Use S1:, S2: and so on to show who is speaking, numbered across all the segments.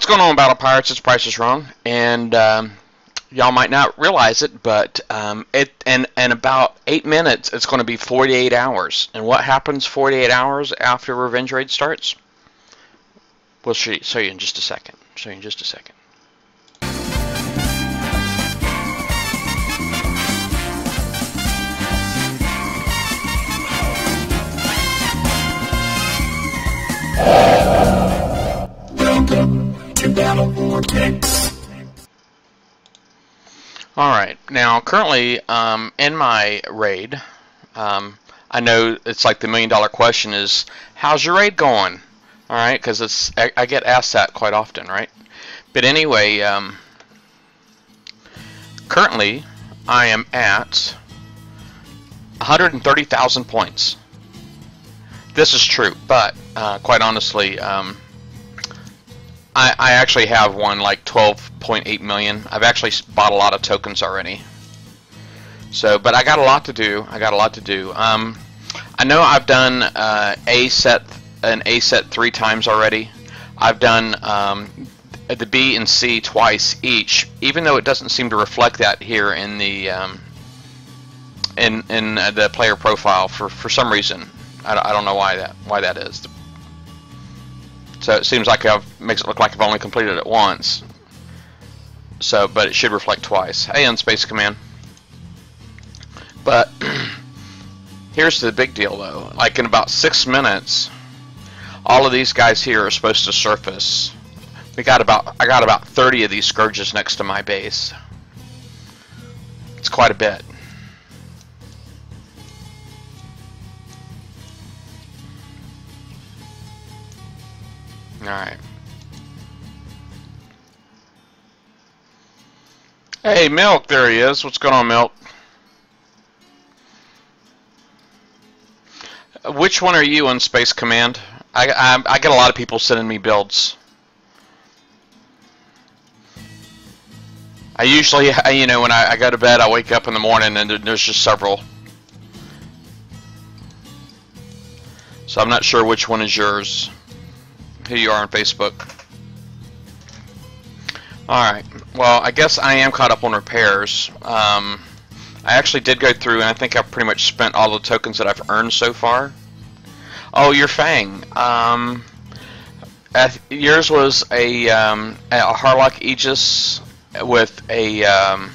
S1: What's going on, Battle Pirates? It's Price is Wrong, and y'all might not realize it, but in about 8 minutes, it's going to be 48 hours. And what happens 48 hours after Revenge Raid starts? We'll show you in just a second.
S2: Welcome to Battle Vortex.
S1: Alright, now currently in my raid, I know it's like the $1,000,000 question is, how's your raid going? Alright, because I get asked that quite often, right? But anyway, currently I am at 130,000 points. This is true, but quite honestly, I actually have won like 12.8 million. I've actually bought a lot of tokens already. So, but I got a lot to do. I know I've done an A set 3 times already. I've done the B and C twice each, even though it doesn't seem to reflect that here in the the player profile for some reason. I don't know why that is. So it seems like makes it look like I've only completed it once. So, but it should reflect twice. Hey, Unspace Command. But here's the big deal, though. Like in about 6 minutes, all of these guys here are supposed to surface. I got about 30 of these scourges next to my base. It's quite a bit. Alright. Hey, Milk, there he is. What's going on, Milk? Which one are you on Space Command? I get a lot of people sending me builds. I usually, you know, when I go to bed, I wake up in the morning and there's just several. So I'm not sure which one is yours. Who you are on Facebook. Alright, well, I guess I am caught up on repairs. I actually did go through, and I think I've pretty much spent all the tokens that I've earned so far. Oh, your Fang. Yours was a Harlock Aegis with a,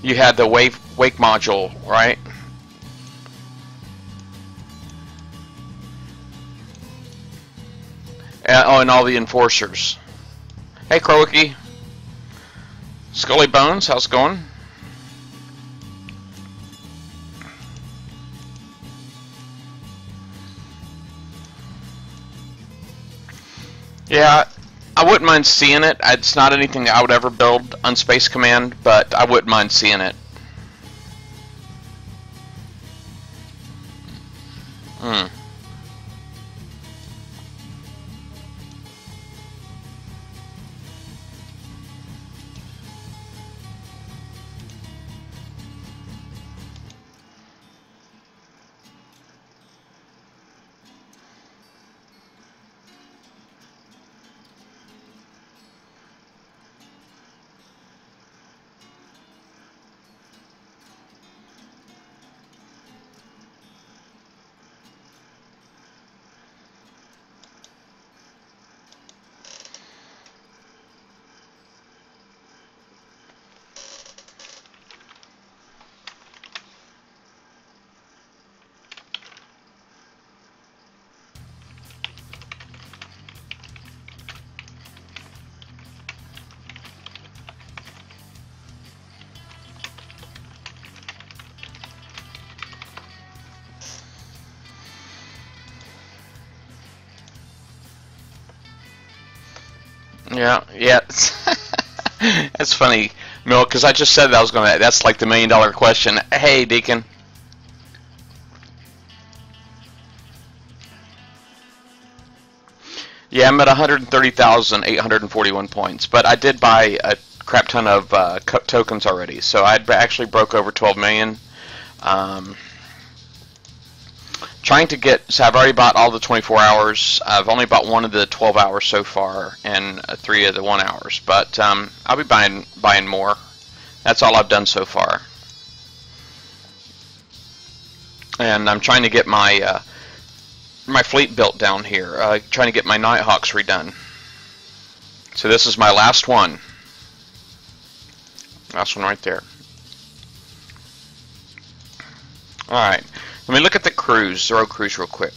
S1: you had the Wake module, right? Oh, and all the enforcers. Hey, Croaky. Scully Bones, how's it going? Yeah, I wouldn't mind seeing it. It's not anything I would ever build on Space Command, but I wouldn't mind seeing it. Yeah. That's funny, Milk, because I just said that I was gonna. That's like the $1,000,000 question. Hey, Deacon. Yeah, I'm at 130,841 points, but I did buy a crap ton of tokens already, so I actually broke over 12 million. Trying to get, so I've already bought all the 24 hours. I've only bought one of the 12 hours so far, and 3 of the 1 hours. But I'll be buying more. That's all I've done so far. And I'm trying to get my my fleet built down here. Trying to get my Nighthawks redone. So this is my last one. Last one right there. Alright. Let me look at the cruise, Zero Cruise real quick.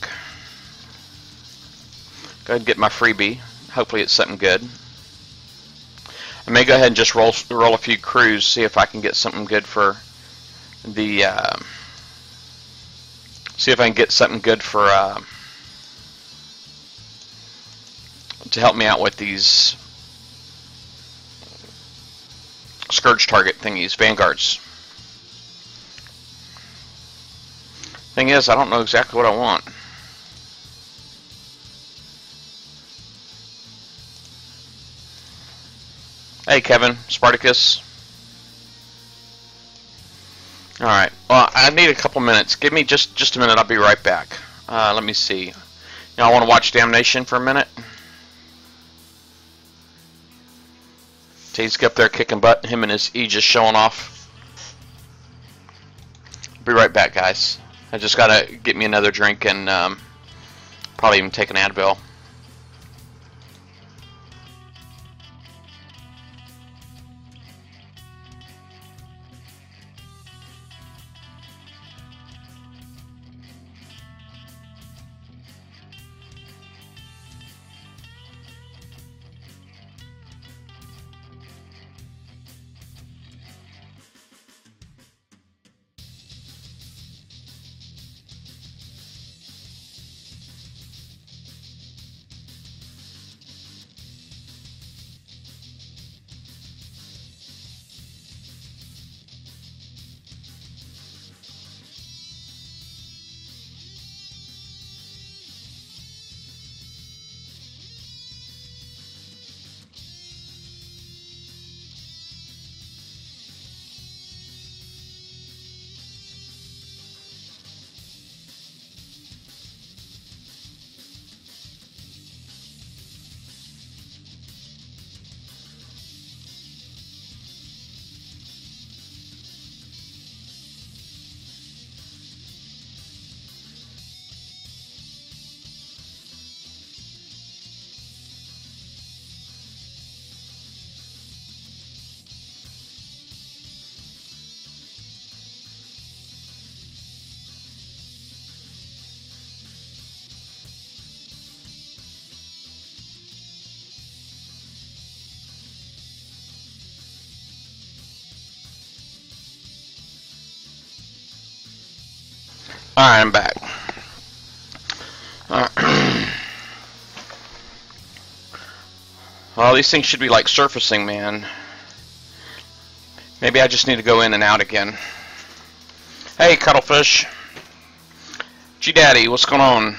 S1: Go ahead and get my freebie. Hopefully it's something good. I may go ahead and just roll a few crews, see if I can get something good for the see if I can get something good for to help me out with these Scourge target thingies, Vanguards. Thing is, I don't know exactly what I want. Hey Kevin, Spartacus. Alright, well I need a couple minutes. Give me just a minute, I'll be right back. Let me see. Y'all want to watch Damnation for a minute? He's up there kicking butt, him and his Aegis showing off. Be right back, guys. I just gotta get me another drink and probably even take an Advil. Alright, I'm back. Well, these things should be like surfacing, man. Maybe I just need to go in and out again. Hey, Cuttlefish. G-Daddy, what's going on?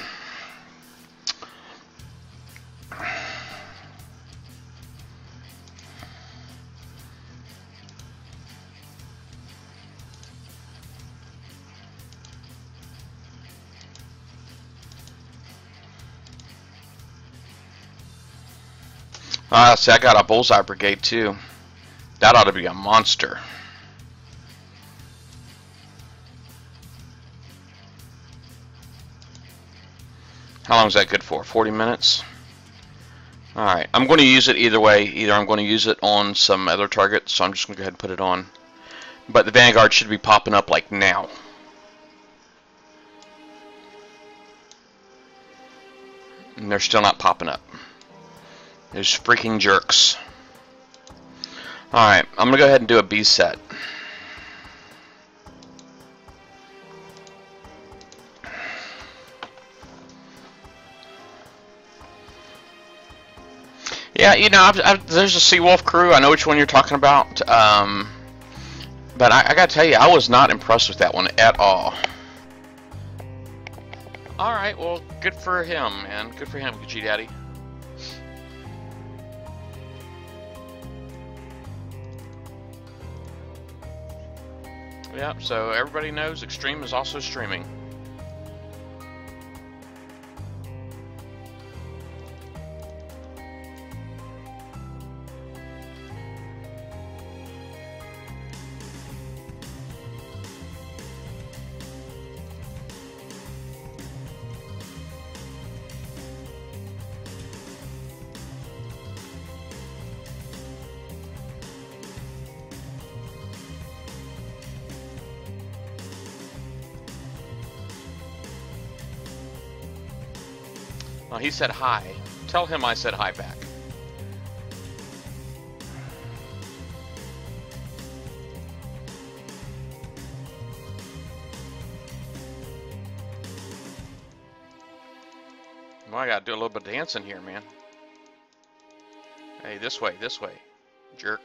S1: See, I got a Bullseye Brigade too. That ought to be a monster. How long is that good for? 40 minutes? Alright, I'm going to use it either way. Either I'm going to use it on some other target, so I'm just going to go ahead and put it on. But the Vanguard should be popping up like now. And they're still not popping up. Those freaking jerks. Alright, I'm going to go ahead and do a B set. Yeah, you know, there's a Seawolf crew. I know which one you're talking about. But I gotta tell you, I was not impressed with that one at all. Alright, well, good for him, man. Good for him, G-Daddy. Yep, so everybody knows Extreme is also streaming. Well, he said hi. Tell him I said hi back. Well, I gotta do a little bit of dancing here, man. Hey, this way, jerk.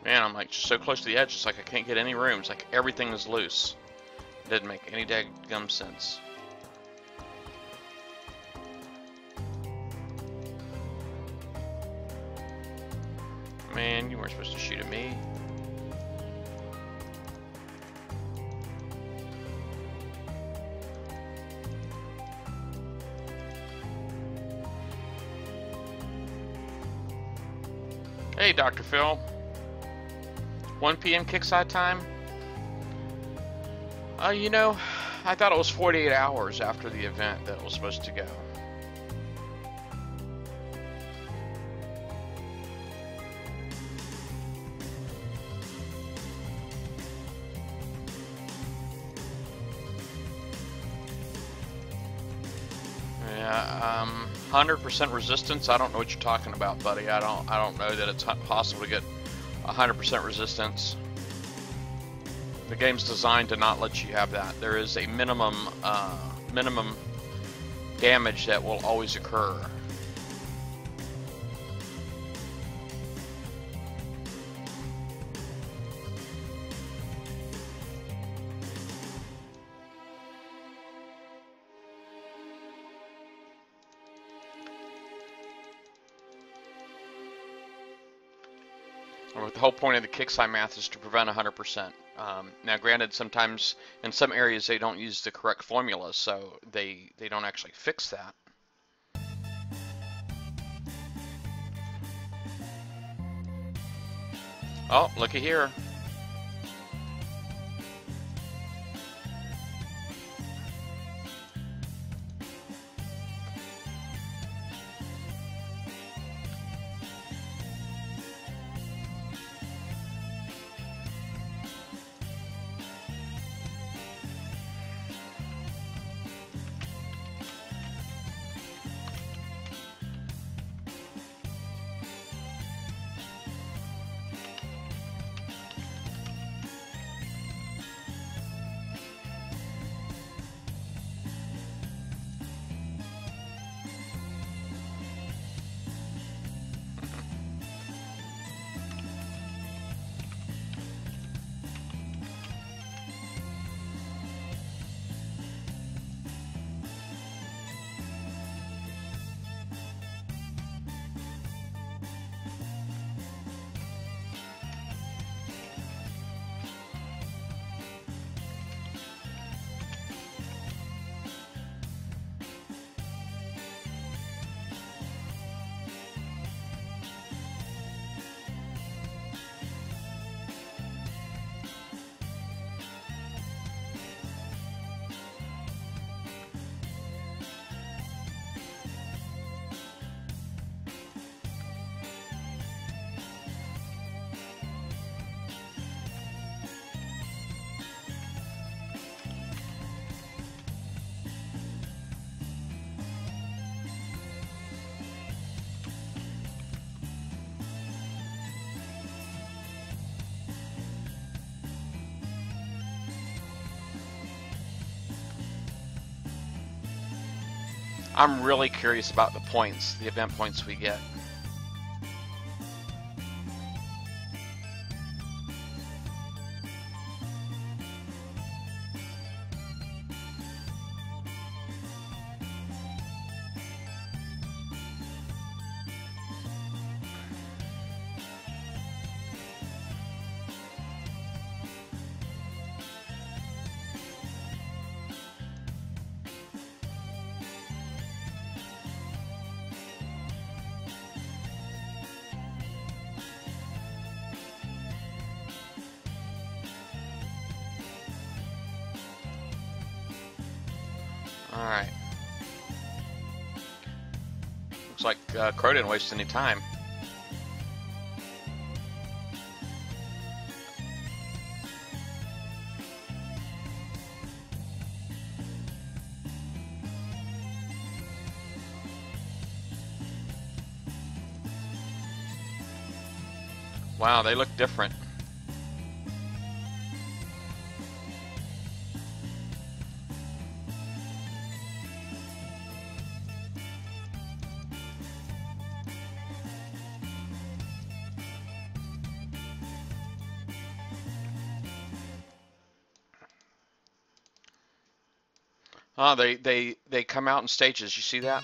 S1: Man, I'm like just so close to the edge, it's like I can't get any room. It's like everything is loose. It didn't make any daggum sense. Man, you weren't supposed to shoot at me. Hey, Dr. Phil. 1 p.m. kickside time? You know, I thought it was 48 hours after the event that it was supposed to go. Yeah, 100% resistance. I don't know what you're talking about, buddy. I don't know that it's possible to get 100% resistance. The game's designed to not let you have that. There is a minimum damage that will always occur. The whole point of the kickside math is to prevent 100%. Now, granted, sometimes in some areas they don't use the correct formula, so they don't actually fix that. Oh, looky here. I'm really curious about the points, the event points we get. Alright. Looks like Crow didn't waste any time. Wow, they look different. Oh, they come out in stages. You see that?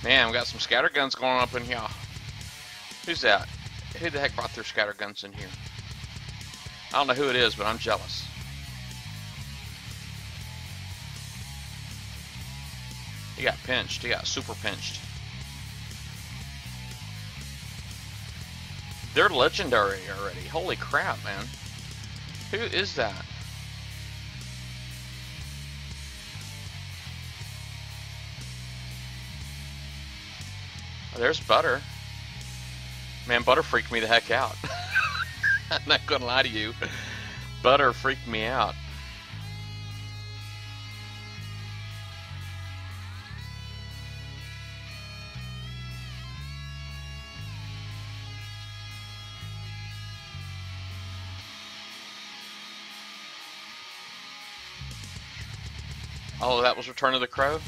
S1: Man, we got some scatter guns going up in here. Who's that? Who the heck brought their scatter guns in here? I don't know who it is, but I'm jealous. He got pinched. He got super pinched. They're legendary already. Holy crap, man. Who is that? Oh, there's Butter. Man, Butter freaked me the heck out. I'm not gonna lie to you. Butter freaked me out. Oh, that was Return of the Crow?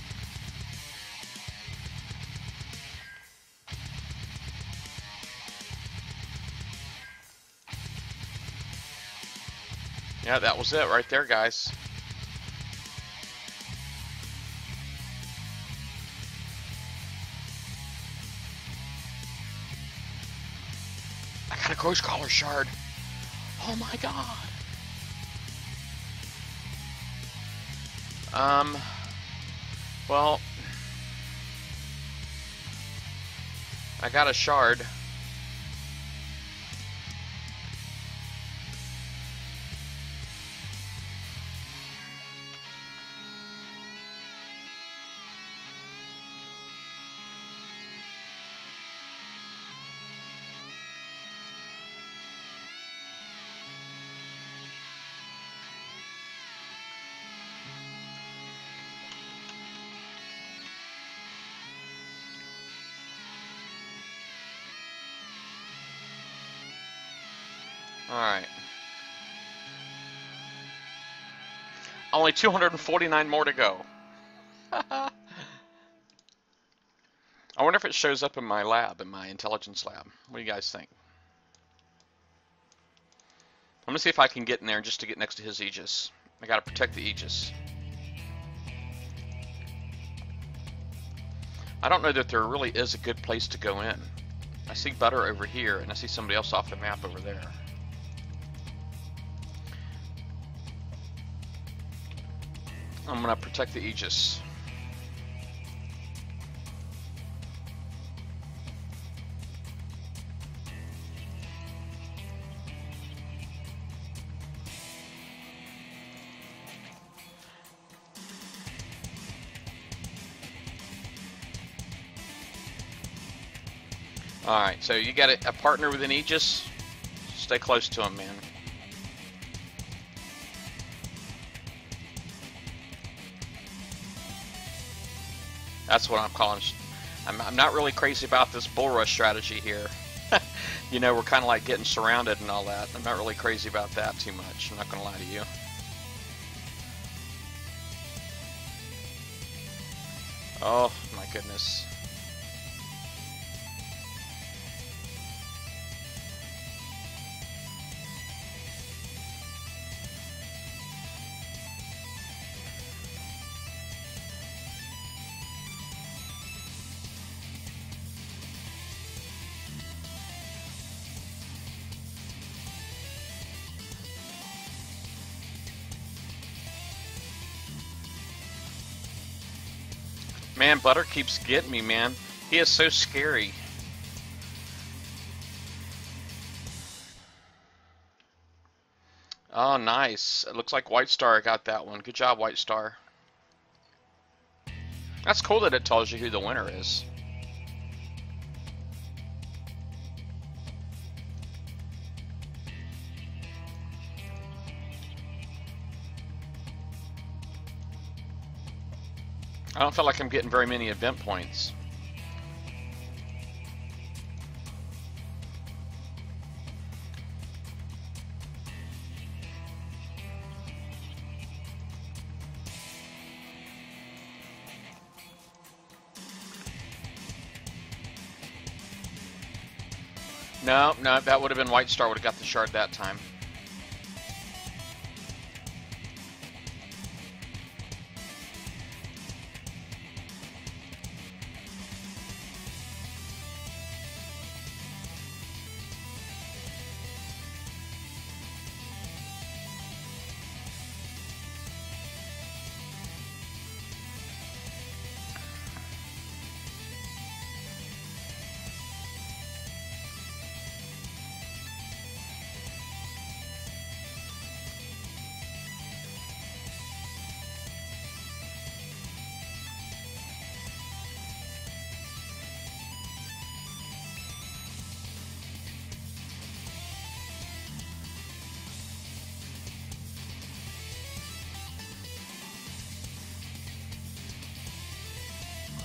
S1: Yeah, that was it right there, guys. I got a Ghost Collar shard. Oh my god. Well, I got a shard. Alright. Only 249 more to go. I wonder if it shows up in my lab, in my intelligence lab. What do you guys think? I'm going to see if I can get in there just to get next to his Aegis. I got to protect the Aegis. I don't know that there really is a good place to go in. I see Butter over here, and I see somebody else off the map over there. I'm going to protect the Aegis. Alright, so you got a partner with an Aegis? Stay close to him, man. That's what I'm calling. I'm not really crazy about this bull rush strategy here. You know, we're kind of like getting surrounded and all that. I'm not really crazy about that too much. I'm not going to lie to you. Oh, my goodness. Man, Butter keeps getting me, man. He is so scary. Oh, nice. It looks like White Star got that one. Good job, White Star. That's cool that it tells you who the winner is. I don't feel like I'm getting very many event points. No, no, that would have been White Star would have got the shard that time.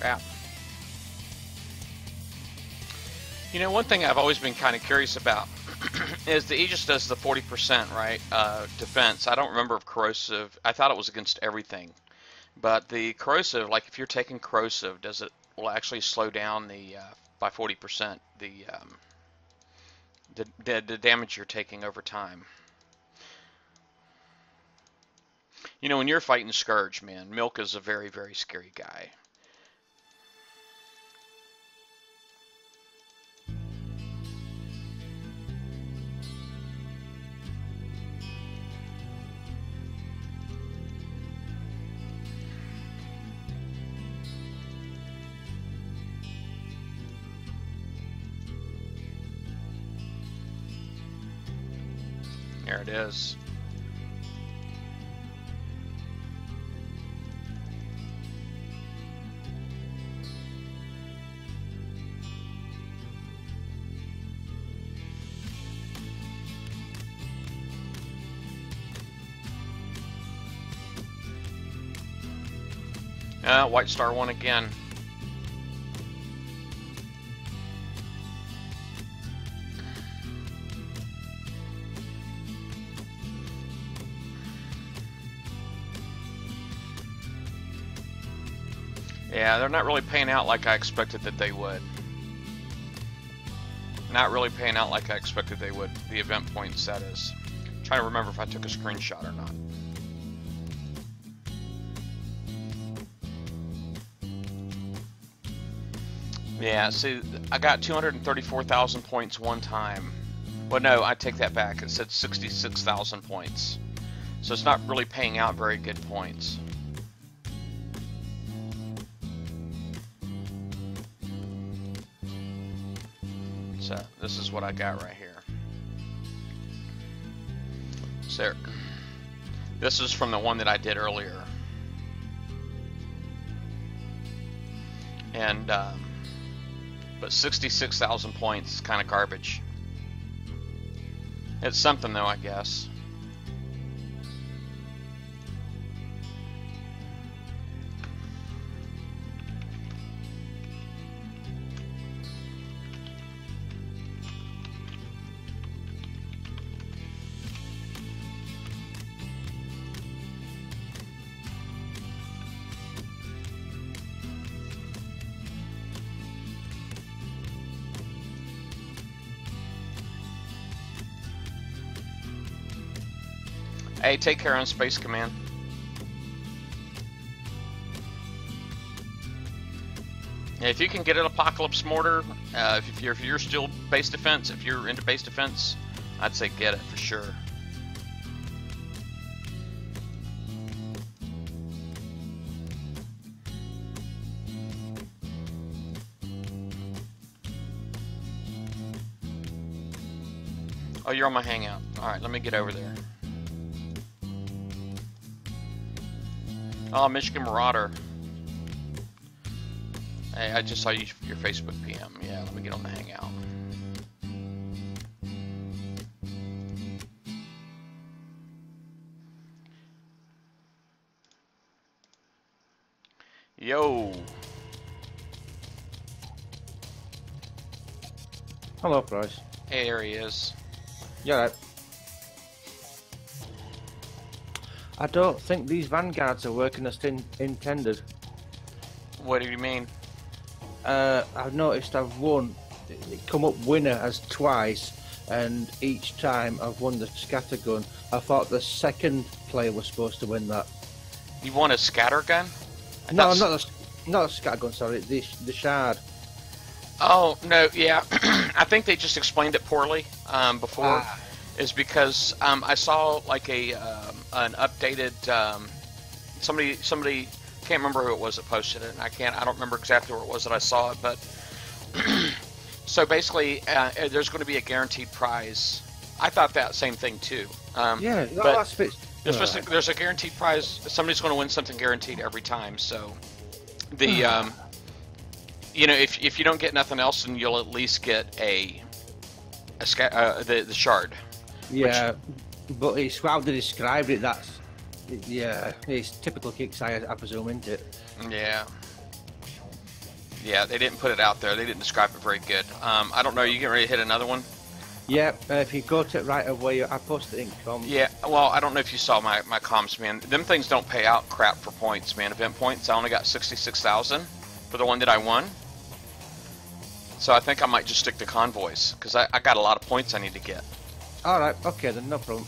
S1: Crap. You know, one thing I've always been kind of curious about is the Aegis does the 40%, right, defense. I don't remember if corrosive, I thought it was against everything. But the corrosive, like if you're taking corrosive, does it will actually slow down the by 40% the damage you're taking over time? You know, when you're fighting Scourge, man, Milk is a very, very scary guy. There it is. White Star won again. Yeah, they're not really paying out like I expected that they would. Not really paying out like I expected they would. The event points, that is. I'm trying to remember if I took a screenshot or not. Yeah, see, I got 234,000 points one time. Well, no, I take that back. It said 66,000 points. So it's not really paying out very good points. So this is what I got right here. So this is from the one that I did earlier. And but 66,000 points is kind of garbage. It's something though, I guess. Hey, take care on Space Command. Yeah, if you can get an Apocalypse Mortar, if you're still base defense, if you're into base defense, I'd say get it for sure. Oh, you're on my hangout. All right, let me get over there. Oh, Michigan Marauder. Hey, I just saw your Facebook PM. Yeah, let me get on the Hangout. Yo.
S3: Hello, Bryce.
S1: Hey, there he is.
S3: Yeah. Right. I don't think these vanguards are working as intended.
S1: What do you mean?
S3: I've noticed I've won, come up winner as twice, and each time I've won the scattergun. I thought the second player was supposed to win that.
S1: You want a scattergun?
S3: No, not a scattergun. Sorry, the shard.
S1: Oh no, yeah. I think they just explained it poorly before. Is because I saw like an updated somebody can't remember who it was that posted it. I don't remember exactly where it was that I saw it, but so basically there's going to be a guaranteed prize. I thought that same thing too.
S3: Yeah,
S1: but
S3: that's fits.
S1: there's a guaranteed prize. Somebody's going to win something guaranteed every time. So the you know, if you don't get nothing else, then you'll at least get the shard.
S3: Yeah, but it's how they described it. It's typical Kicks, I presume, isn't it?
S1: Yeah. Yeah, they didn't put it out there. They didn't describe it very good. I don't know. You getting ready to hit another one?
S3: Yeah. If you go to it right away, I posted it in comms.
S1: Yeah. Well, I don't know if you saw my comms, man. Them things don't pay out crap for points, man. Event points. I only got 66,000 for the one that I won. So I think I might just stick to convoys because I got a lot of points I need to get.
S3: All right. Okay, then no problem.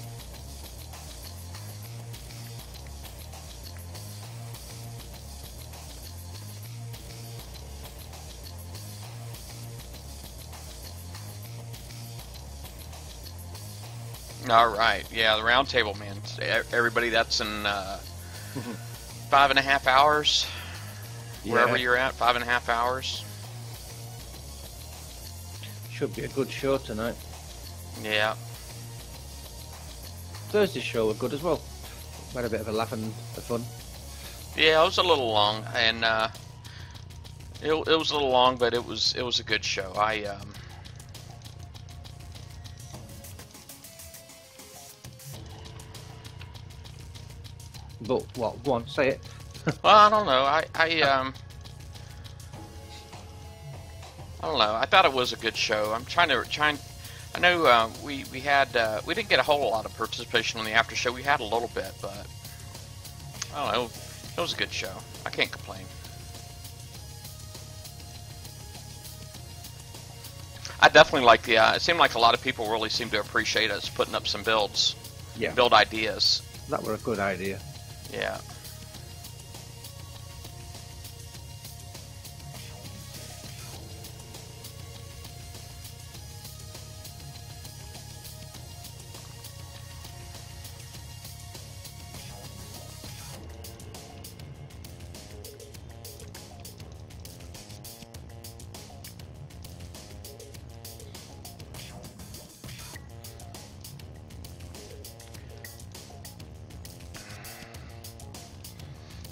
S1: All right, yeah, the round table, man. Everybody, that's in 5.5 hours.
S3: Yeah.
S1: Wherever you're at, 5.5 hours.
S3: Should be a good show tonight.
S1: Yeah.
S3: Thursday's show was good as well. We had a bit of a laugh and a fun.
S1: Yeah, it was a little long, and it was a little long, but it was a good show.
S3: But what? Go on, say it.
S1: Well, I don't know. I don't know. I thought it was a good show. I know we didn't get a whole lot of participation on the after show. We had a little bit, but I don't know. It was a good show. I can't complain. I definitely like the. It seemed like a lot of people really seemed to appreciate us putting up some builds,
S3: Yeah.
S1: build ideas.
S3: That were a good idea.
S1: Yeah.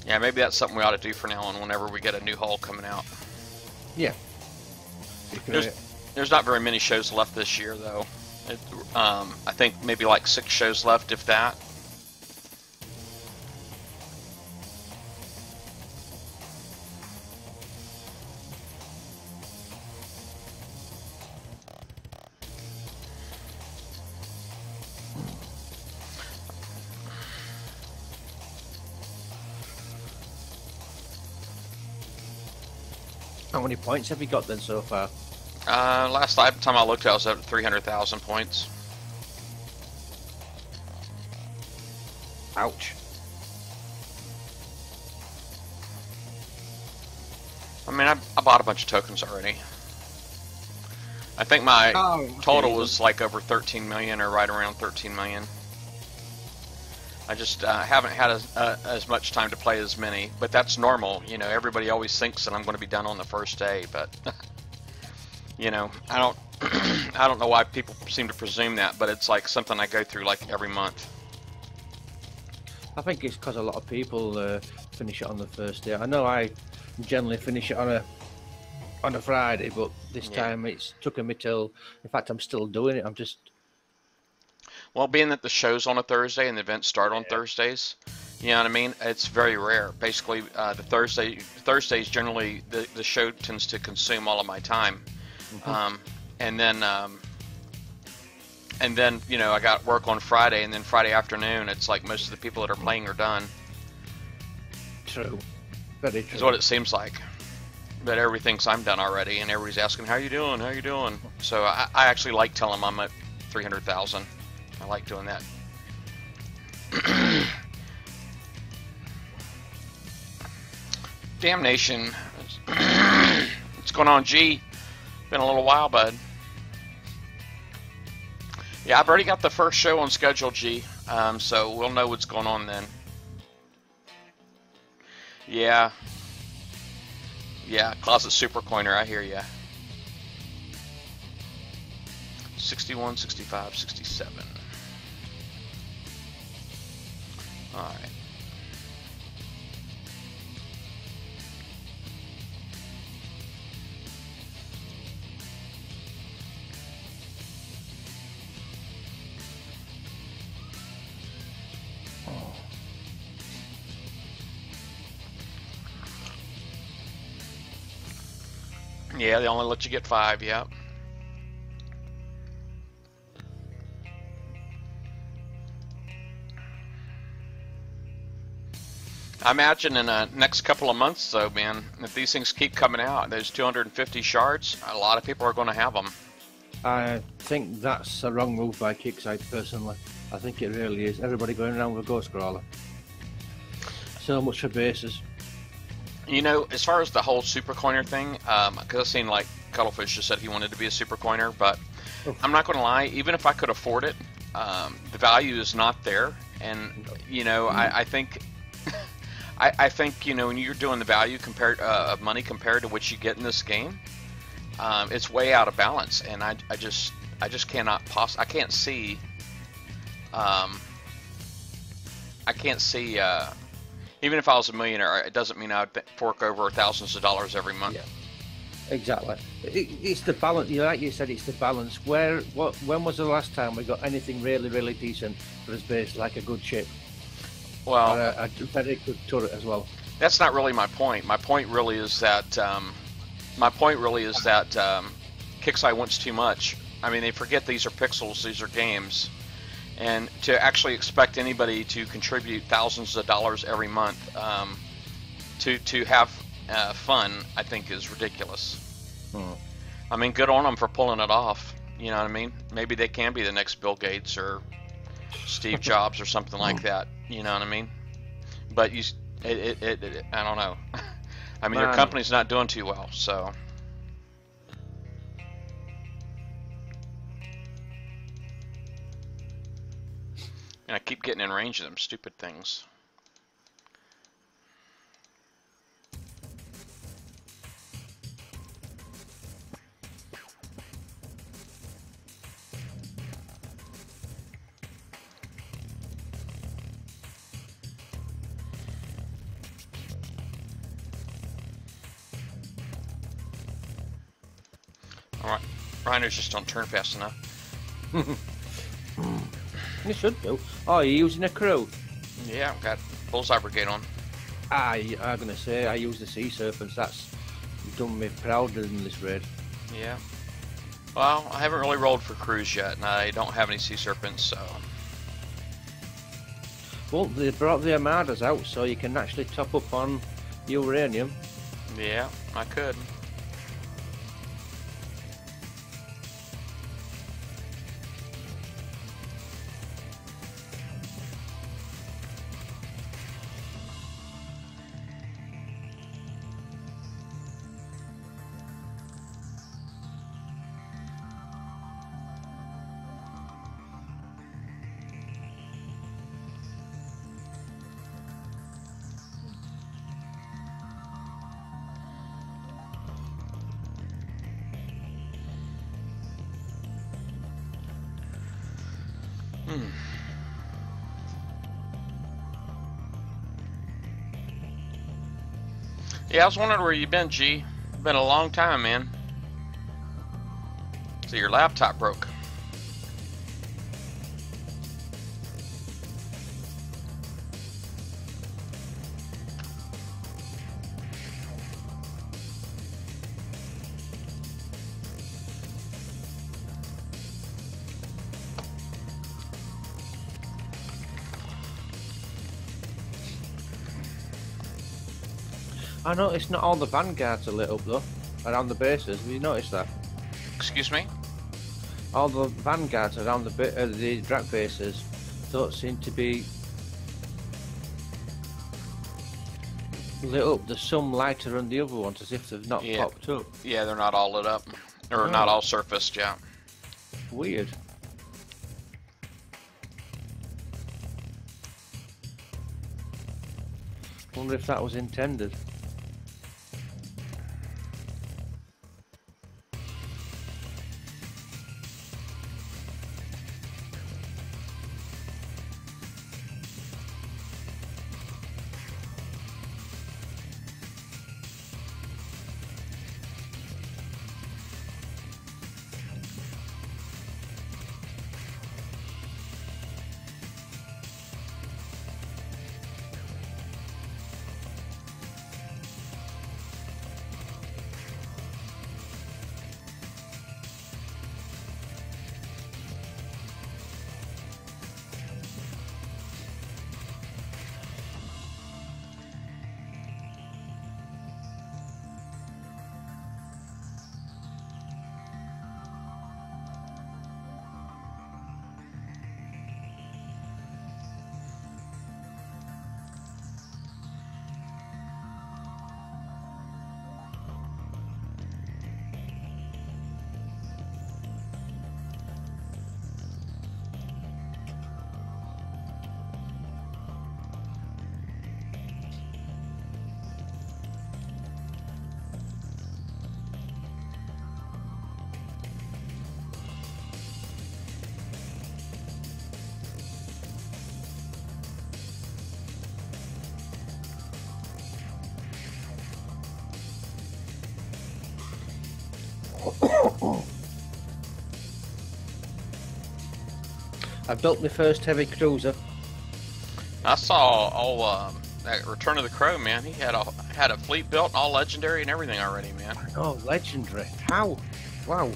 S1: Yeah, maybe that's something we ought to do for now on whenever we get a new haul coming out.
S3: Yeah.
S1: There's not very many shows left this year, though. I think maybe like 6 shows left, if that.
S3: How many points have you got then so far?
S1: Last time I looked, I was at 300,000 points.
S3: Ouch.
S1: I mean, I bought a bunch of tokens already. I think my total was like over 13 million, or right around 13 million. I just haven't had as much time to play as many, but that's normal. You know, everybody always thinks that I'm going to be done on the first day, but you know, I don't I don't know why people seem to presume that, but it's like something I go through like every month.
S3: I think it's because a lot of people finish it on the first day. I know I generally finish it on a Friday, but this time it's took me till. In fact, I'm still doing it. I'm just.
S1: Well, being that the show's on a Thursday and the events start on Thursdays, you know what I mean? It's very rare. Basically, the Thursdays generally the show tends to consume all of my time, and then you know I got work on Friday, and then Friday afternoon it's like most of the people that are playing are done.
S3: True, very true.
S1: Is what it seems like. But everybody thinks I'm done already, and everybody's asking, "How you doing? How you doing?" So I actually like telling them I'm at 300,000. I like doing that. Damnation. What's going on, G? Been a little while, bud. Yeah, I've already got the first show on schedule, G. So we'll know what's going on then. Yeah. Yeah, Closet Super Coiner, I hear ya. 61, 65, 67. Alright. Yeah, they only let you get 5, yeah. I imagine in the next couple of months, though, man, if these things keep coming out, there's 250 shards, a lot of people are going to have them.
S3: I think that's a wrong move by Kickside, personally. I think it really is. Everybody going around with a Ghost Crawler. So much for bases.
S1: You know, as far as the whole Super Coiner thing, because I've seen, like, Cuttlefish just said he wanted to be a Super Coiner, but I'm not going to lie, even if I could afford it, the value is not there. And, you know, I think... I think, you know, when you're doing the value compared of money compared to what you get in this game, it's way out of balance, and I just cannot I can't see even if I was a millionaire, it doesn't mean I'd fork over thousands of dollars every month.
S3: Yeah, exactly. It's the balance. You know, like you said, it's the balance. When was the last time we got anything really, really decent for us base, like a good ship?
S1: Well,
S3: or a very good turret as well.
S1: That's not really my point. My point really is that Kixeye wants too much. I mean, they forget these are pixels, these are games, and to actually expect anybody to contribute thousands of dollars every month to have fun, I think, is ridiculous. I mean, good on them for pulling it off. You know what I mean? Maybe they can be the next Bill Gates or Steve Jobs or something like that. You know what I mean? But I don't know. I mean, your company's not doing too well, so. And I keep getting in range of them stupid things. Alright, Rhinos just don't turn fast enough.
S3: You should do. Oh, you're using a crew?
S1: Yeah, I've got Bullseye Brigade on.
S3: I'm going to say I use the Sea Serpents. That's done me prouder in this raid.
S1: Yeah. Well, I haven't really rolled for crews yet, and I don't have any Sea Serpents, so...
S3: Well, they brought the Armadas out, so you can actually top up on uranium.
S1: Yeah, I could. Yeah, I was wondering where you've been, G. Been a long time, man. So your laptop broke.
S3: I noticed not all the vanguards are lit up though, around the bases. Have you noticed that?
S1: Excuse me?
S3: All the vanguards around the drag bases don't seem to be lit up. There's some lighter than the other ones, as if they've not
S1: Yeah.
S3: popped up.
S1: Yeah, they're not all lit up. Or
S3: Oh.
S1: not all surfaced, yeah.
S3: Weird. Wonder if that was intended. I built my first heavy cruiser.
S1: I saw all that Return of the Crow, man. He had a fleet built, all legendary and everything already, man.
S3: Oh, legendary. How? Wow.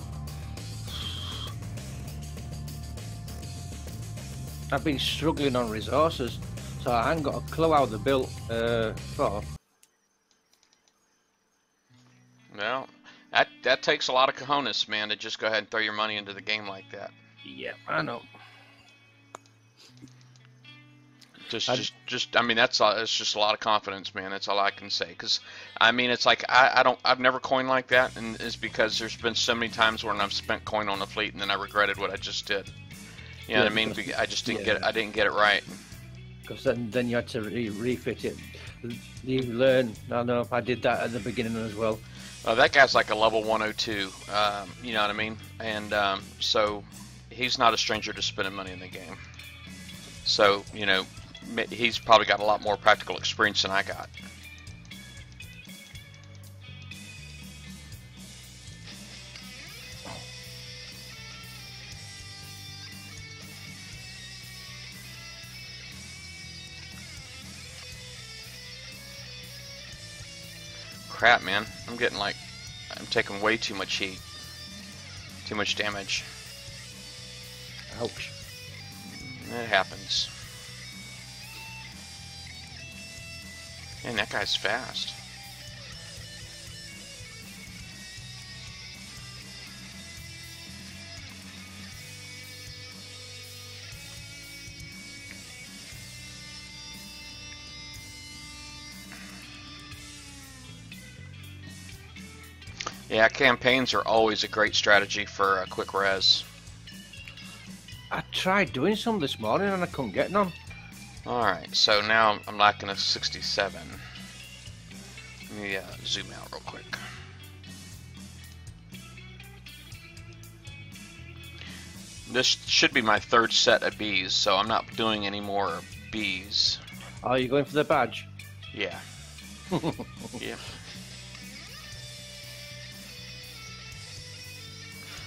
S3: I've been struggling on resources, so I haven't got a clue how they're built for.
S1: Well, that takes a lot of cojones, man, to just go ahead and throw your money into the game like that.
S3: Yeah, I know.
S1: I mean, it's just a lot of confidence, man. That's all I can say. Because, I mean, it's like, I've never coined like that, and it's because there's been so many times when I've spent coin on a fleet and then I regretted what I just did. You know what I mean? I just didn't get it. I didn't get it right.
S3: Because then you had to refit it. You learn. I know I did that at the beginning as well.
S1: That guy's like a level 102. You know what I mean? And so he's not a stranger to spending money in the game. So, you know, he's probably got a lot more practical experience than I got. Crap, man. I'm taking way too much heat. Too much damage.
S3: Ouch.
S1: It happens. Man, that guy's fast. Yeah, campaigns are always a great strategy for a quick res.
S3: I tried doing some this morning and I couldn't get none.
S1: Alright, so now I'm lacking a 67. Let me zoom out real quick. This should be my third set of bees, so I'm not doing any more bees.
S3: Are you going for the badge?
S1: Yeah. Yeah.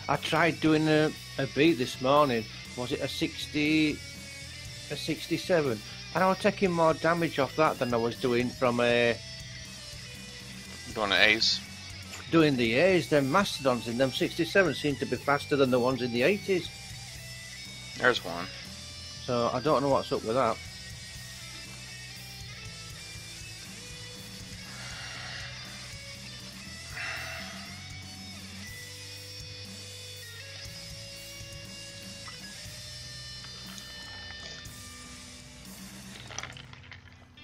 S3: I tried doing a beat this morning. Was it a 67? And I was taking more damage off that than I was doing from
S1: Doing the A's.
S3: doing the A's. Them Mastodons in them 67 seem to be faster than the ones in the 80s.
S1: There's one.
S3: So I don't know what's up with that.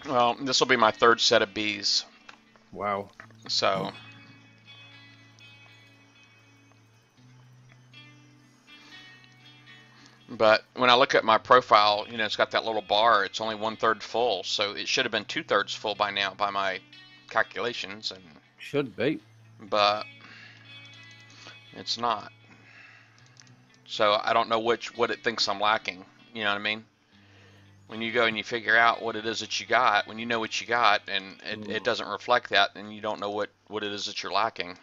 S1: Well, this will be my third set of Bs.
S3: Wow.
S1: So, but when I look at my profile, you know, it's got that little bar. It's only 1/3 full, so it should have been 2/3 full by now by my calculations, and
S3: Should be.
S1: but it's not. So I don't know what it thinks I'm lacking. You know what I mean? When you go and you figure out what it is that you got, when you know what you got, and it doesn't reflect that, then you don't know what it is that you're lacking.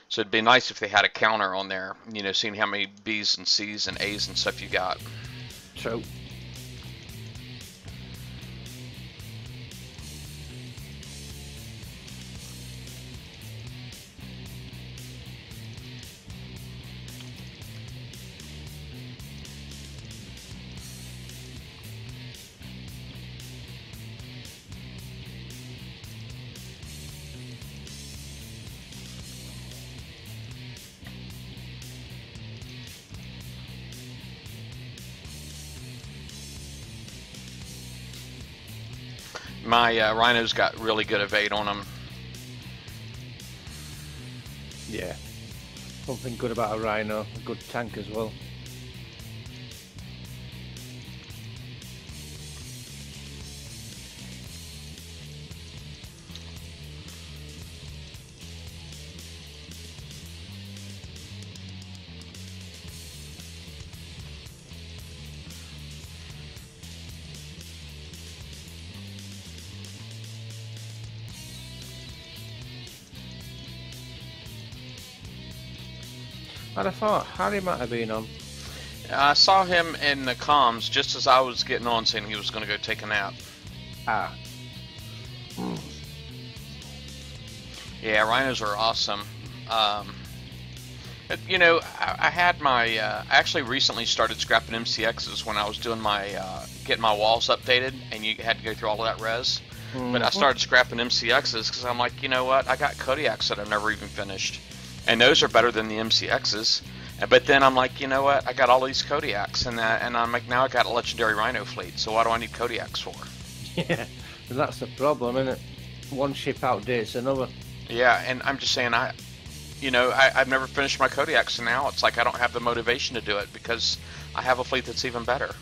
S1: So it'd be nice if they had a counter on there, you know, seeing how many B's and C's and A's and stuff you got.
S3: True.
S1: My Rhinos got really good evade on them.
S3: Yeah. Something good about a Rhino. A good tank as well. And I thought Harry might have been on.
S1: I saw him in the comms just as I was getting on, saying he was going to go take a nap.
S3: Ah.
S1: Yeah, Rhinos are awesome. You know, I had my. I actually recently started scrapping MCXs when I was doing my getting my walls updated, and you had to go through all of that res. But I started scrapping MCXs because I'm like, you know what? I got Kodiaks that I've never even finished, and those are better than the MCXs. But then I'm like, you know what? I got all these Kodiaks, and I'm like, now I got a legendary Rhino fleet. So what do I need Kodiaks for?
S3: Yeah. And that's the problem, isn't it? One ship outdates another.
S1: Yeah, and I'm just saying, I've never finished my Kodiaks, so now it's like I don't have the motivation to do it because I have a fleet that's even better.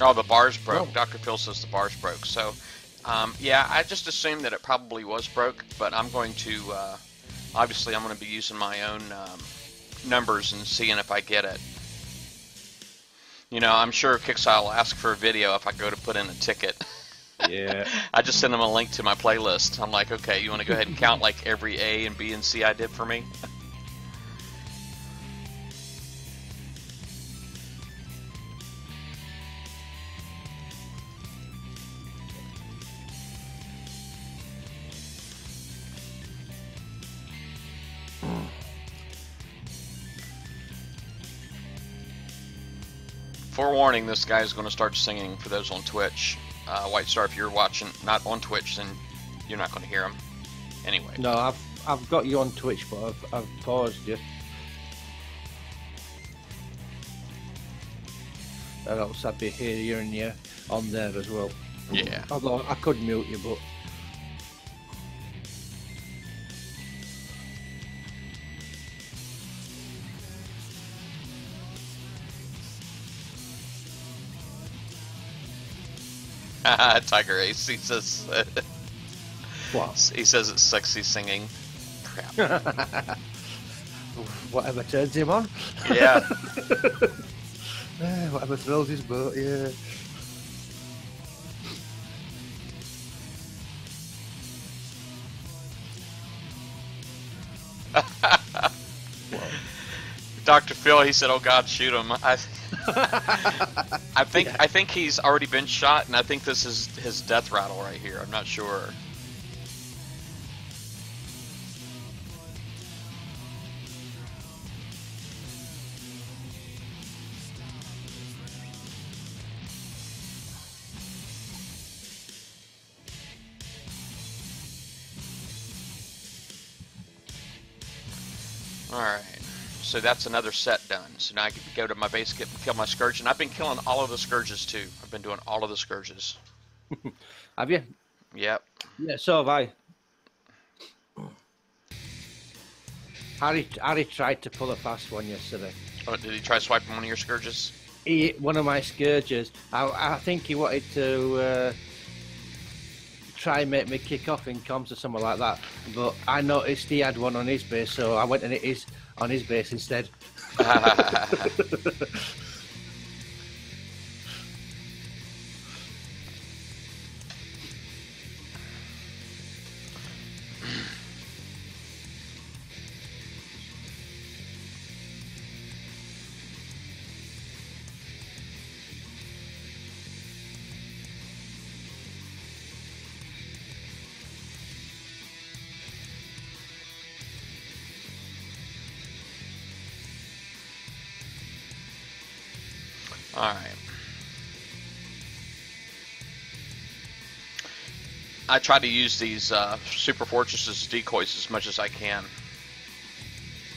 S1: Oh, the bars broke.
S3: Oh.
S1: Dr. Phil says the bars broke. So, yeah, I just assumed that it probably was broke, but I'm going to, obviously I'm going to be using my own numbers and seeing if I get it. You know, I'm sure Kickstarter will ask for a video if I go to put in a ticket.
S3: Yeah.
S1: I just send them a link to my playlist. I'm like, okay, you want to go ahead and count like every A and B and C I did for me? Forewarning, this guy's going to start singing for those on Twitch. White Star, if you're watching, not on Twitch, then you're not going to hear him. Anyway.
S3: No, I've got you on Twitch, but I've paused you. Or else I'd be hearing you on there as well.
S1: Yeah.
S3: Although I could mute you, but
S1: Tiger Ace. He says.
S3: What?
S1: He says it's sexy singing. Crap.
S3: Whatever turns him on.
S1: Yeah.
S3: Whatever thrills his boat, yeah.
S1: Dr. Phil, he said, "Oh God, shoot him." I think he's already been shot, and I think this is his death rattle right here. I'm not sure. Alright, so that's another set done. So now I can go to my base, kill my Scourge, and I've been killing all of the Scourges too. I've been doing all of the Scourges.
S3: Have you?
S1: Yep.
S3: Yeah, so have I. Harry tried to pull a fast one yesterday.
S1: Oh, did he try swiping one of your Scourges?
S3: One of my Scourges. I think he wanted to try and make me kick off in comms or something like that. But I noticed he had one on his base, so I went and it is on his base instead.
S1: Alright. I try to use these super fortresses as decoys as much as I can.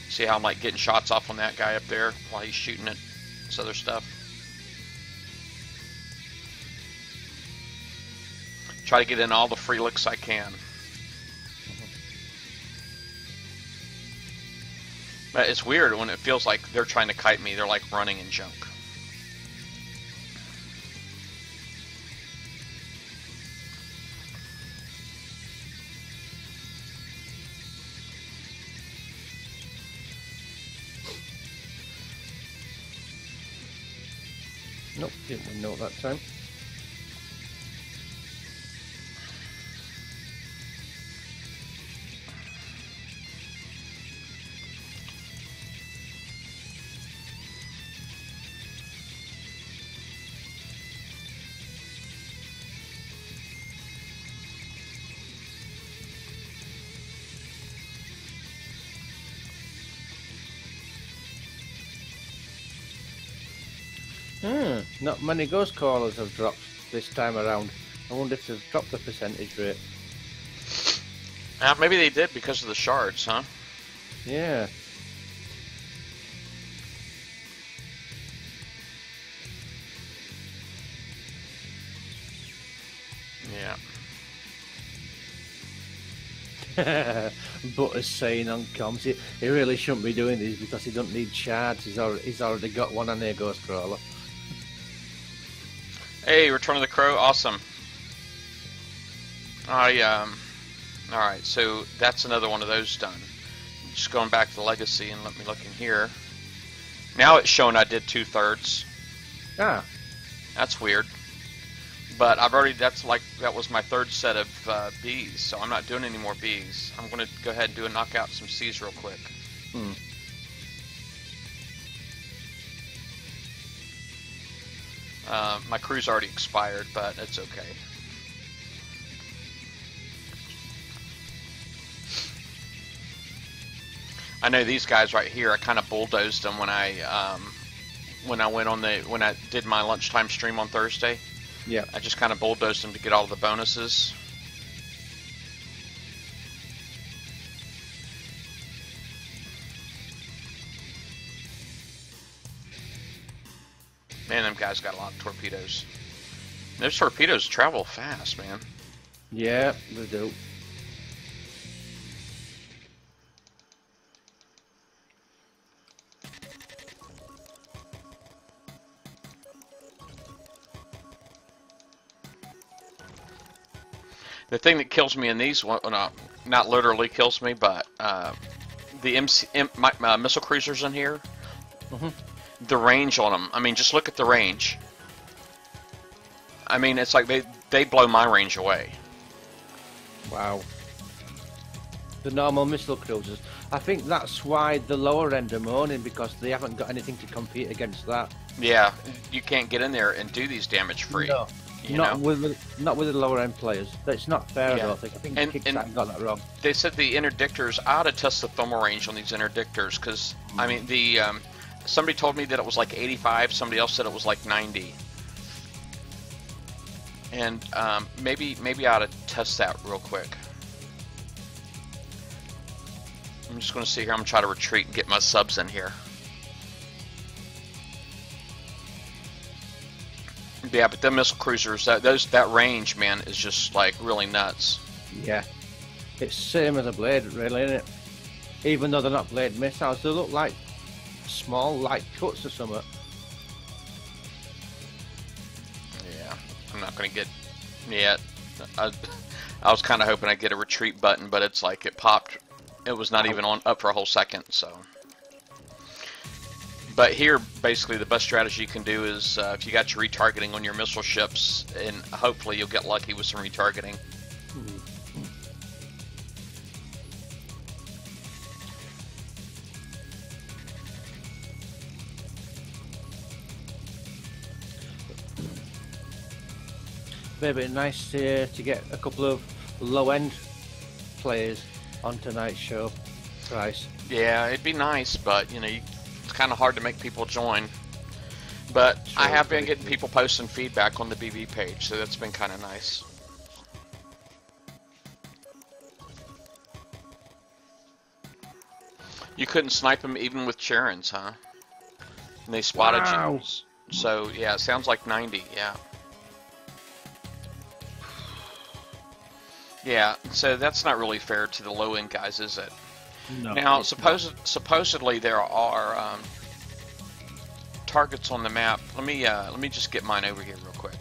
S1: See how I'm like getting shots off on that guy up there while he's shooting at this other stuff. Try to get in all the free licks I can. But it's weird when it feels like they're trying to kite me. They're like running in junk.
S3: Nope, didn't win note that time. Not many ghost callers have dropped this time around. I wonder if they've dropped the percentage rate.
S1: Maybe they did because of the shards, huh?
S3: Yeah.
S1: Yeah.
S3: Butter's saying on comms, he really shouldn't be doing these because he don't need shards. He's already got one on their ghost crawler.
S1: Hey, Return of the Crow, awesome. Alright, so that's another one of those done. Just going back to Legacy and let me look in here. Now it's showing I did 2/3.
S3: Ah.
S1: That's weird. But I've already, that was my third set of Bs, so I'm not doing any more Bs. I'm going to go ahead and knock out some Cs real quick. My crew's already expired, but it's okay. I know these guys right here, I kind of bulldozed them when I did my lunchtime stream on Thursday.
S3: Yeah.
S1: I just kind of bulldozed them to get all of the bonuses. Man, them guys got a lot of torpedoes. Those torpedoes travel fast, man.
S3: Yeah, they do.
S1: The thing that kills me in these, well, not literally kills me, but the missile cruisers in here, the range on them. I mean, just look at the range. I mean, it's like they blow my range away.
S3: Wow. The normal missile cruisers. I think that's why the lower end are moaning, because they haven't got anything to compete against that.
S1: Yeah, you can't get in there and do these damage free.
S3: No, not with the lower end players. That's not fair.
S1: Yeah.
S3: I don't think. I think Kickstarter got that wrong.
S1: They said the interdictors. I ought to test the thermal range on these interdictors, because I mean the somebody told me that it was like 85. Somebody else said it was like 90. And maybe I ought to test that real quick. I'm just going to sit here. I'm going to try to retreat and get my subs in here. Yeah, but the missile cruisers, that range, man, is just like really nuts.
S3: Yeah, it's same as a blade, really, isn't it? Even though they're not blade missiles, they look like small light cuts or something.
S1: Yeah, I'm not going to get. Yeah, I was kind of hoping I'd get a retreat button, but it's like it popped. It was not even up for a whole second, so. But here, basically, the best strategy you can do is if you got your retargeting on your missile ships, and hopefully you'll get lucky with some retargeting.
S3: Maybe nice to get a couple of low-end players on tonight's show. Price.
S1: Yeah, it'd be nice, but you know, it's kind of hard to make people join. But
S3: Sure,
S1: I have been getting people posting feedback on the BB page, so that's been kind of nice. You couldn't snipe them even with Charons, huh? And they spotted you. So yeah, it sounds like 90. Yeah. Yeah, so that's not really fair to the low-end guys, is it?
S3: No.
S1: Now, supposedly there are targets on the map. Let me just get mine over here real quick.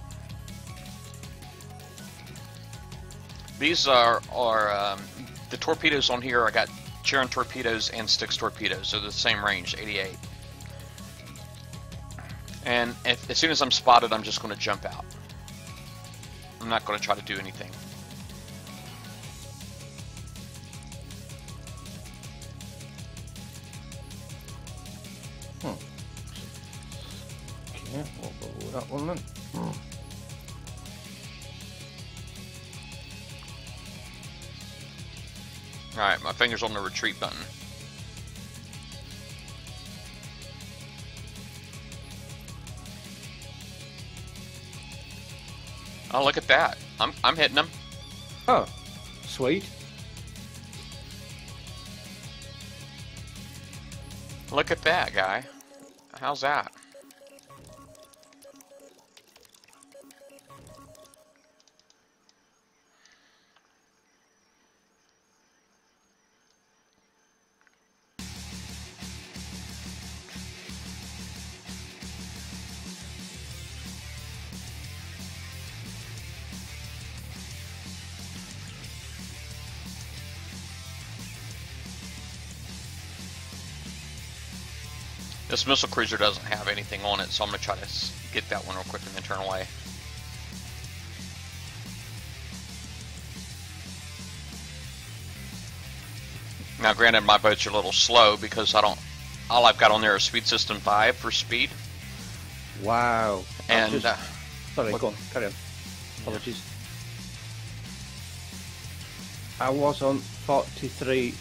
S1: These are the torpedoes on here. I got Charon torpedoes and Styx torpedoes, so they're the same range, 88. And as soon as I'm spotted, I'm just going to jump out. I'm not going to try to do anything.
S3: Yeah, we'll go with that one then.
S1: Alright, my finger's on the retreat button. Oh, look at that. I'm hitting them.
S3: Oh, sweet.
S1: Look at that, guy. How's that? This missile cruiser doesn't have anything on it, so I'm going to try to get that one real quick and then turn away. Now, granted, my boats are a little slow because all I've got on there is Speed System 5 for speed.
S3: Wow.
S1: And
S3: sorry, go on, carry on. Apologies. I was on 43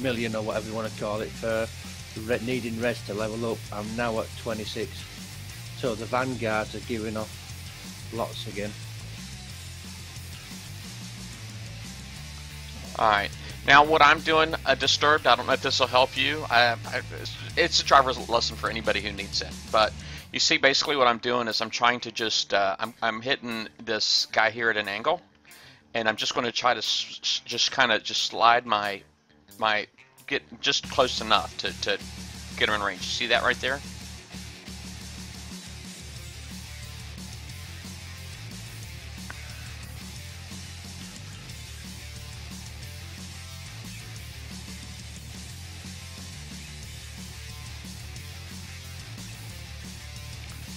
S3: million or whatever you want to call it for needing res to level up. I'm now at 26, so the vanguards are giving off lots again.
S1: Alright, now what I'm doing, Disturbed, I don't know if this will help you. It's a driver's lesson for anybody who needs it. But you see, basically what I'm doing is I'm trying to just, I'm hitting this guy here at an angle. And I'm just going to try to just kind of slide get just close enough to get him in range. You see that right there?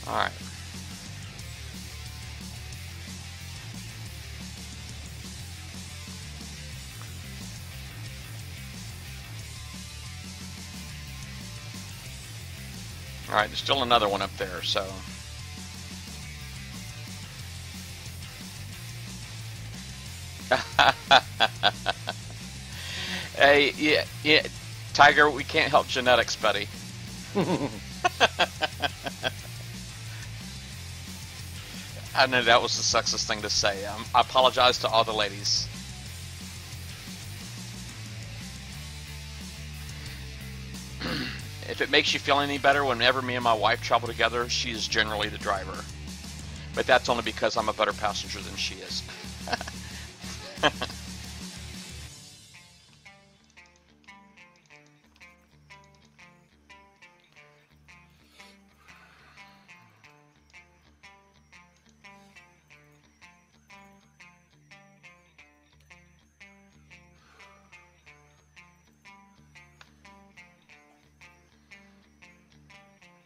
S1: All right. All right, there's still another one up there, so. Hey, yeah, Tiger, we can't help genetics, buddy. I know that was the sexist thing to say. I apologize to all the ladies. If it makes you feel any better, whenever me and my wife travel together, she is generally the driver. But that's only because I'm a better passenger than she is.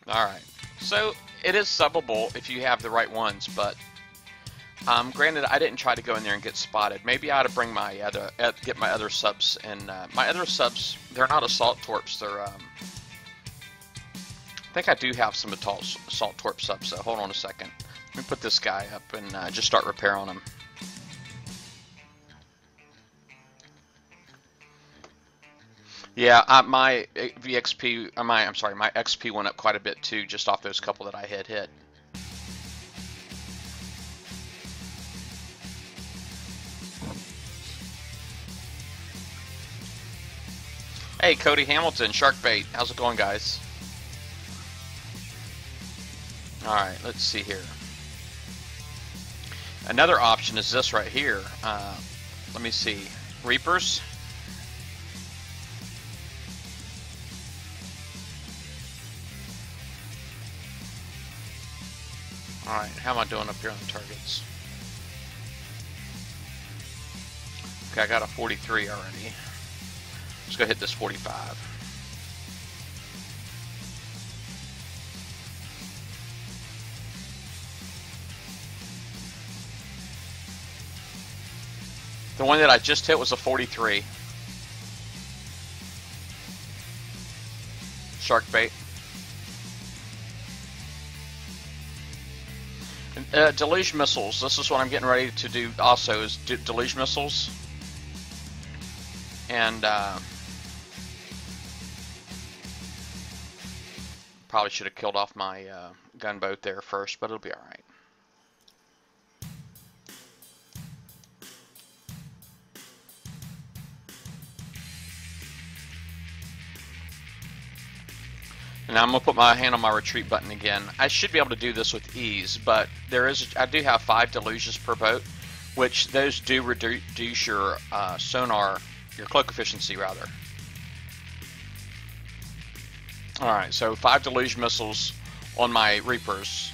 S1: Alright, so it is subbable if you have the right ones, but granted, I didn't try to go in there and get spotted. Maybe I ought to bring my get my other subs, and my other subs, they're not assault torps, they're I think I do have some assault torp subs, so hold on a second. Let me put this guy up and just start repair on him. Yeah, my VXP, I'm sorry, my XP went up quite a bit too, just off those couple that I had hit. Hey, Cody Hamilton, Sharkbait, how's it going, guys? All right, let's see here. Another option is this right here. Let me see, Reapers. Alright, how am I doing up here on the targets? Okay, I got a 43 already. Let's go hit this 45. The one that I just hit was a 43. Sharkbait. Deluge missiles. This is what I'm getting ready to do also, is deluge missiles. And probably should have killed off my gunboat there first, but it'll be alright. And I'm going to put my hand on my retreat button again. I should be able to do this with ease, but I do have 5 deluges per boat, which those do reduce your sonar, your cloak efficiency rather. Alright, so 5 deluge missiles on my Reapers.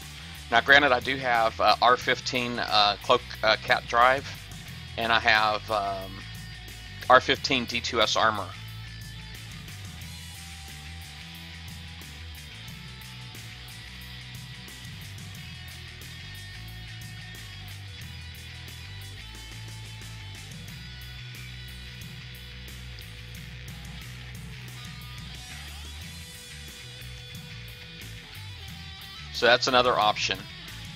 S1: Now granted, I do have R15 cloak cat drive, and I have R15 D2S armor. So that's another option.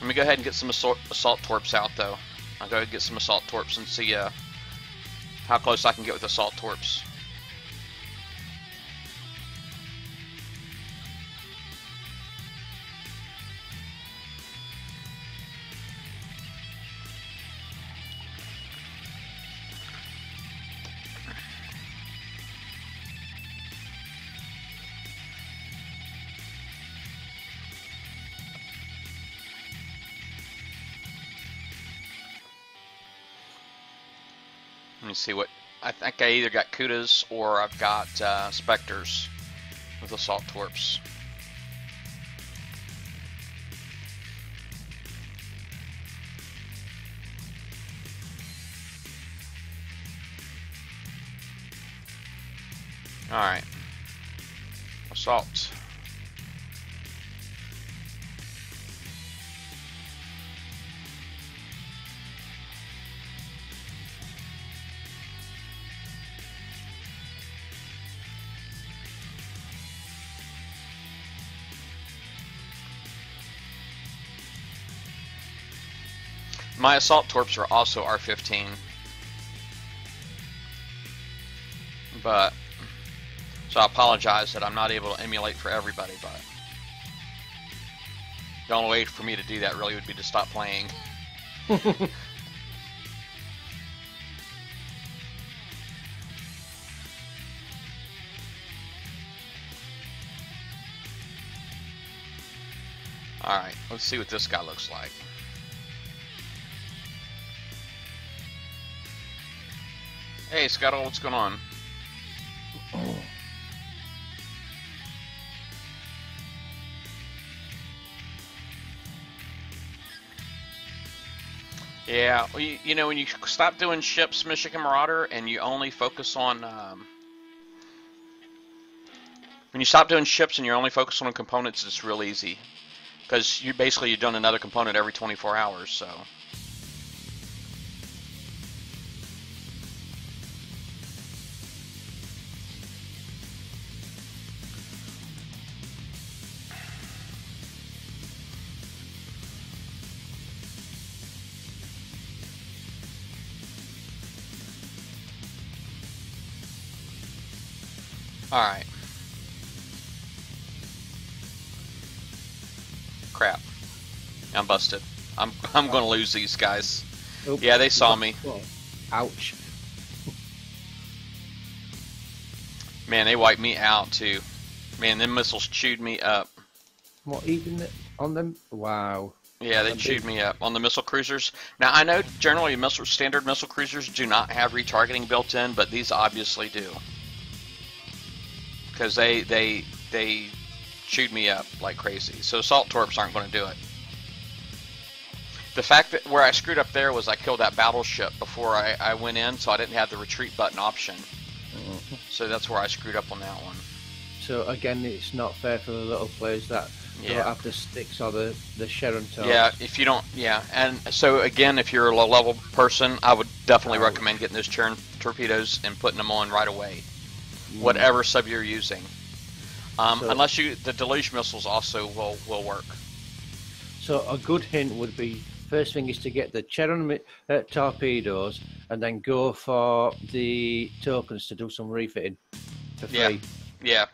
S1: Let me go ahead and get some assault torps out though. I'll go ahead and get some assault torps and see how close I can get with assault torps. Let me see what, I think I either got Kudas or I've got Spectres with assault torps. Alright. Assault. My assault torps are also R15, but so I apologize that I'm not able to emulate for everybody, but the only way for me to do that really would be to stop playing. Alright, let's see what this guy looks like. Hey Scuttle, what's going on? Yeah, well, you know, when you stop doing ships, Michigan Marauder, and you only focus on, when you stop doing ships and you're only focusing on components, it's real easy. Because you're doing another component every 24 hours, so. Alright. Crap. I'm busted. I'm gonna lose these guys.
S3: Oops.
S1: Yeah, they saw me.
S3: Ouch.
S1: Man, they wiped me out too. Man, them missiles chewed me up.
S3: What, even on them? Wow.
S1: Yeah, they chewed me up on the missile cruisers. Now I know generally standard missile cruisers do not have retargeting built in, but these obviously do. Because they chewed me up like crazy. So assault torps aren't going to do it. The fact that where I screwed up there was I killed that battleship before I went in, so I didn't have the retreat button option. So that's where I screwed up on that one.
S3: So again, it's not fair for the little players that don't have the sticks or the Sharon torps.
S1: Yeah, if you don't, and so again, if you're a low level person, I would definitely recommend getting those Chern torpedoes and putting them on right away. Whatever sub you're using. Unless the deluge missiles also will work.
S3: So a good hint would be, first thing is to get the Cheron torpedoes and then go for the tokens to do some refitting for free.
S1: Yeah.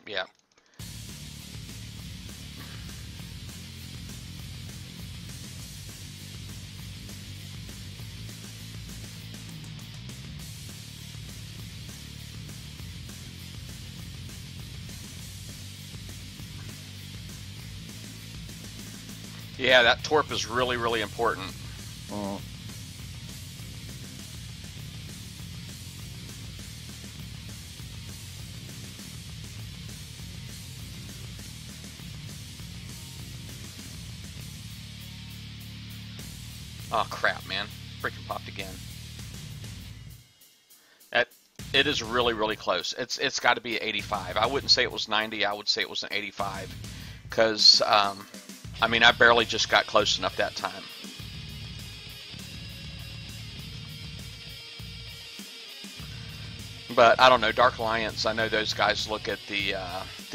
S1: Yeah, that torp is really, really important. Oh crap, man. Freaking popped again. It is really, really close. It's got to be 85. I wouldn't say it was 90, I would say it was an 85. Because, I mean, I barely just got close enough that time. But I don't know, Dark Alliance, I know those guys look at the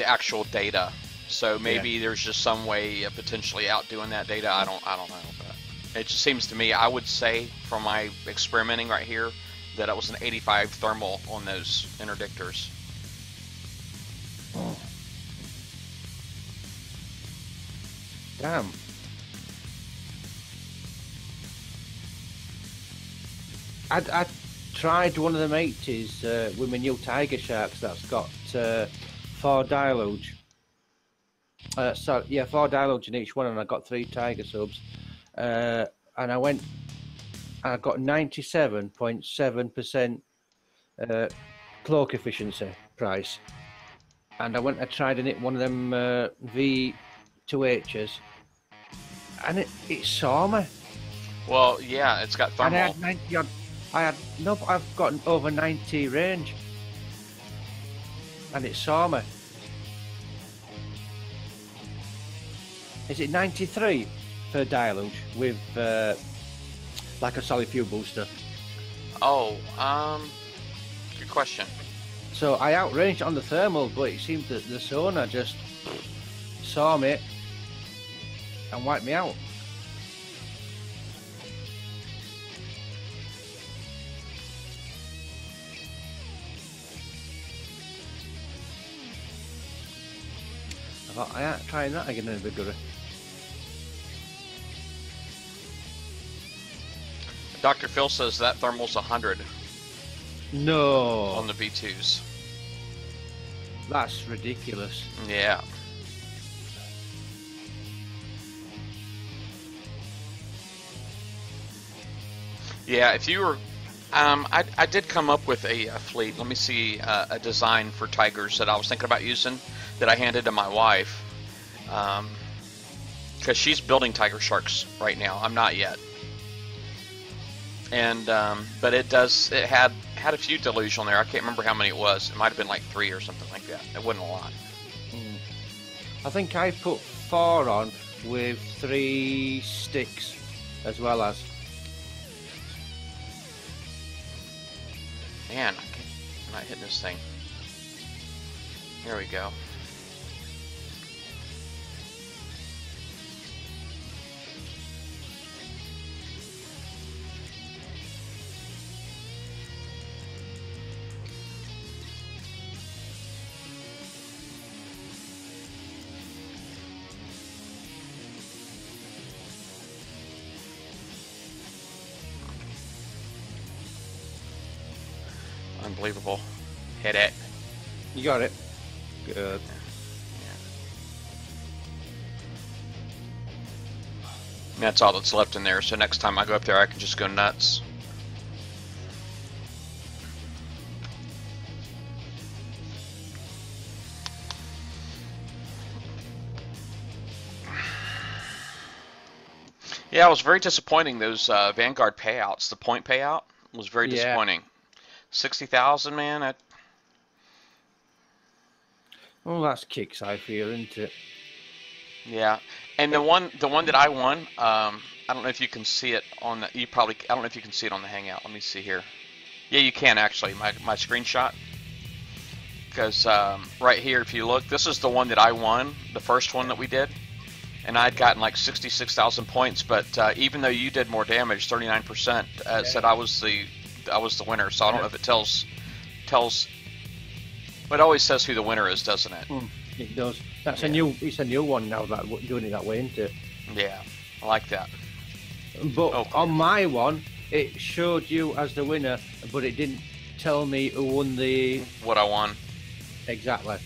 S1: actual data. So maybe there's just some way of potentially outdoing that data. I don't know. But it just seems to me, I would say from my experimenting right here, that it was an 85 thermal on those interdictors.
S3: Damn. I tried one of them 80s with my new Tiger Sharks that's got 4 dialogue. 4 dialogues in each one, and I got 3 Tiger subs. And I went, and I got 97.7% cloak efficiency price. And I went and tried and hit one of them V2Hs, and it saw me.
S1: Well, yeah, it's got thermal.
S3: And I had 90 odd. I've got over 90 range, and it saw me. Is it 93 for dialogue with like a solid fuel booster?
S1: Oh, good question.
S3: So I outranged on the thermal, but it seemed that the sonar just saw me and wiped me out. thought, I ain't trying that again in a Vigora.
S1: Dr. Phil says that thermal's 100
S3: No,
S1: on the V2s.
S3: that's ridiculous.
S1: Yeah. Yeah, if you were, I did come up with a fleet. Let me see a design for Tigers that I was thinking about using that I handed to my wife, because she's building Tiger Sharks right now. I'm not yet, and but it had a few deluge on there. I can't remember how many it was. It might have been like 3 or something like that. It wasn't a lot.
S3: I think I put 4 on with 3 sticks as well as.
S1: Man, I'm not hitting this thing. Here we go. Unbelievable. Hit it.
S3: You got it. Good.
S1: And that's all that's left in there, so next time I go up there I can just go nuts. Yeah, it was very disappointing, those Vanguard payouts. The point payout was very disappointing. 60,000, man.
S3: Well, that's kicks I feel, isn't it?
S1: Yeah, and the one that I won, I don't know if you can see it on the, I don't know if you can see it on the Hangout. Let me see here. Yeah, you can actually. My screenshot, because right here, if you look, this is the one that I won, the first one that we did, and I'd gotten like 66,000 points. But even though you did more damage, 39%, said I was the winner. So I don't know if it tells. But it always says who the winner is, doesn't it?
S3: It does. That's it's a new one now, that doing it that way, isn't it?
S1: Yeah, I like that.
S3: But on my one, it showed you as the winner, but it didn't tell me who won the...
S1: What I won.
S3: Exactly.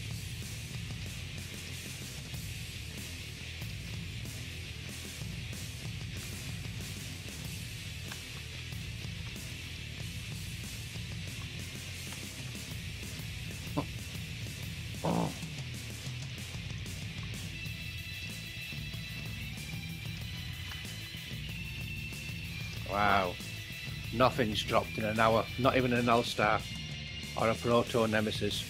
S3: Oh. Wow. Nothing's dropped in an hour. Not even an All-Star or a Proto Nemesis.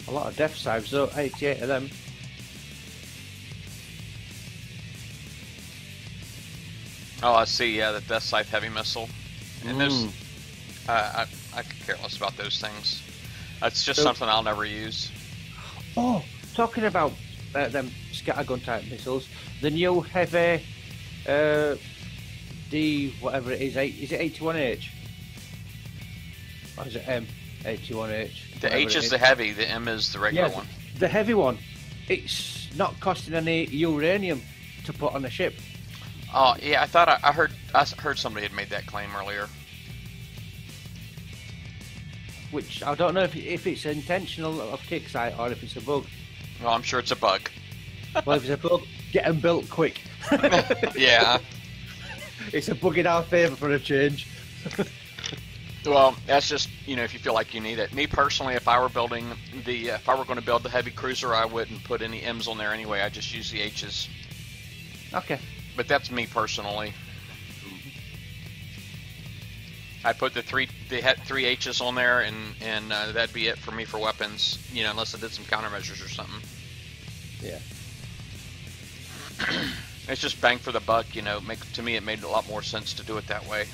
S3: A lot of death saves though, 88 of them.
S1: Oh, I see. Yeah, the Death Scythe heavy missile. And those, I could care less about those things. That's just something I'll never use.
S3: Oh, talking about them scattergun type missiles, the new heavy D whatever it is it 81H? Or is it M81H?
S1: The H is the heavy, the M is the regular one.
S3: The heavy one. It's not costing any uranium to put on a ship.
S1: Oh yeah, I heard somebody had made that claim earlier.
S3: Which I don't know if it's intentional of Kicksite or if it's a bug.
S1: Well, I'm sure it's a bug.
S3: Well, if it's a bug, get them built quick.
S1: Yeah.
S3: It's a bug in our favour for a change.
S1: Well, that's just, if you feel like you need it. Me personally, if I were going to build the heavy cruiser, I wouldn't put any M's on there anyway. I just use the H's.
S3: Okay.
S1: But that's me personally. I put the three H's on there, and that'd be it for me for weapons. Unless I did some countermeasures or something.
S3: Yeah.
S1: It's just bang for the buck. To me, it made a lot more sense to do it that way.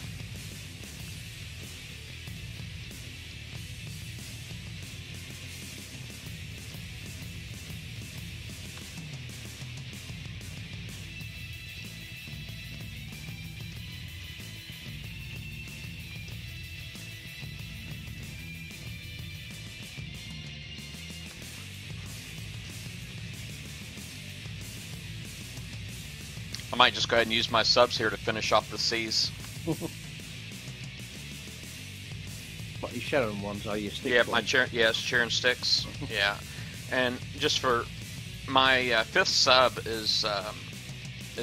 S1: might just go ahead and use my subs here to finish off the C's.
S3: What, your Sharon ones or your stick
S1: Yeah,
S3: ones?
S1: my chair. Yes, chair and sticks. Yeah, and just for my 5th sub is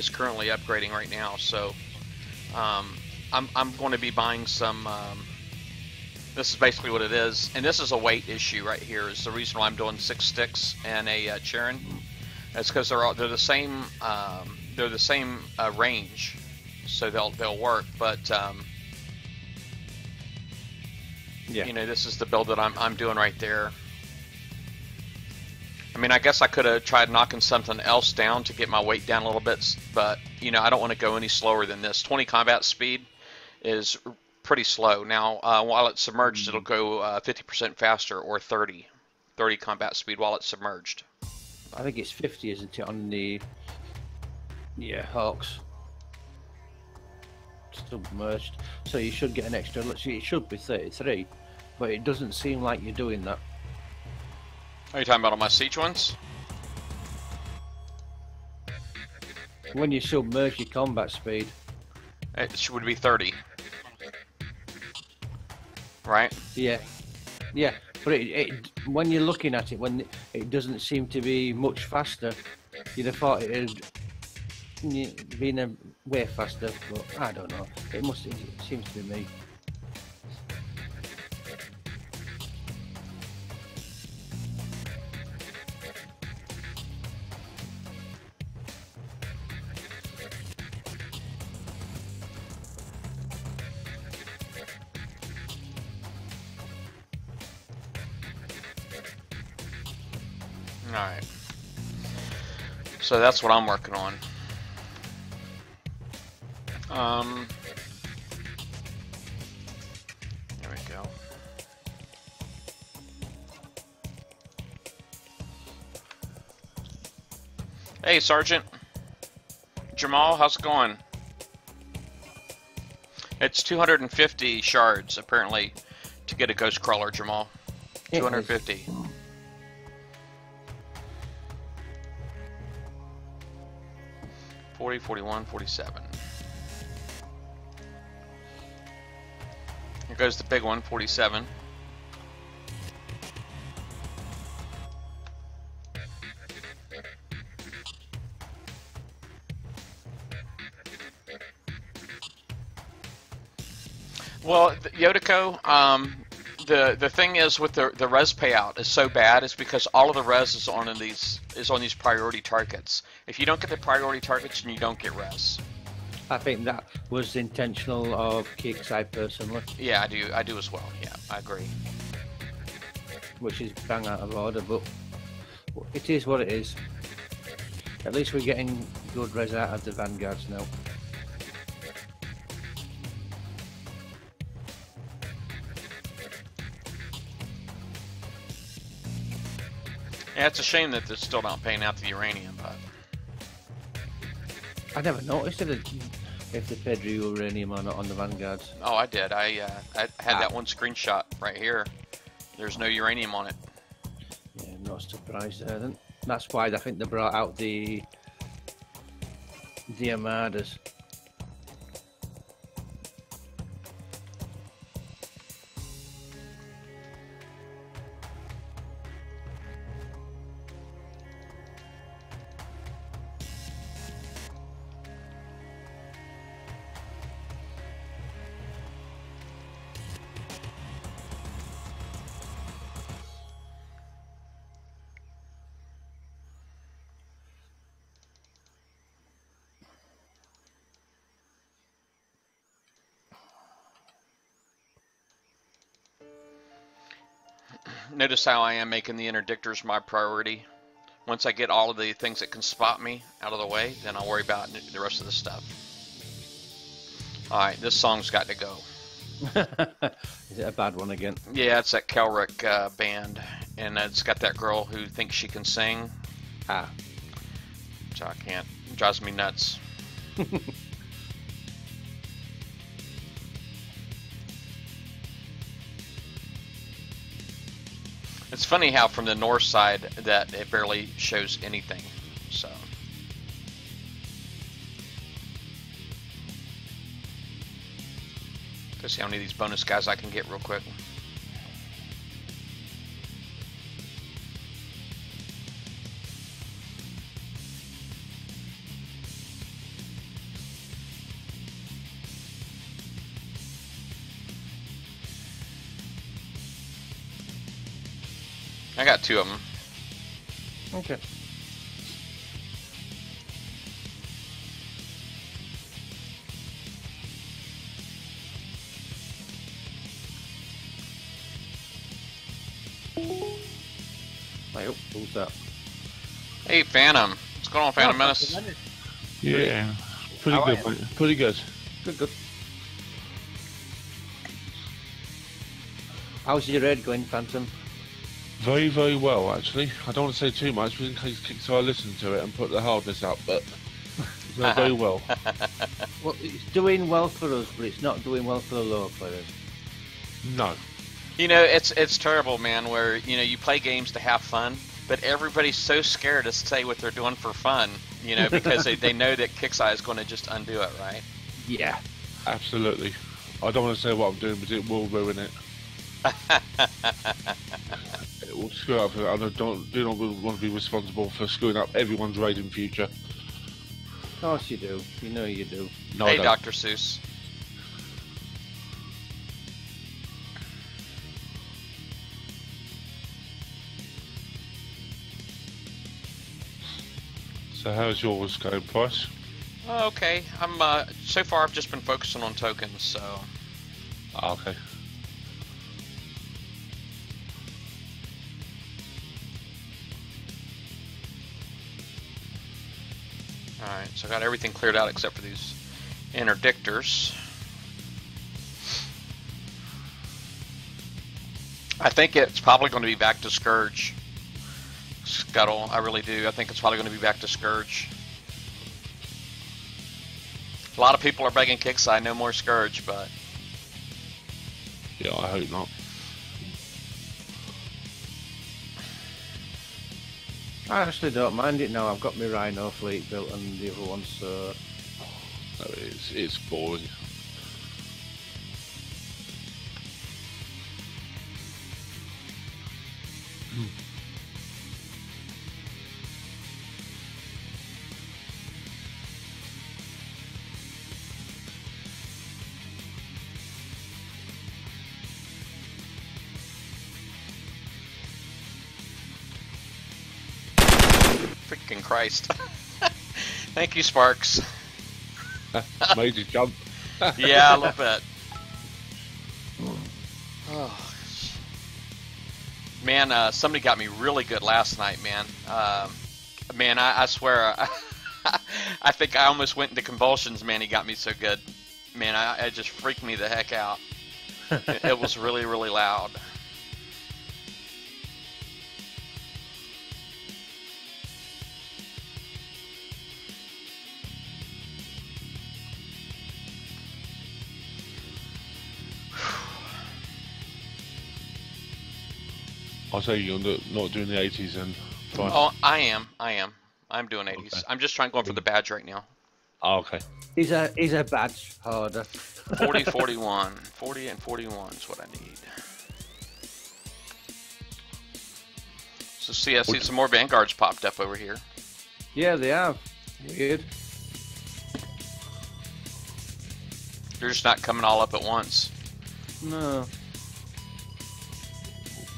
S1: currently upgrading right now, so I'm going to be buying some. This is basically what it is, and this is a weight issue right here. Is the reason why I'm doing 6 sticks and a Charon. That's because they're the same. They're the same range, so they'll work, but.
S3: Yeah.
S1: You know, this is the build that I'm doing right there. I mean, I guess I could have tried knocking something else down to get my weight down a little bit, but, you know, I don't want to go any slower than this. 20 combat speed is pretty slow. Now, while it's submerged, it'll go 50% faster, or 30 combat speed while it's submerged.
S3: I think it's 50, isn't it, on the Hawks? Submerged, so you should get an extra. Let's see, it should be 33, but it doesn't seem like you're doing that.
S1: Are you talking about on my Siege ones?
S3: When you submerge your combat speed,
S1: It would be 30. Right?
S3: yeah, but it when you're looking at it, when it doesn't seem to be much faster, you'd have thought it'd been a way faster, but I don't know. It seems to be me.
S1: Alright. So that's what I'm working on. There we go. Hey, Sergeant. Jamal, how's it going? It's 250 shards, apparently, to get a ghost crawler, Jamal. 250. 40, 41, 47. Here goes the big one, 47. Well, Yotoko, the thing is with the res payout is so bad is because all of the res is on these priority targets. If you don't get the priority targets, then you don't get res.
S3: I think that was intentional of Kickside personally.
S1: Yeah, I do as well. Yeah, I agree.
S3: Which is bang out of order, but it is what it is. At least we're getting good res out of the Vanguards now.
S1: Yeah, it's a shame that they're still not paying out the uranium, but
S3: I never noticed it if they paid the uranium or not on the Vanguards.
S1: oh, I did. I had that one screenshot right here. There's no uranium on it.
S3: Yeah, not surprised there then. That's why I think they brought out the Armadas.
S1: Notice how I am making the interdictors my priority. Once I get all of the things that can spot me out of the way, then I'll worry about the rest of the stuff. Alright, this song's got to go.
S3: Is it a bad one again?
S1: Yeah, it's that Kelrick band, and it's got that girl who thinks she can sing.
S3: Ah.
S1: So I can't. It drives me nuts. It's funny how from the north side that it barely shows anything. So to see how many of these bonus guys I can get real quick. I got 2 of them.
S3: Okay. I hope who's that?
S1: Hey, Phantom. What's going on, Phantom Menace?
S4: Yeah, pretty
S3: How
S4: good,
S3: are
S4: mate. Pretty good.
S3: Good. How's your raid going, Phantom?
S4: Very, very well, actually. I don't want to say too much, but in case Kickstarter listen to it and put the hardness up, but it's going very well.
S3: Well, it's doing well for us, but it's not doing well for the lower players.
S4: No.
S1: You know, it's terrible, man, where, you know, you play games to have fun, but everybody's so scared to say what they're doing for fun, you know, because they know that Kixeye is going to just undo it, right?
S3: Yeah.
S4: Absolutely. I don't want to say what I'm doing, but it will ruin it. It will screw up. I do not want to be responsible for screwing up everyone's raid in future.
S3: Of course you do. You know you do.
S4: No,
S1: Hey,
S4: I don't.
S1: Dr. Seuss.
S4: So how's yours going, Price?
S1: Oh, okay. I'm so far I've just been focusing on tokens, so
S4: Okay.
S1: alright, so I got everything cleared out except for these interdictors. I think it's probably going to be back to Scourge. Scuttle, I really do. I think it's probably going to be back to Scourge. A lot of people are begging Kixeye no more Scourge, but
S4: Yeah, I hope not.
S3: I actually don't mind it now. I've got my Rhino fleet built and the other one, so
S4: No, it's boring.
S1: freaking Christ. Thank you, Sparks.
S4: Made you jump.
S1: Yeah, a little bit. Oh. Man, somebody got me really good last night, man. Man, I swear, I think I almost went into convulsions, man. He got me so good. Man, it just freaked me the heck out. It was really, really loud.
S4: I'll say you're not doing the 80s then. Price.
S1: Oh, I am. I'm doing 80s.
S4: Okay.
S1: I'm just going for the badge right now.
S4: Oh, okay.
S3: he's a badge holder.
S1: 40, 41. 40 and 41 is what I need. So see, I see some more Vanguards popped up over here.
S3: Yeah, they have. Weird.
S1: They're just not coming all up at once.
S3: No.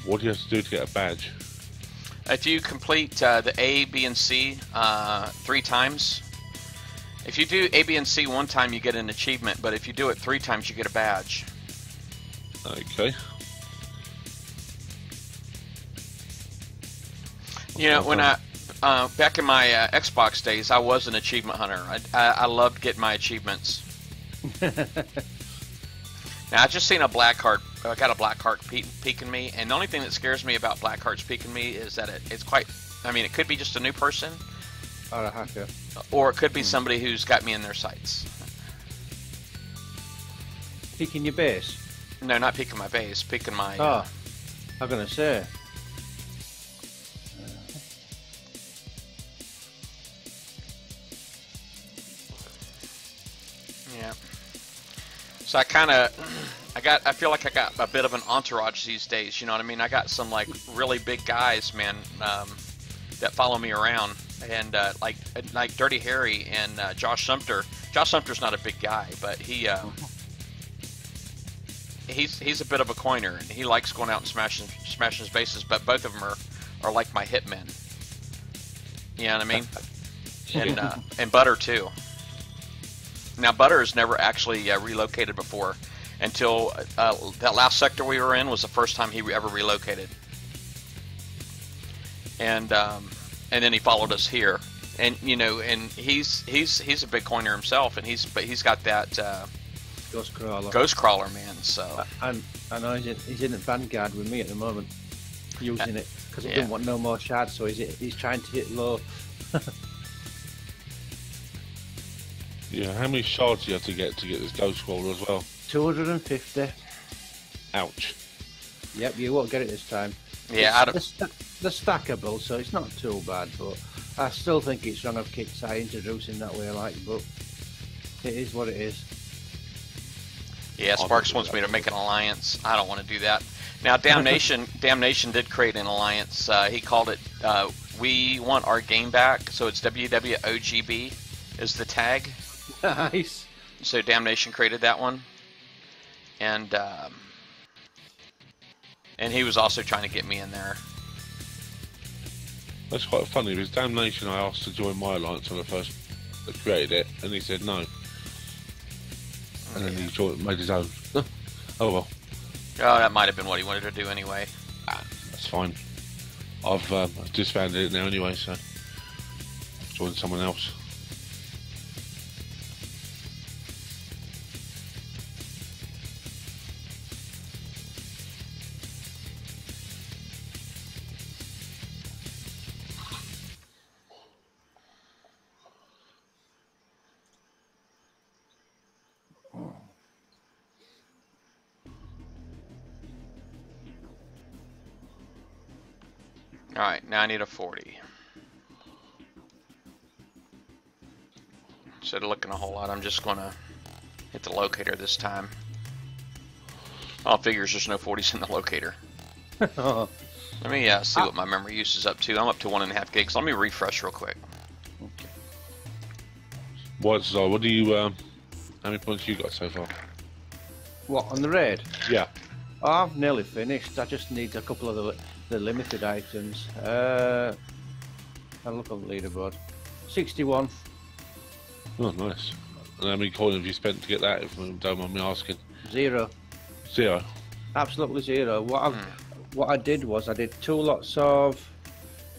S4: What do you have to do to get a badge?
S1: If you complete the A, B, and C 3 times, if you do A, B, and C 1 time, you get an achievement, but if you do it 3 times, you get a badge.
S4: Okay.
S1: You know, when I back in my Xbox days, I was an achievement hunter. I loved getting my achievements. Now I just seen a black heart. I got a black heart peeking me, and the only thing that scares me about black hearts peeking me is that it's quite. I mean, it could be just a new person,
S3: Or a hacker.
S1: or it could be somebody who's got me in their sights.
S3: Picking your base.
S1: No, not peeking my base, peeking my.
S3: Oh, I'm gonna say.
S1: Yeah. So I kind of I feel like I got a bit of an entourage these days. You know what I mean? I got some like really big guys, man, that follow me around, and like Dirty Harry and Josh Sumter. Josh Sumter's not a big guy, but he's a bit of a coiner, and he likes going out and smashing his bases. But both of them are like my hitmen. You know what I mean? And Butter too. Now Butter has never actually relocated before, until that last sector we were in was the first time he ever relocated. And then he followed us here, and you know, and he's a big coiner himself, and he's got that Ghost Crawler, man. So
S3: I know he's in a Vanguard with me at the moment, using it because he didn't want no more shards, so he's trying to hit low.
S4: Yeah, how many shards do you have to get this Ghost Crawler as well?
S3: 250.
S4: Ouch.
S3: Yep, you won't get it this time.
S1: yeah,
S3: They're stackable, so it's not too bad, but I still think it's wrong of Kixeye introducing that way, like, but it is what it is.
S1: yeah. Sparks wants me to make an alliance. I don't want to do that. Now, Damnation did create an alliance. He called it "We Want Our Game Back," so it's WWOGB is the tag.
S3: Nice.
S1: So Damnation created that one, and he was also trying to get me in there.
S4: That's quite funny because Damnation I asked to join my alliance when I first created it, and he said no. And then he made his own. Oh well.
S1: Oh, that might have been what he wanted to do anyway.
S4: That's fine. I've disbanded it now anyway, so join someone else.
S1: Alright, now I need a 40. Instead of looking a whole lot, I'm just going to hit the locator this time. Oh, figures there's no 40s in the locator. Let me see what my memory use is up to. I'm up to 1.5 gigs. Let me refresh real quick.
S3: Okay.
S4: What do you, how many points you got so far?
S3: What, on the raid?
S4: Yeah.
S3: Oh, I've nearly finished. I just need a couple of the limited items. I'll look on the leaderboard. 61.
S4: Oh, nice. And how many coins have you spent to get that, if you don't mind me asking?
S3: 0.
S4: 0?
S3: Absolutely 0. What I did was I did 2 lots of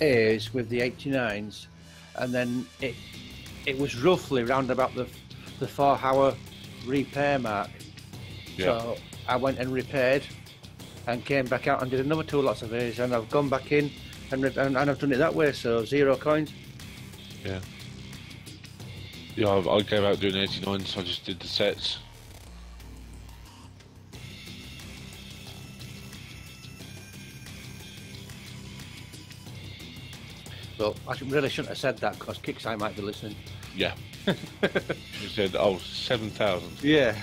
S3: A's with the 89s, and then it was roughly round about the 4-hour repair mark.
S4: Yeah.
S3: So I went and repaired and came back out and did another 2 lots of A's, and I've gone back in and I've done it that way, so 0 coins.
S4: Yeah. Yeah, I gave out doing 89, so I just did the sets.
S3: But I really shouldn't have said that because Kixeye might be listening.
S4: Yeah. He said, oh, 7,000.
S3: Yeah.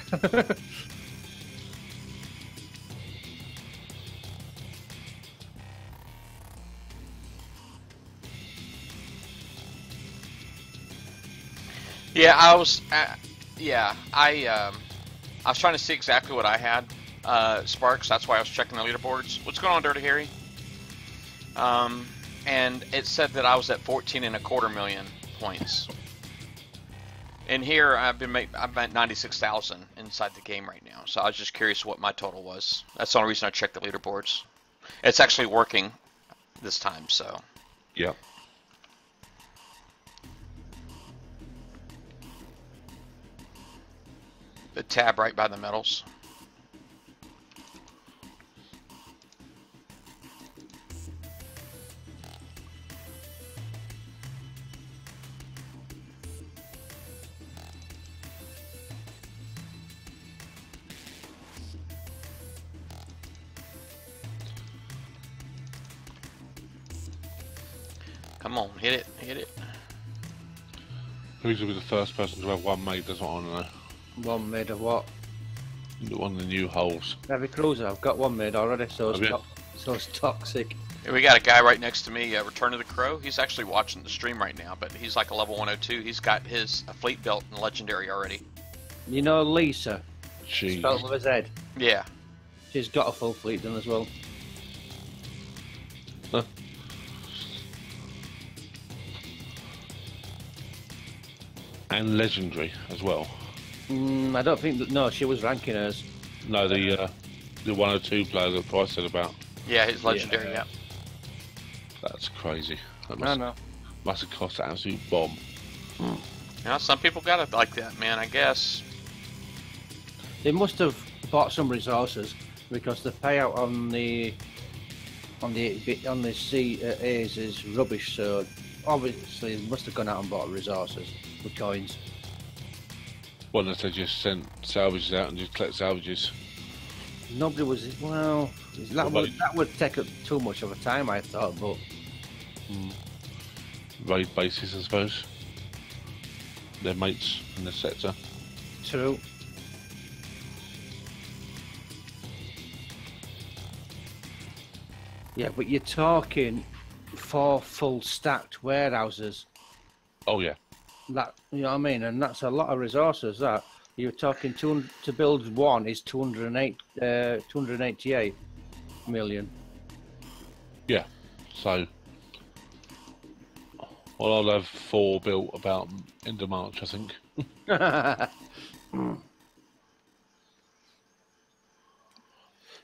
S1: Yeah, I was trying to see exactly what I had, Sparks. That's why I was checking the leaderboards. What's going on, Dirty Harry? And it said that I was at 14.25 million points. And here I'm at 96,000 inside the game right now. So I was just curious what my total was. That's the only reason I checked the leaderboards. It's actually working this time, so.
S4: Yeah.
S1: The tab right by the medals. Come on, hit it, hit it.
S4: Who's going to be the first person to have one made? That's what I want to know.
S3: One made of what?
S4: One of the new holes.
S3: Heavy cruiser. I've got one made already, so
S4: Have you?
S3: it's toxic.
S1: We got a guy right next to me, Return of the Crow. He's actually watching the stream right now, but he's like a level 102. He's got his fleet built in Legendary already.
S3: You know Lisa,
S4: She.
S3: spelled with a Z.
S1: Yeah.
S3: She's got a full fleet done as well.
S4: Huh? And legendary as well.
S3: I don't think that. No, she was ranking hers.
S4: No, the 102 player that Price said about.
S1: Yeah, his Legendary,
S3: Yeah.
S1: yeah.
S4: That's crazy. That
S3: I know.
S4: must have cost an absolute bomb.
S1: Now, some people got it like that, man, I guess.
S3: They must have bought some resources because the payout on the CAs is rubbish. So obviously they must have gone out and bought resources with coins.
S4: Well, unless they just sent salvages out and just collect salvages.
S3: Nobody was well. That would take up too much of a time, I thought. But
S4: Raid bases, I suppose. Their mates in the sector.
S3: true. Yeah, but you're talking 4 full stacked warehouses.
S4: Oh yeah.
S3: That, you know what I mean, and that's a lot of resources. That you're talking to build one is 288 million.
S4: Yeah. So, well, I'll have 4 built about end of March, I think.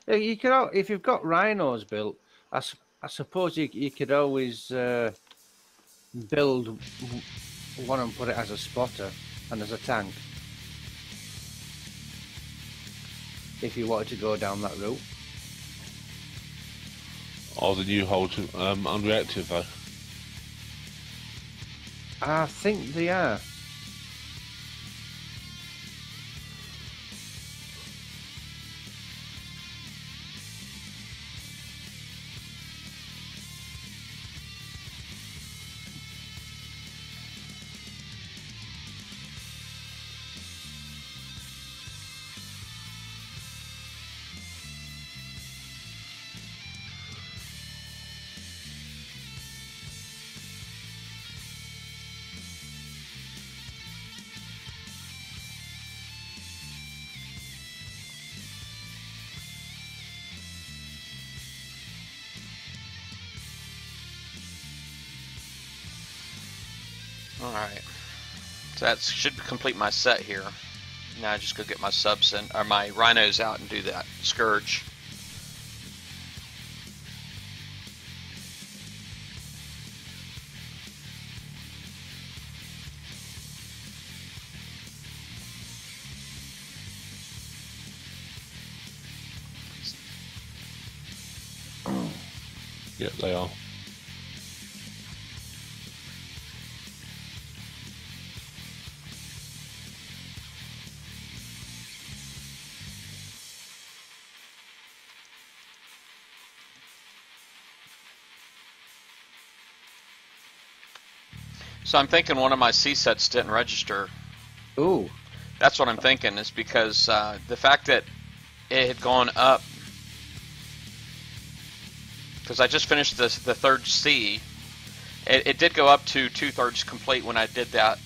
S3: You could, if you've got rhinos built, I suppose you could always build one and put it as a spotter and as a tank. If you wanted to go down that route.
S4: Oh, the new hold unreactive though.
S3: I think they are.
S1: Alright. So that should complete my set here. Now I just go get my subs and or my rhinos out and do that scourge.
S4: Yep, they are.
S1: So I'm thinking one of my C sets didn't register.
S3: Ooh.
S1: That's what I'm thinking, is because the fact that it had gone up, because I just finished the third C, it did go up to 2/3 complete when I did that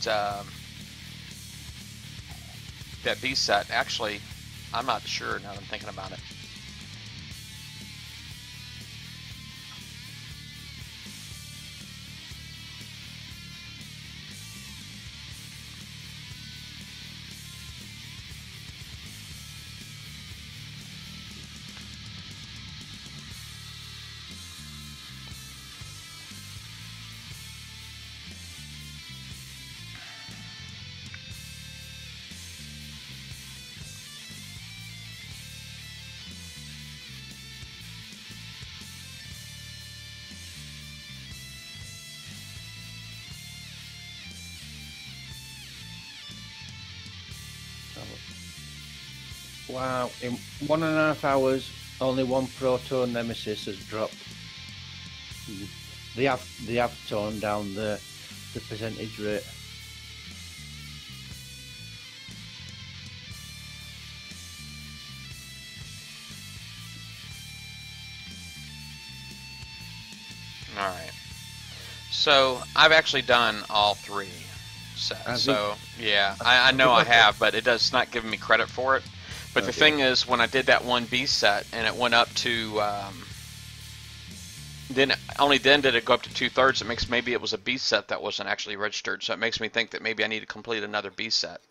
S1: that B set. Actually, I'm not sure now that I'm thinking about it.
S3: Wow, in 1.5 hours, only one Proton Nemesis has dropped. They have toned down the percentage rate.
S1: All right. So I've actually done all 3 sets. So yeah, I know I have, but it does not give me credit for it. But the thing is, when I did that 1B set and it went up to, then only then did it go up to 2/3. It makes maybe it was a B set that wasn't actually registered. So it makes me think that maybe I need to complete another B set.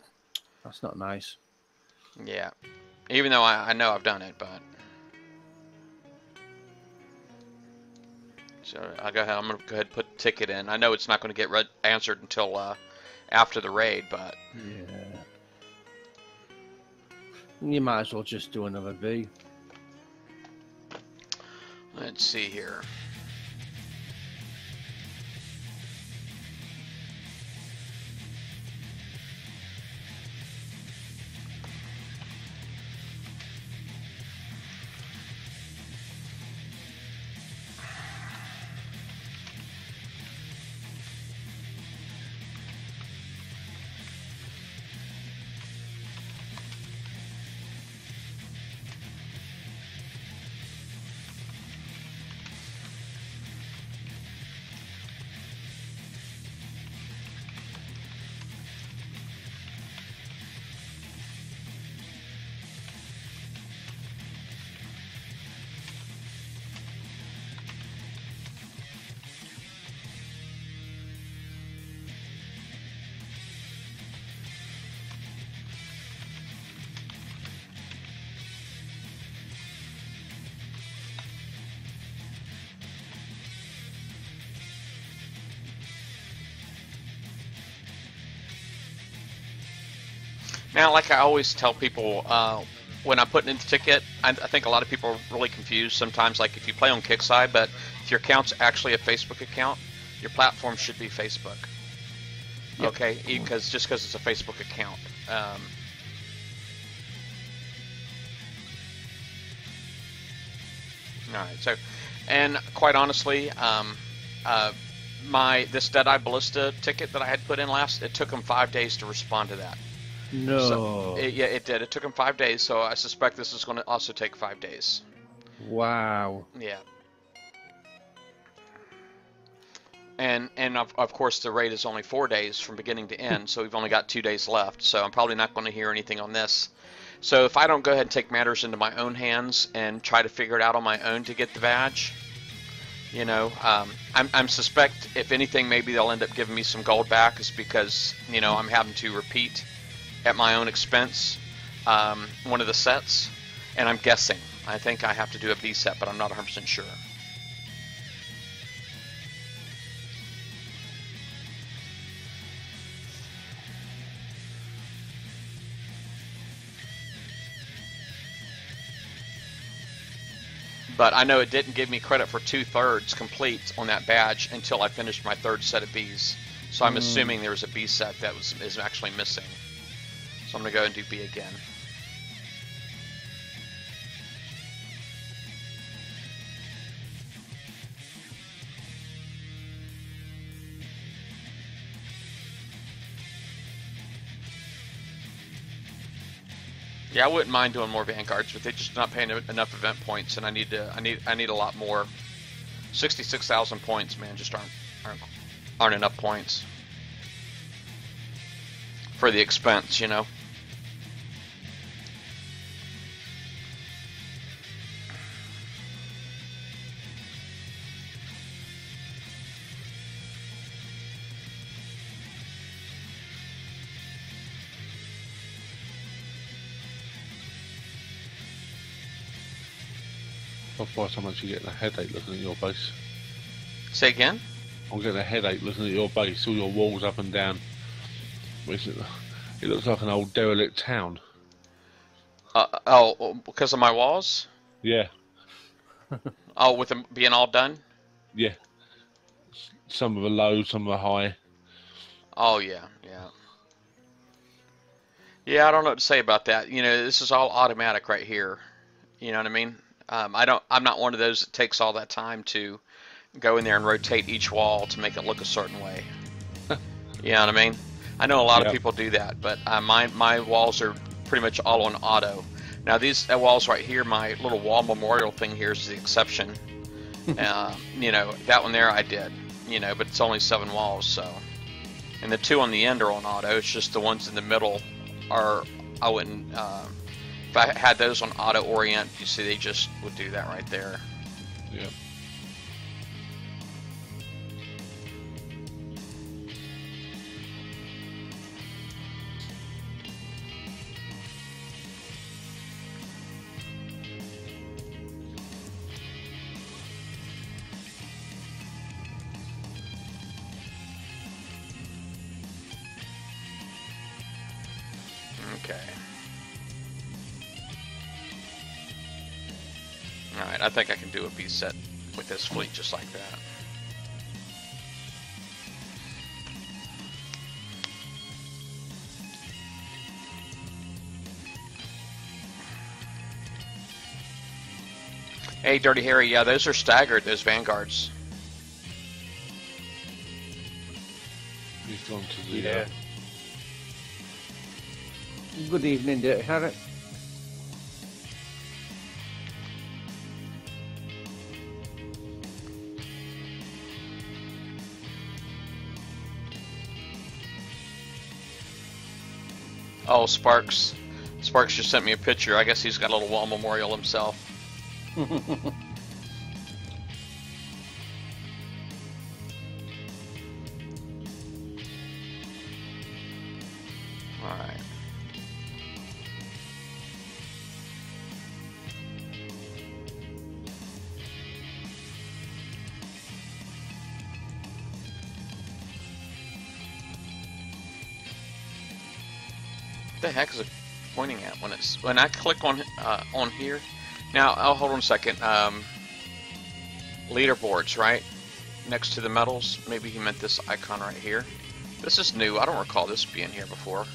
S3: That's not nice.
S1: Yeah, even though I know I've done it, but. So I'll go ahead. I'm gonna go ahead and put the ticket in. I know it's not going to get answered until after the raid, but
S3: Yeah. You might as well just do another B.
S1: let's see here. Now, like I always tell people, when I put in the ticket, I think a lot of people are really confused sometimes. Like if you play on Kickside, but if your account's actually a Facebook account, your platform should be Facebook. Yep. Okay, because just because it's a Facebook account. All right, so, and quite honestly, this Deadeye Ballista ticket that I had put in last, it took them 5 days to respond to that.
S3: No.
S1: So, yeah, it did. It took them 5 days, so I suspect this is going to also take 5 days.
S3: Wow.
S1: Yeah. And of course the raid is only 4 days from beginning to end, so we've only got 2 days left. So I'm probably not going to hear anything on this. So if I don't go ahead and take matters into my own hands and try to figure it out on my own to get the badge, you know, I'm suspect if anything maybe they'll end up giving me some gold back, is because, you know, I'm having to repeat at my own expense one of the sets, and I'm guessing. I think I have to do a B set, but I'm not 100% sure. But I know it didn't give me credit for 2/3 complete on that badge until I finished my 3rd set of Bs. So I'm assuming there was a B set that is actually missing. So I'm going to go and do B again. Yeah, I wouldn't mind doing more Vanguards, but they're just not paying enough event points, and I need a lot more. 66,000 points, man, just aren't enough points for the expense, you know.
S4: By so much you're getting a headache looking at your base.
S1: Say again?
S4: I'm getting a headache looking at your base, all your walls up and down. It looks like an old derelict town.
S1: Oh, because of my walls?
S4: Yeah.
S1: Oh, with them being all done?
S4: Yeah. Some of are low, some are high.
S1: Oh, yeah, yeah. Yeah, I don't know what to say about that. You know, this is all automatic right here. You know what I mean? I'm not one of those that takes all that time to go in there and rotate each wall to make it look a certain way. You know what I mean? I know a lot of people do that, but my walls are pretty much all on auto. Now these walls right here, my little wall memorial thing here is the exception. You know, that one there I did. You know, but it's only 7 walls, so. And the 2 on the end are on auto. It's just the ones in the middle are, I wouldn't, if I had those on auto orient, you see they just would do that right there.
S4: Yeah.
S1: Okay. Alright, I think I can do a piece set with this fleet just like that. Hey, Dirty Harry, yeah, those are staggered, those vanguards.
S4: He's gone to the.
S3: Yeah. Good evening, Dirty Harry.
S1: Oh, Sparks. Sparks just sent me a picture. I guess he's got a little wall memorial himself. Alright. What the heck is it pointing at when I click on here? Now, oh, hold on a second. Leaderboards, right? Next to the medals. Maybe he meant this icon right here. This is new. I don't recall this being here before.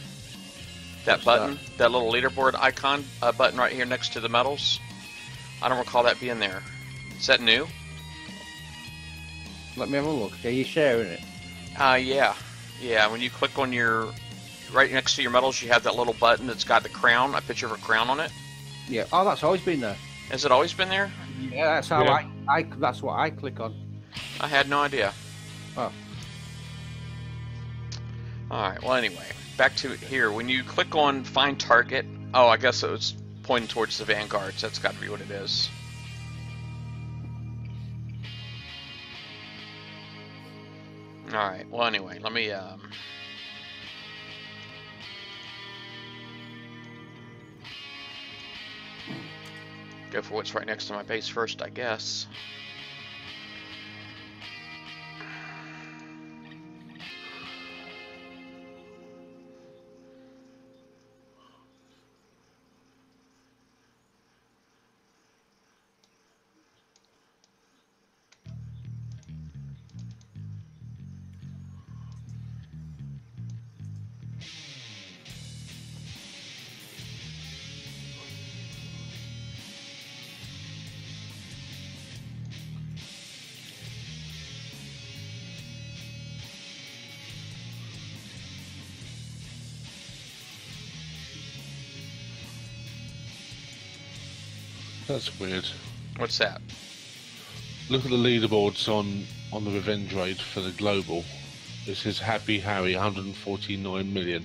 S1: That button, that little leaderboard icon button right here next to the medals. I don't recall that being there. Is that new?
S3: Let me have a look. Are you sharing it?
S1: Yeah. Yeah, when you click on your... Right next to your medals, you have that little button that's got the crown, a picture of a crown on it.
S3: Yeah. Oh, that's always been there.
S1: Has it always been there?
S3: Yeah, that's how I that's what I click on.
S1: I had no idea.
S3: Oh.
S1: Alright, well anyway, back to here. When you click on Find Target, oh, I guess it was pointing towards the vanguards. That's got to be what it is. Alright, well anyway, let me... go for what's right next to my base first, I guess.
S4: That's weird.
S1: What's that?
S4: Look at the leaderboards on the Revenge Raid for the global. It says Happy Harry 149 million.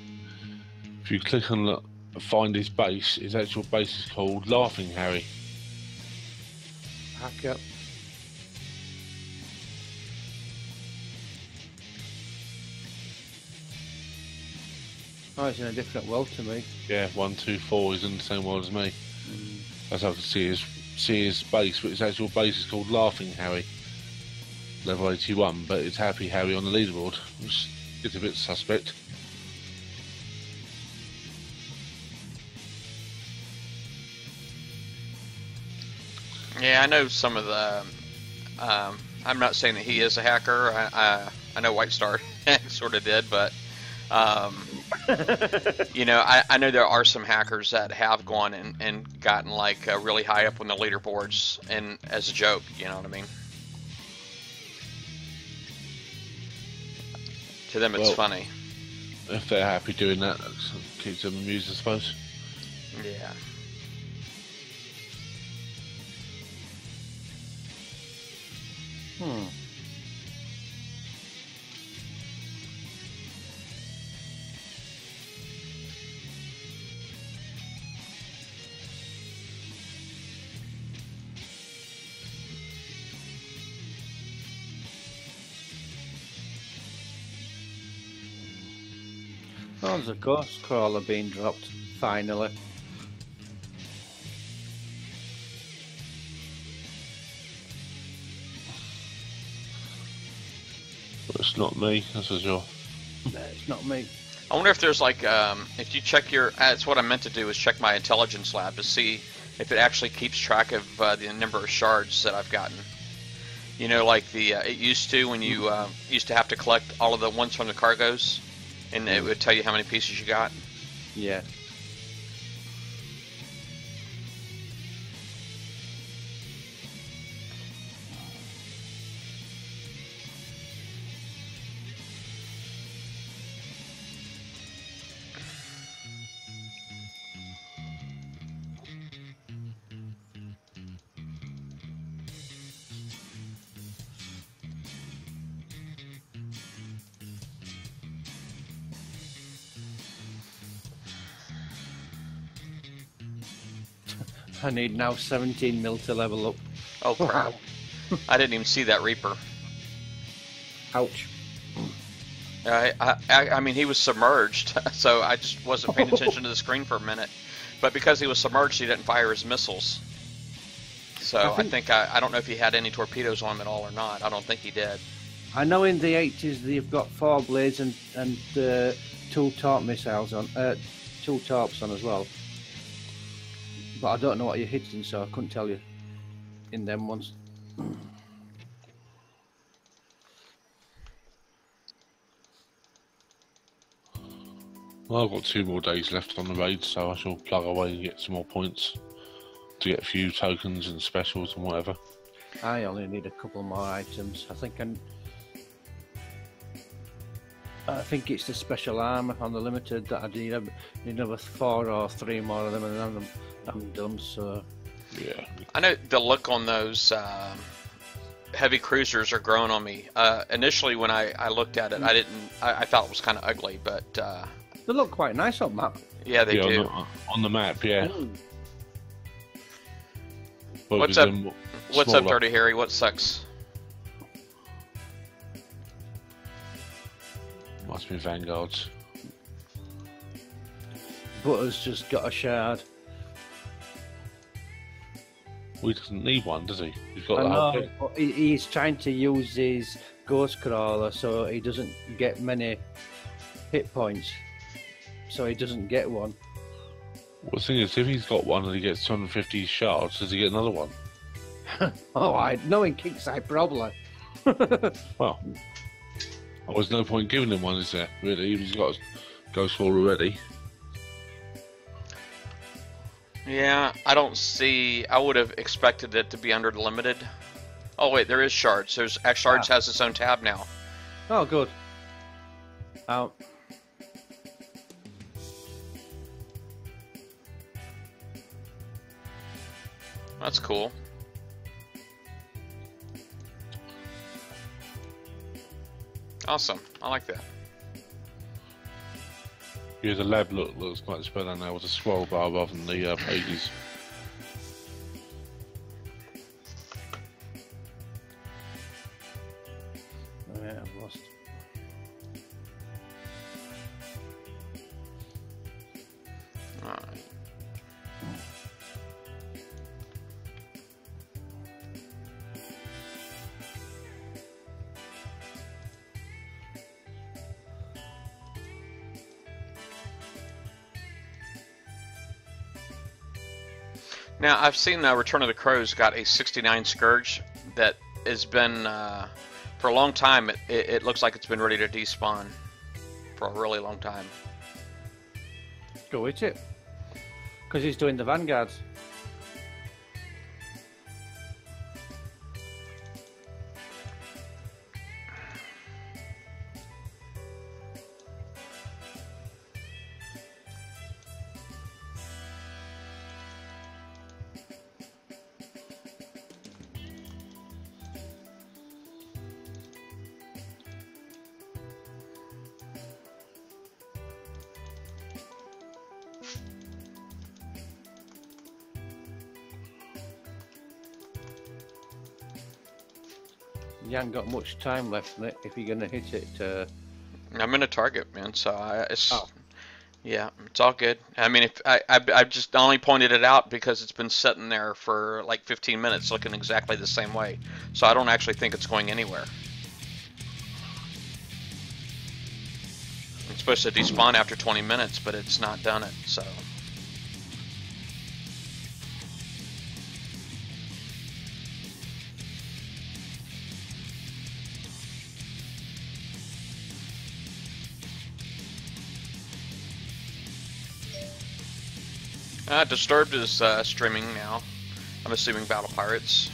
S4: If you click on find his base, his actual base is called Laughing Harry.
S3: Hack up. Oh, it's in a different world to me.
S4: Yeah, 124 is in the same world as me. As I can see his base, but his actual base is called Laughing Harry. Level 81, but it's Happy Harry on the leaderboard, which is a bit suspect.
S1: Yeah, I know some of the... I'm not saying that he is a hacker. I know White Star sort of did, but... you know, I know there are some hackers that have gone and gotten like really high up on the leaderboards and as a joke, you know what I mean? To them it's funny.
S4: If they're happy doing that, that keeps them amused, I suppose.
S1: Yeah.
S3: Hmm. Oh, there's a ghost crawler being dropped, finally.
S4: But it's not me, that's for sure.
S3: No, it's not me.
S1: I wonder if there's like, if you check your, that's what I meant to do is check my intelligence lab to see if it actually keeps track of the number of shards that I've gotten. You know, like it used to when you used to have to collect all of the ones from the cargoes, and it would tell you how many pieces you got.
S3: Yeah. I need now 17 mil to level up.
S1: Oh crap! I didn't even see that Reaper.
S3: Ouch.
S1: I mean, he was submerged, so I just wasn't paying attention to the screen for a minute. But because he was submerged, he didn't fire his missiles. So I don't know if he had any torpedoes on him at all or not. I don't think he did.
S3: I know in the 80s they've got 4 blades and 2 torp missiles on, 2 torps on as well. But I don't know what you're hitting, so I couldn't tell you in them ones.
S4: Well, I've got 2 more days left on the raid, so I shall plug away and get some more points to get a few tokens and specials and whatever.
S3: I only need a couple more items. I think it's the special armor on the limited that I need another 4 or 3 more of them, and then I'm done. So
S4: yeah,
S1: I know the look on those heavy cruisers are growing on me. Initially, when I looked at it, I thought it was kind of ugly, but
S3: they look quite nice on map.
S1: yeah, they do.
S4: On the map, yeah.
S1: What's up? What's up, Dirty Harry? What sucks?
S4: Must be Vanguards.
S3: Butter's just got a shard.
S4: Well, he doesn't need one, does he? He's got
S3: I
S4: that
S3: know,
S4: bit.
S3: but he's trying to use his ghost crawler so he doesn't get many hit points. So he doesn't get one.
S4: Well, the thing is, if he's got one and he gets 250 shards, does he get another one?
S3: Oh, knowing Kickside probably.
S4: Well, there's no point giving him one, is there? Really, he's got a ghost wall already.
S1: Yeah, I don't see. I would have expected it to be under the limited. Oh wait, there is shards. Shards has its own tab now.
S3: Oh, good.
S1: That's cool. Awesome. I like that.
S4: Yeah, the lab looks much better now with the scroll bar rather than the pages.
S3: Oh, yeah, I've lost.
S1: Alright. Now, I've seen Return of the Crows got a 69 Scourge that has been, for a long time, it looks like it's been ready to despawn for a really long time.
S3: Go with it. Because he's doing the Vanguards. You haven't got much time left in it if you're going to hit it.
S1: I'm in a target, man. So it's
S3: Oh.
S1: yeah, it's all good. I mean, if I just only pointed it out because it's been sitting there for like 15 minutes, looking exactly the same way. So I don't actually think it's going anywhere. It's supposed to despawn after 20 minutes, but it's not done it. So. Disturbed is streaming now. I'm assuming Battle Pirates.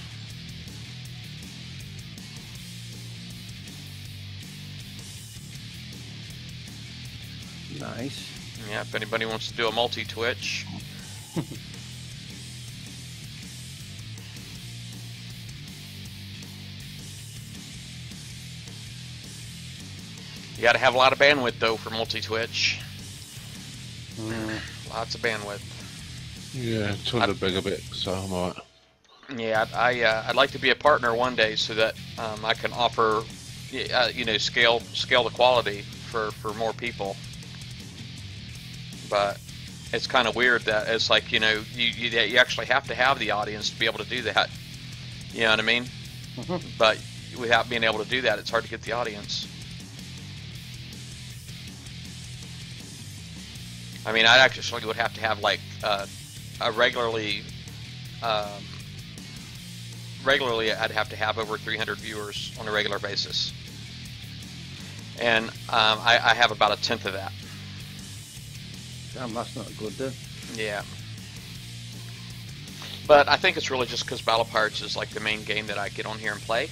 S3: Nice.
S1: Yeah, if anybody wants to do a multi-Twitch. You gotta have a lot of bandwidth though for multi-Twitch. Lots of bandwidth.
S4: Yeah, 200 megabit, so I'm alright.
S1: Yeah, I'd like to be a partner one day so that I can offer, you know, scale the quality for more people. But it's kind of weird that it's like, you know, you actually have to have the audience to be able to do that. You know what I mean? But without being able to do that, it's hard to get the audience. I mean, I actually would have to have like a regularly I'd have to have over 300 viewers on a regular basis, and I have about 1/10 of that.
S3: Damn, that's not good then.
S1: Yeah. But I think it's really just because Battle Pirates is like the main game that I get on here and play.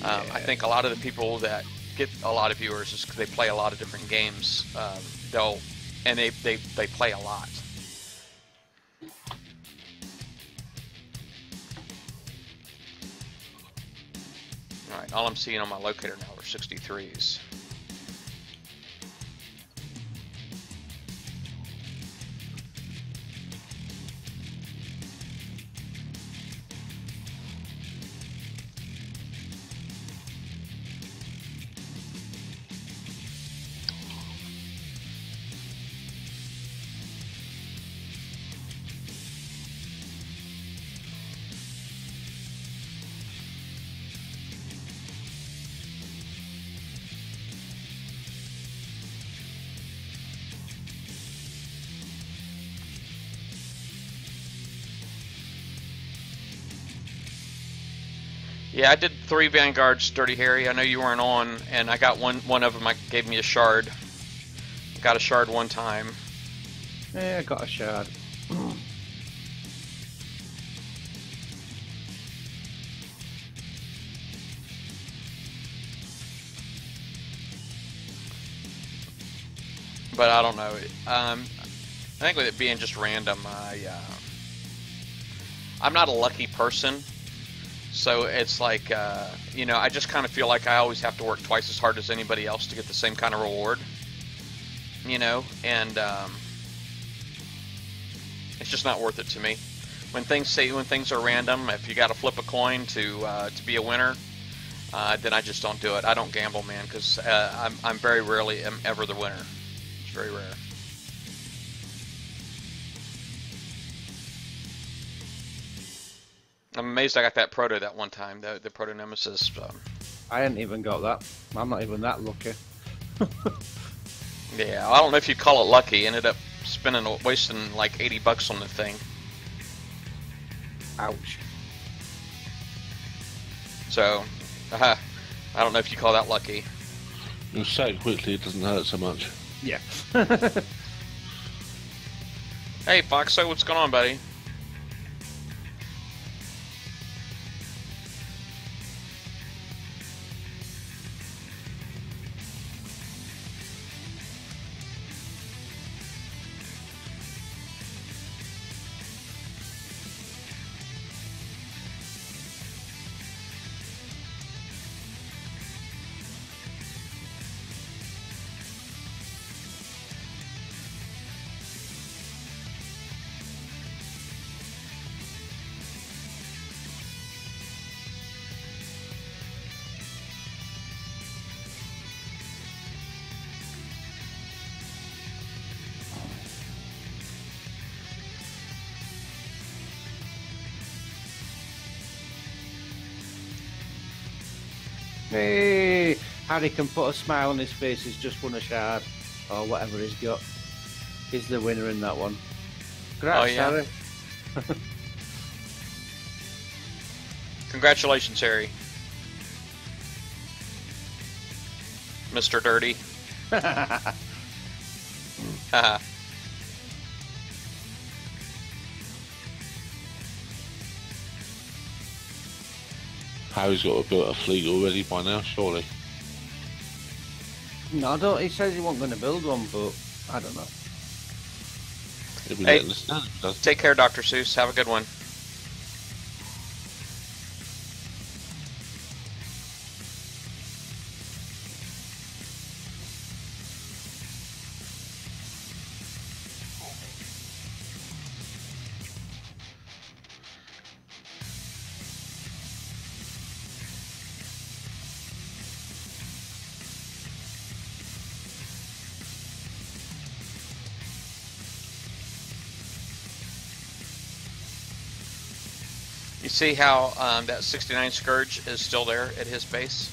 S1: I think a lot of the people that get a lot of viewers is because they play a lot of different games. They play a lot. Alright, all I'm seeing on my locator now are 63s. Yeah, I did 3 Vanguards, Dirty Harry. I know you weren't on, and I got one of them. Gave me a shard. Got a shard one time.
S3: Yeah, I got a shard.
S1: But I don't know. I think with it being just random, I'm not a lucky person. So it's like, you know, I just kind of feel like I always have to work twice as hard as anybody else to get the same kind of reward, you know, and it's just not worth it to me. When things are random, if you got to flip a coin to be a winner, then I just don't do it. I don't gamble, man, because I'm very rarely am ever the winner. It's very rare. I'm amazed I got that proto that one time, the proto nemesis.
S3: I hadn't even got that. I'm not even that lucky.
S1: Yeah, I don't know if you call it lucky. Ended up wasting like $80 on the thing.
S3: Ouch.
S1: So, I don't know if you call that lucky.
S4: You say it quickly, it doesn't hurt so much.
S3: Yeah.
S1: Hey, Foxo, what's going on, buddy?
S3: Hey, Harry can put a smile on his face. He's just won a shard, or whatever he's got. He's the winner in that one. Congrats,
S1: Oh, yeah.
S3: Harry.
S1: Congratulations, Harry. Mr. Dirty. Haha.
S4: Harry's got to build a fleet already by now, surely.
S3: No, I don't. He says he wasn't going to build one, but I don't know.
S4: He'll be
S1: Hey.
S4: letting us down if he does.
S1: Take care, Dr. Seuss. Have a good one. You see how that 69 Scourge is still there at his base?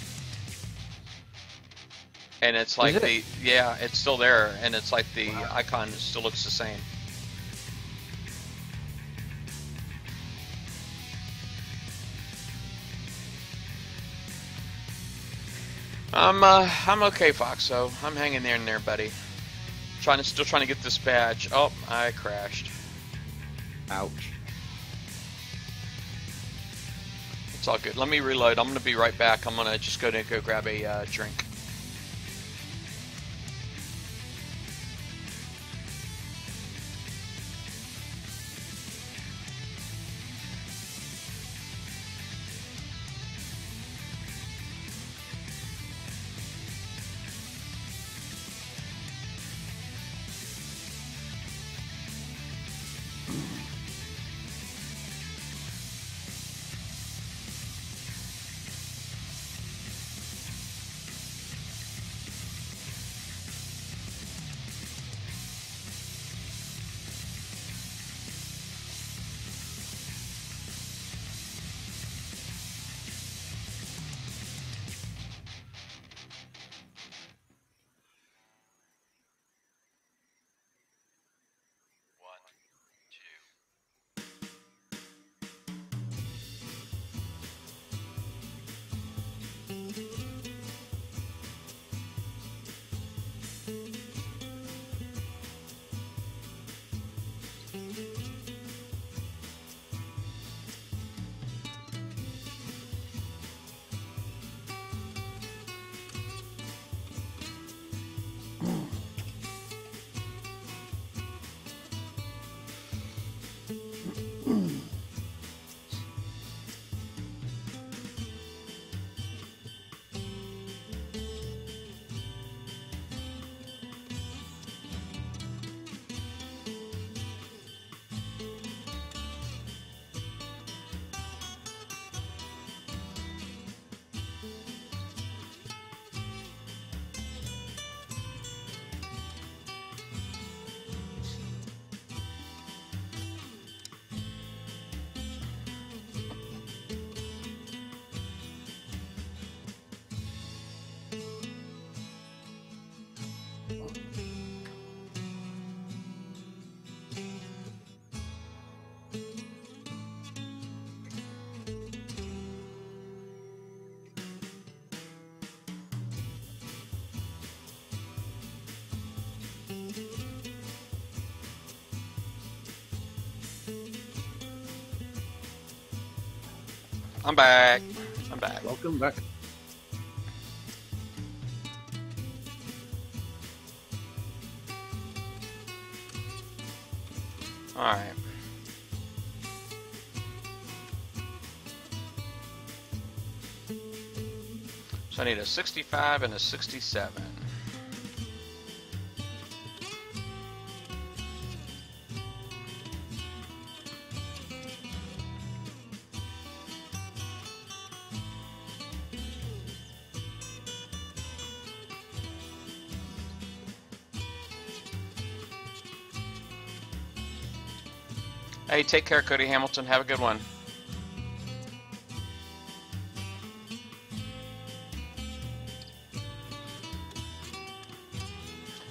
S1: And it's like
S3: it?
S1: yeah, it's still there, and it's like the icon still looks the same. I'm okay, Fox. So I'm hanging there and there, buddy. Still trying to get this badge. Oh, I crashed.
S3: Ouch.
S1: It's all good. Let me reload. I'm gonna be right back. I'm gonna just go grab a drink. I'm back. I'm back.
S3: Welcome back.
S1: All right. So I need a 65 and a 67. Hey, take care, Cody Hamilton. Have a good one.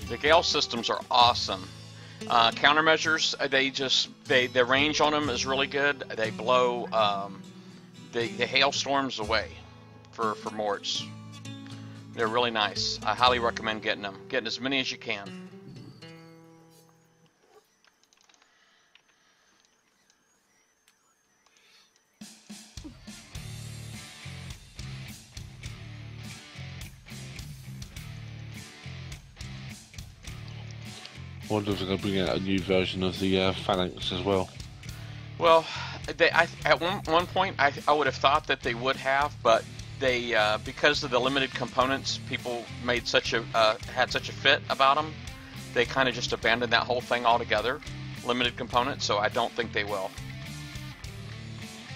S1: The Gale systems are awesome. Countermeasures, the range on them is really good. They blow the hailstorms away for morts. They're really nice. I highly recommend getting them. Getting as many as you can.
S4: I wonder if they're going to bring out a new version of the Phalanx as well.
S1: Well, at one point I would have thought that they would have, but they because of the limited components, people made had such a fit about them. They kind of just abandoned that whole thing altogether. Limited components, so I don't think they will.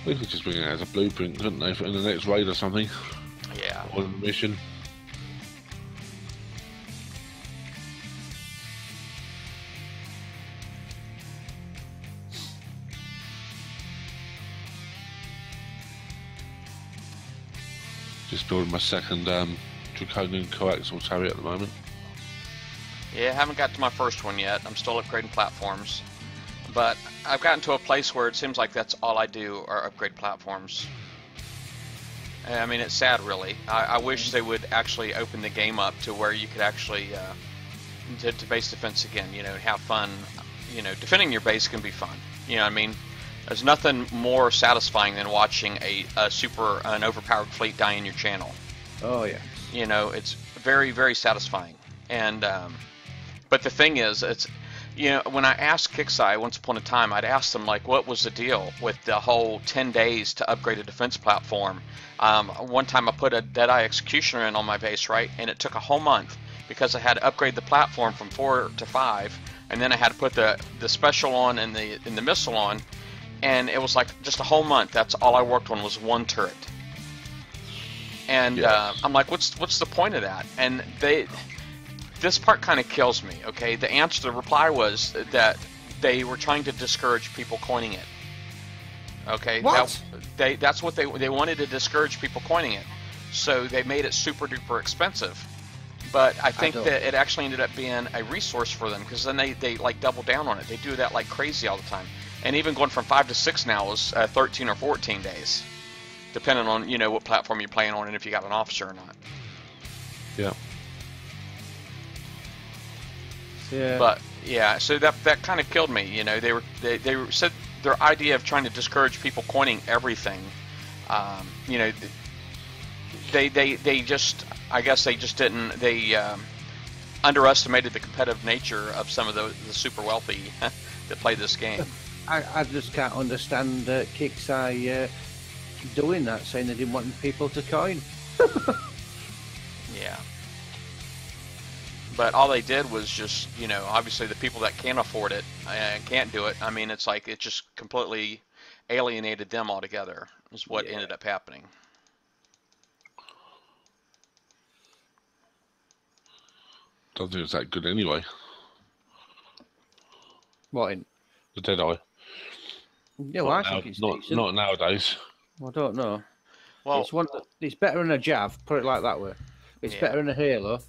S4: They could just bring it out as a blueprint, couldn't they, for in the next raid or something?
S1: Yeah.
S4: Or a mission. Just building my second Draconian coaxial turret at the moment.
S1: Yeah, I haven't got to my first one yet. I'm still upgrading platforms. But I've gotten to a place where it seems like that's all I do are upgrade platforms. I mean, it's sad, really. I wish they would actually open the game up to where you could actually to base defense again. You know, have fun. You know, defending your base can be fun. You know what I mean? There's nothing more satisfying than watching an overpowered fleet die in your channel.
S3: Oh yeah.
S1: You know, it's very, very satisfying. And but the thing is, it's, you know, when I asked Kixeye once upon a time, I'd ask them, like, what was the deal with the whole 10 days to upgrade a defense platform. One time I put a Deadeye Executioner in on my base, right, and it took a whole month because I had to upgrade the platform from 4 to 5, and then I had to put the special on and the missile on, and it was like just a whole month. That's all I worked on was one turret. And
S4: Yes.
S1: I'm like, what's the point of that? And this part kind of kills me, okay? The reply was that they were trying to discourage people coining it. Okay?
S3: What?
S1: That's what they wanted to discourage people coining it. So they made it super duper expensive. But I think that it actually ended up being a resource for them, because then they like double down on it. They do that like crazy all the time. And even going from 5 to 6 now is 13 or 14 days, depending on, you know, what platform you're playing on and if you got an officer or not.
S4: Yeah.
S3: Yeah.
S1: But yeah, so that kind of killed me. You know, they said their idea of trying to discourage people coining everything. You know, they just, I guess they just didn't. They underestimated the competitive nature of some of the super wealthy that play this game.
S3: I just can't understand Kixeye doing that, saying they didn't want people to coin.
S1: Yeah. But all they did was just, you know, obviously the people that can't afford it and can't do it, I mean, it's like it just completely alienated them altogether, is what ended up happening.
S4: Don't think it's that good anyway.
S3: What in?
S4: The Deadeye.
S3: Yeah, well, I think it's decent.
S4: Not nowadays.
S3: I don't know.
S1: Well,
S3: It's better than a Jav, put it like that way. It's better than a Halo.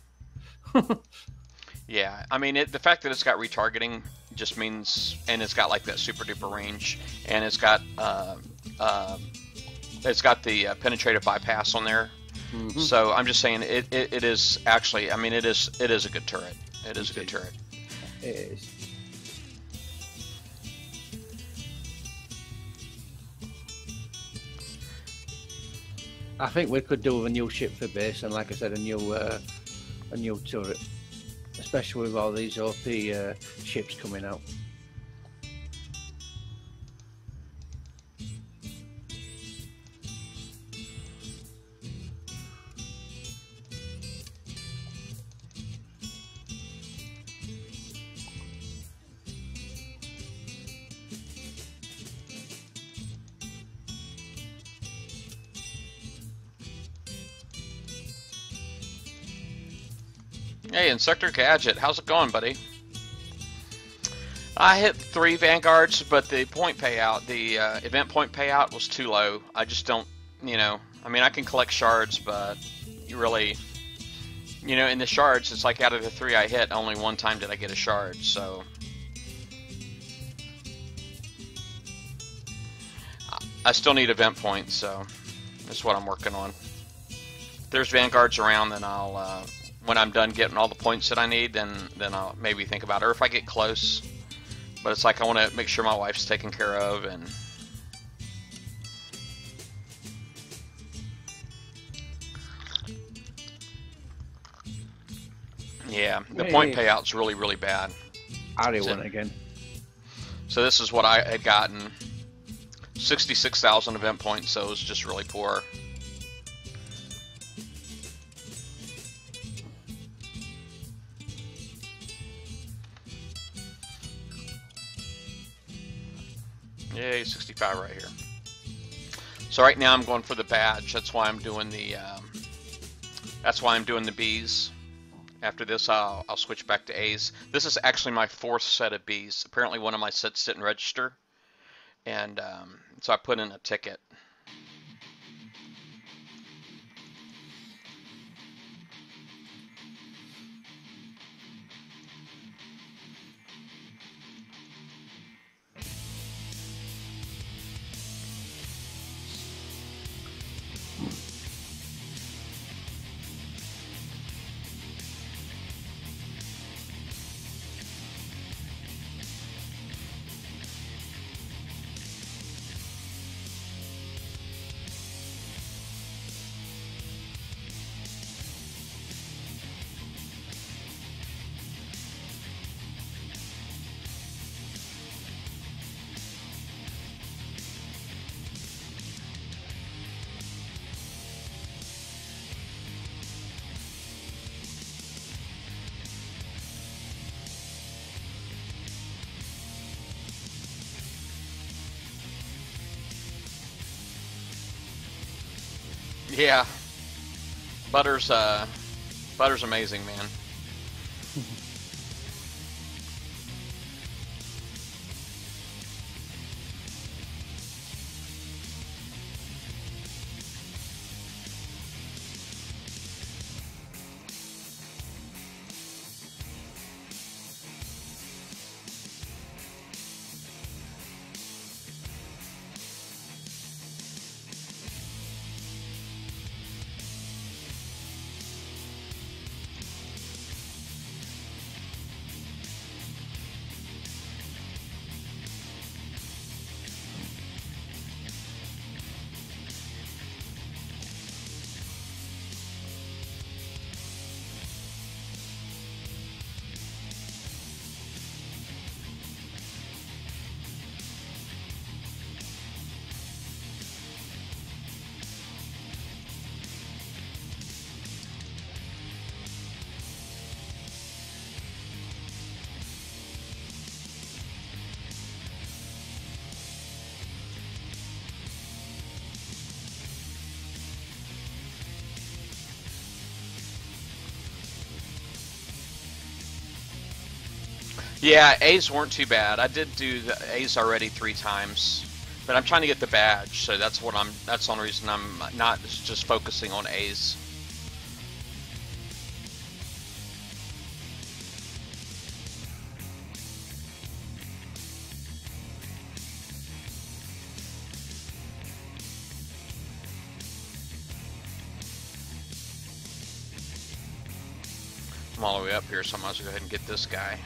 S1: yeah, I mean, the fact that it's got retargeting just means, and it's got like that super duper range, and it's got the penetrative bypass on there. Mm-hmm. So I'm just saying it is actually, I mean, it is a good turret. It is a good turret.
S3: It is. I think we could do with a new ship for base, and like I said, a new turret, especially with all these OP ships coming out.
S1: Hey, Inspector Gadget, how's it going, buddy? I hit 3 Vanguards, but the point payout, the event point payout was too low. I just don't, you know, I mean, I can collect shards, but you really, You know, in the shards, it's like out of the 3 I hit, only one time did I get a shard, so... I still need event points, so that's what I'm working on. If there's Vanguards around, then I'll, when I'm done getting all the points that I need, then I'll maybe think about it, or if I get close. But it's like I want to make sure my wife's taken care of, and... Yeah, the point payout's really, really bad.
S3: Harry won again.
S1: So this is what I had gotten. 66,000 event points, so it was just really poor. Yay, 65 right here. So right now I'm going for the badge. That's why I'm doing the Bs. After this, I'll switch back to A's. This is actually my 4th set of Bs. Apparently one of my sets didn't register, and so I put in a ticket. Yeah, Butter's amazing, man. Yeah, A's weren't too bad. I did do the A's already 3 times, but I'm trying to get the badge, so that's the only reason I'm not just focusing on A's. I'm all the way up here, so I might as well go ahead and get this guy.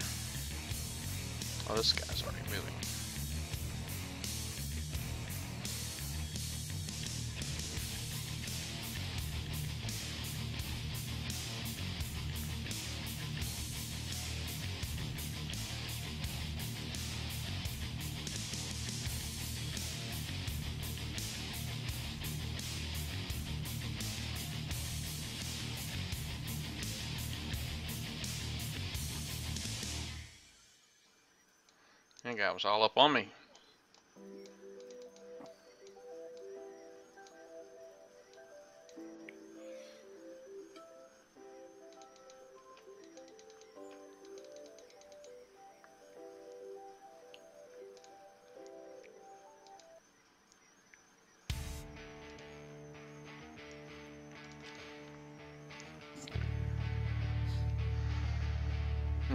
S1: Oh, this guy's already moving. That guy was all up on me.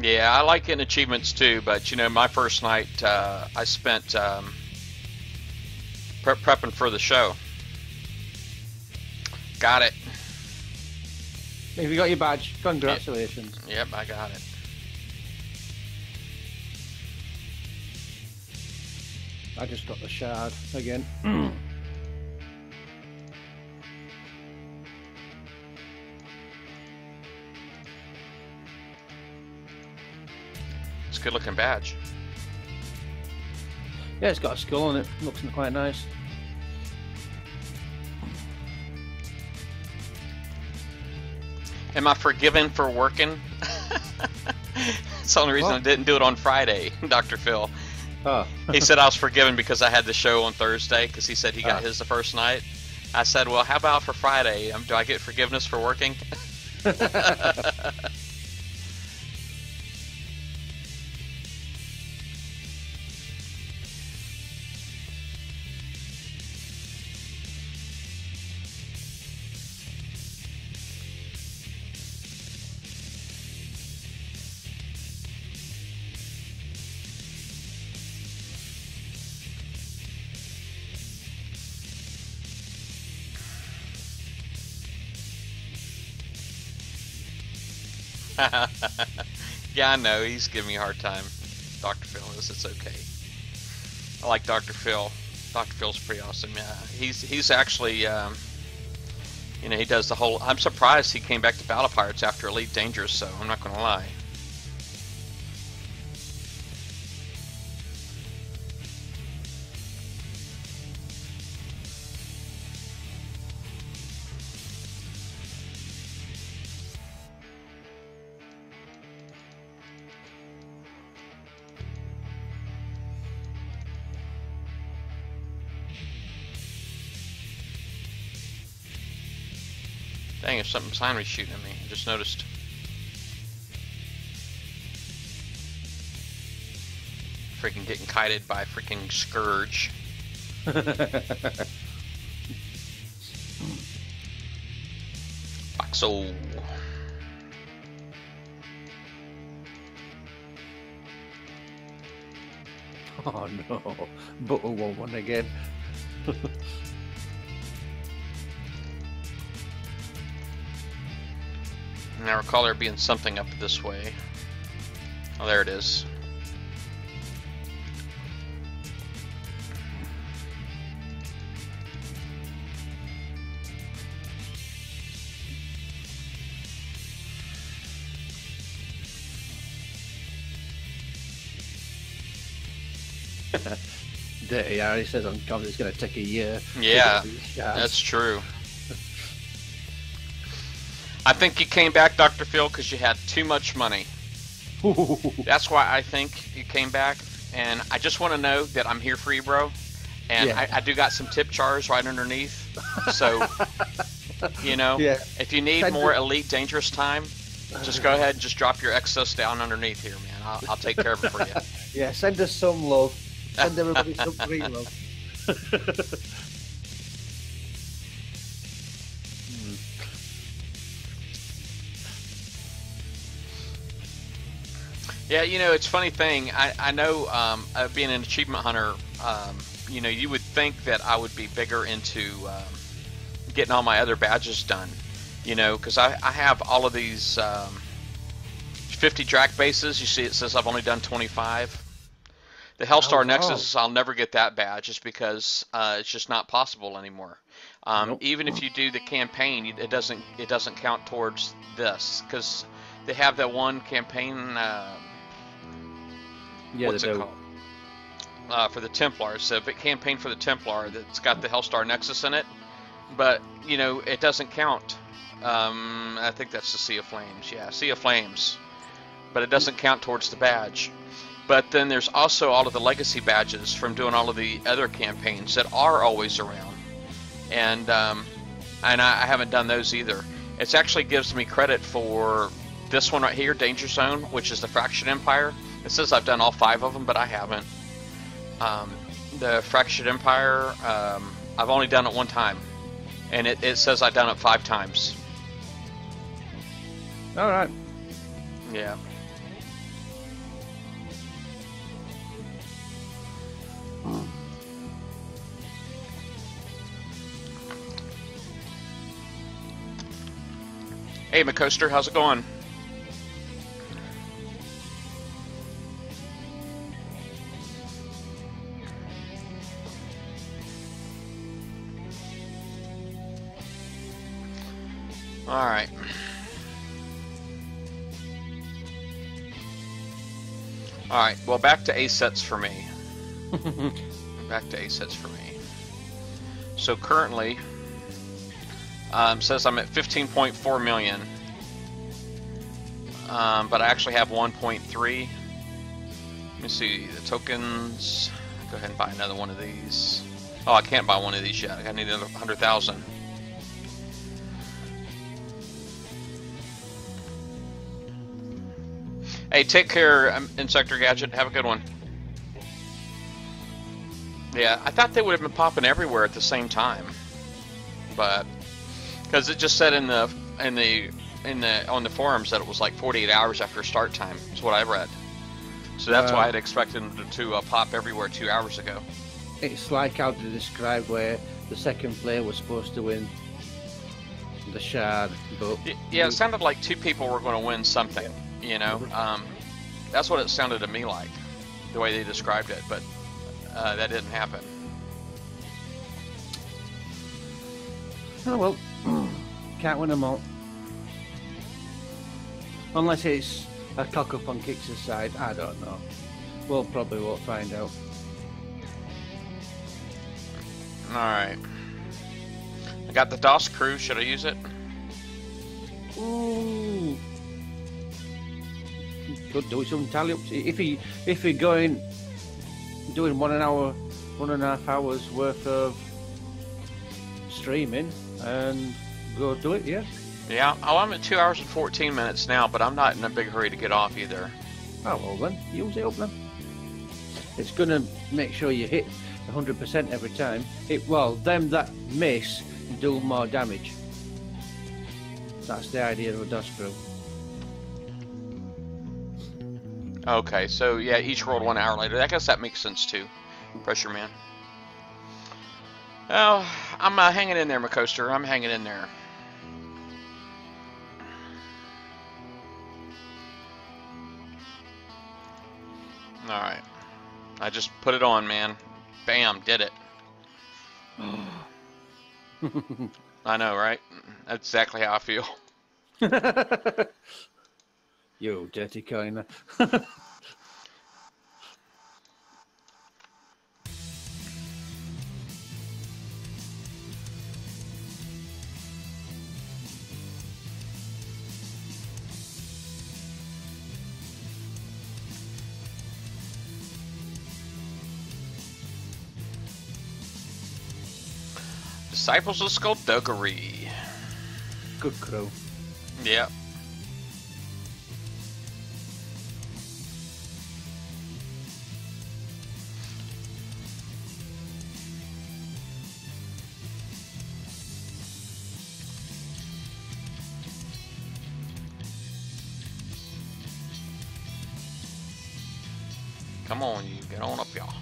S1: Yeah, I like getting achievements too, but you know, my first night I spent prepping for the show. Got it.
S3: If you got your badge, congratulations.
S1: Yep, I got it.
S3: I just got the shard again.
S1: It's a good looking badge.
S3: Yeah, it's got a skull on it. Looks quite nice.
S1: Am I forgiven for working? It's the only reason I didn't do it on Friday, Dr. Phil.
S3: Oh.
S1: He said I was forgiven because I had the show on Thursday because he said he got his the first night. I said, well, how about for Friday? Do I get forgiveness for working? Yeah, I know. He's giving me a hard time. Dr. Phil is. It's okay. I like Dr. Phil. Dr. Phil's pretty awesome. Yeah, he's actually, you know, he does the whole. I'm surprised he came back to Battle Pirates after Elite Dangerous. So I'm not going to lie. Dang, if something behind me shooting at me. I just noticed. Freaking getting kited by freaking Scourge. Foxo.
S3: Oh no, Butter won again.
S1: And I recall there being something up this way. Oh, there it is.
S3: Dirty Harry says on comments it's going to take a year.
S1: Yeah, that's true. I think you came back, Dr. Phil, because you had too much money. That's why I think you came back. And I just want to know that I'm here for you, bro. And
S3: Yeah.
S1: I do got some tip jars right underneath. So, you know,
S3: Yeah.
S1: if you need
S3: Send
S1: more
S3: it-
S1: Elite Dangerous time, just go ahead and just drop your excess down underneath here, man. I'll take care of it for you.
S3: Yeah, send us some love. Send everybody some free love.
S1: Yeah, you know, it's a funny thing. I know being an achievement hunter, you know, you would think that I would be bigger into getting all my other badges done, you know, because I have all of these 50 Drac bases. You see it says I've only done 25. The Hellstar Nexus, I'll never get that badge just because it's just not possible anymore. Even if you do the campaign, it doesn't count towards this because they have that one campaign.
S3: Yeah,
S1: What's it called? For the Templars, the campaign for the Templar that's got the Hellstar Nexus in it, but you know it doesn't count. I think that's the Sea of Flames. Yeah, Sea of Flames, but it doesn't count towards the badge. But then there's also all of the legacy badges from doing all of the other campaigns that are always around, and I haven't done those either. It actually gives me credit for this one right here, Danger Zone, which is the Fractured Empire. It says I've done all 5 of them, but I haven't. The Fractured Empire, I've only done it 1 time, and it says I've done it 5 times.
S3: All right.
S1: Yeah. Hey, McCoaster, how's it going? All right. All right. Well, back to A-sets for me. Back to A-sets for me. So currently, says I'm at 15.4 million, but I actually have 1.3. Let me see the tokens. Go ahead and buy another one of these. Oh, I can't buy one of these yet. I need another 100,000. Hey, take care, Insector Gadget. Have a good one. Yeah, I thought they would have been popping everywhere at the same time, but because it just said on the forums that it was like 48 hours after start time. Is what I read. So that's why I'd expected them to pop everywhere 2 hours ago.
S3: It's like how they described where the second player was supposed to win the shard, but
S1: yeah, it sounded like two people were going to win something. You know, that's what it sounded to me like, the way they described it, but that didn't happen.
S3: Oh well, can't win them all. Unless it's a cock up on Kix's side, I don't know. We'll probably won't find out.
S1: Alright. I got the DOS crew, should I use it?
S3: Ooh. Could do some tally ups. If you're going doing 1 hour, 1.5 hours worth of streaming and go do it, yeah.
S1: Yeah, I'm at 2 hours and 14 minutes now, but I'm not in a big hurry to get off either.
S3: Oh well then, use it up then. It's gonna make sure you hit 100% every time. Them that miss do more damage. That's the idea of a DOS crew.
S1: Okay, so yeah, each rolled 1 hour later. I guess that makes sense too. Pressure Man. Oh, I'm hanging in there, McCoaster. I'm hanging in there. Alright. I just put it on, man. Bam, did it. I know, right? That's exactly how I feel.
S3: You dirty coiner.
S1: Disciples of Skullduggery.
S3: Good crew.
S1: Yeah. Come on, you get on up, y'all.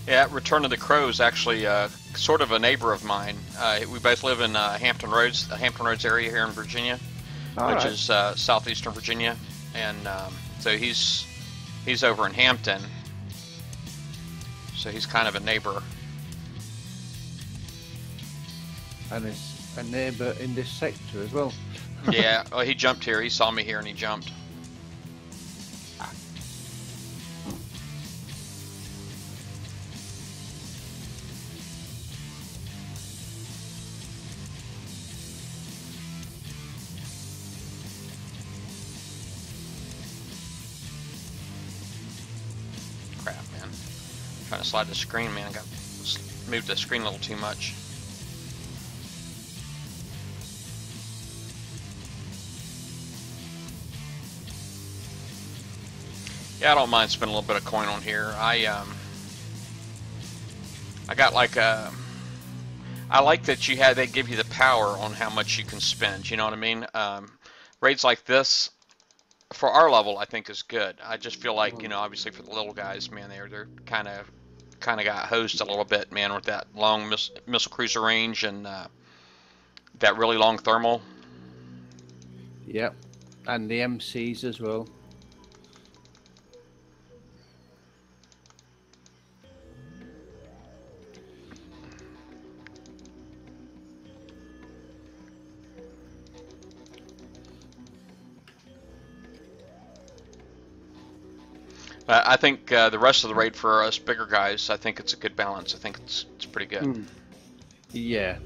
S1: Yeah, Return of the Crow is actually sort of a neighbor of mine. We both live in Hampton Roads, the Hampton Roads area here in Virginia, which is southeastern Virginia, and so he's over in Hampton, so he's kind of a neighbor.
S3: And it's a neighbour in this sector as well.
S1: Yeah, well, he jumped here. He saw me here and he jumped. Crap, man. Trying to slide the screen, man. I got moved the screen a little too much. Yeah, I don't mind spending a little bit of coin on here. I got like a. I like that they give you the power on how much you can spend. You know what I mean? Raids like this, for our level, I think is good. I just feel like, you know, obviously for the little guys, man, they're kind of got hosed a little bit, man, with that long missile cruiser range and that really long thermal.
S3: Yep, and the MCs as well.
S1: I think the rest of the raid for us bigger guys, I think it's a good balance. I think it's pretty good.
S3: Yeah.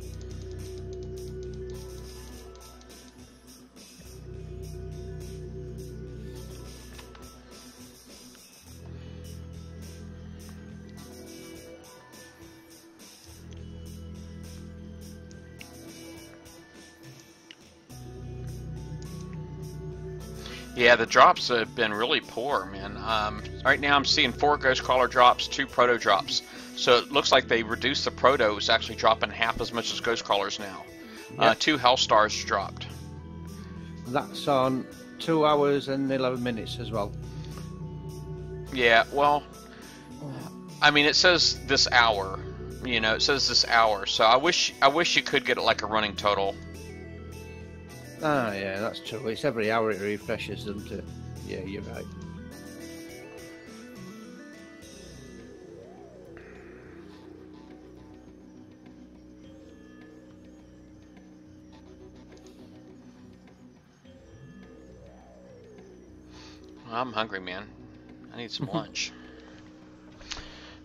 S1: Yeah, the drops have been really poor, man. Right now I'm seeing 4 Ghost Crawler drops, 2 Proto drops. So it looks like they reduced the Protos, actually dropping half as much as Ghost Crawlers now. Yep. 2 Hellstars dropped.
S3: That's on 2 hours and 11 minutes as well.
S1: Yeah, well, I mean, it says this hour. You know, it says this hour. So I wish you could get it like a running total.
S3: Ah, yeah, that's true. It's every hour it refreshes, doesn't it? Yeah, you're right.
S1: Well, I'm hungry, man. I need some lunch.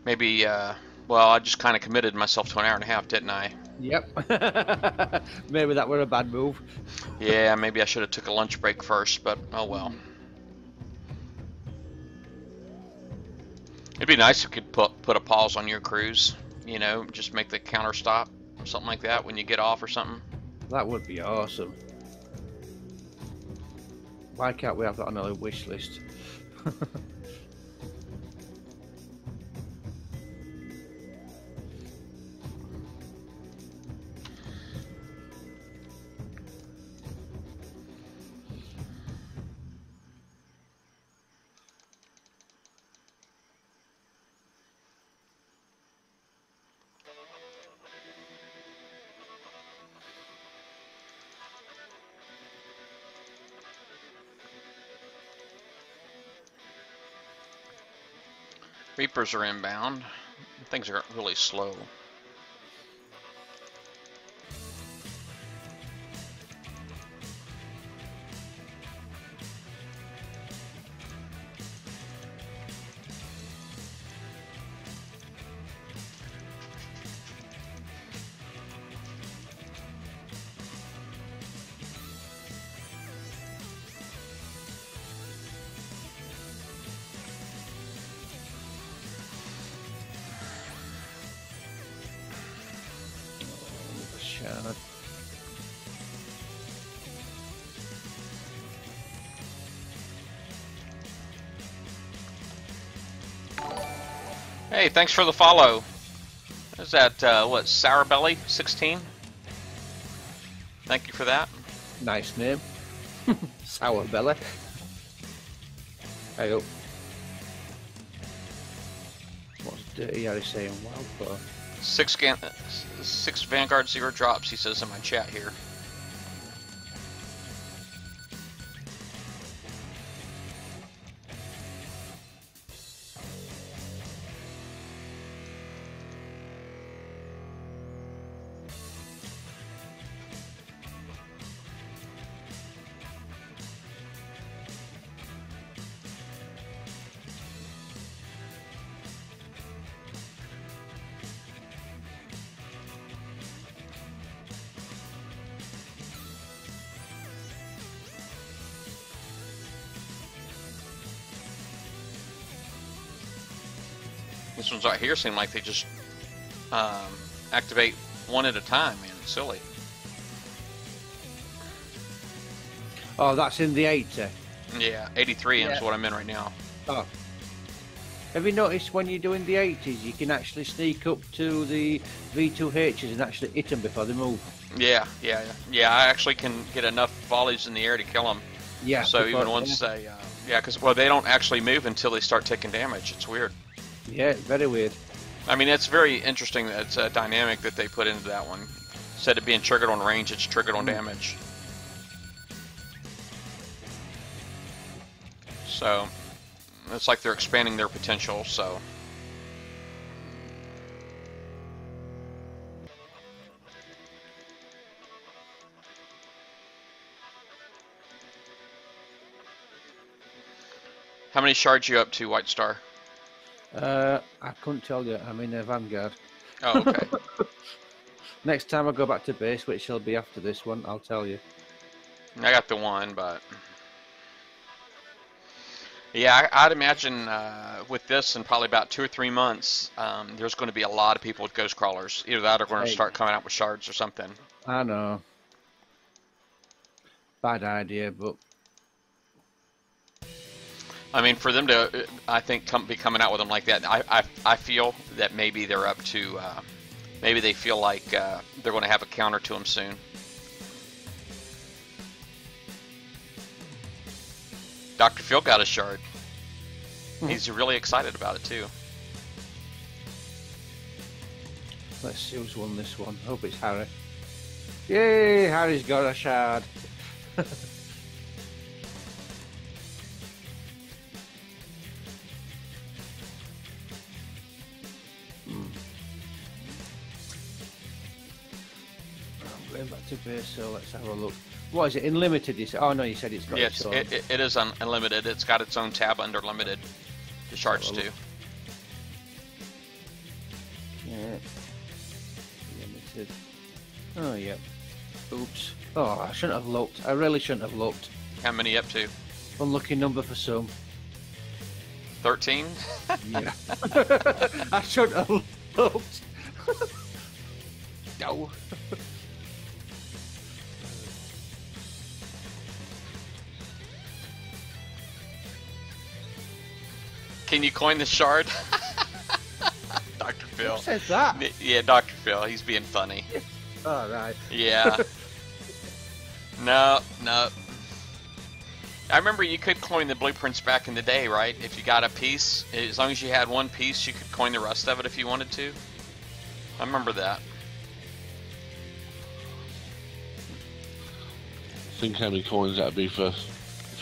S1: Maybe, well, I just kind of committed myself to an hour and a half, didn't I?
S3: Yep. Maybe that were a bad move.
S1: Yeah, maybe I should have took a lunch break first, but oh well. It'd be nice if you could put a pause on your cruise, you know, just make the counter stop or something like that when you get off or something.
S3: That would be awesome. Why can't we have that on our wish list?
S1: Reapers are inbound. Things are really slow. Hey, thanks for the follow. Is that, what, Sourbelly 16? Thank you for that.
S3: Nice name. Sour Belly. Hey up. What's Dirty Harry saying wow for.
S1: 6 Vanguard 0 drops, he says in my chat here. This ones right here seem like they just activate one at a time, man. It's silly.
S3: Oh, that's in the 80.
S1: Yeah, 83 is
S3: Yeah.
S1: what I'm in right now.
S3: Oh. Have you noticed when you're doing the 80s, you can actually sneak up to the V2Hs and actually hit them before they move?
S1: Yeah. I actually can get enough volleys in the air to kill them.
S3: Yeah.
S1: So
S3: before-
S1: even once they, because they don't actually move until they start taking damage. It's weird.
S3: Yeah, very weird.
S1: I mean, it's very interesting. That it's a dynamic that they put into that one. Instead of being triggered on range, it's triggered on damage. So it's like they're expanding their potential. So. How many shards you up to, White Star?
S3: I couldn't tell you. I'm in a Vanguard.
S1: Oh, okay.
S3: Next time I go back to base, which will be after this one, I'll tell you.
S1: I got the one, but yeah, I'd imagine with this in probably about 2 or 3 months, there's going to be a lot of people with ghost crawlers. Either that or going to
S3: Hey.
S1: start coming out with shards or something.
S3: I know. Bad idea, but
S1: I mean, for them to, I think, be coming out with them like that, I feel that maybe they're up to, maybe they feel like they're going to have a counter to them soon. Dr. Phil got a shard. He's really excited about it too.
S3: let's see who's won this one. Hope it's Harry. Yay! Harry's got a shard. I'm going back to base, so let's have a look. What is it? In limited? You said? Oh no, you said it's got
S1: Yes,
S3: its own.
S1: it is unlimited. It's got its own tab under limited. The shards
S3: Have a
S1: do.
S3: look. Yeah. Limited. Oh yeah. Oops. Oh, I shouldn't have looked. I really shouldn't have looked.
S1: How many up to?
S3: Unlucky number for some.
S1: 13?
S3: Yeah. I shouldn't have looked. No.
S1: Can you coin the shard? Dr. Phil.
S3: Who says that?
S1: Yeah, Dr. Phil. He's being funny.
S3: All right.
S1: Yeah. No. I remember you could coin the blueprints back in the day, right? If you got a piece, as long as you had one piece, you could coin the rest of it if you wanted to. I remember that.
S4: Think how many coins that'd be for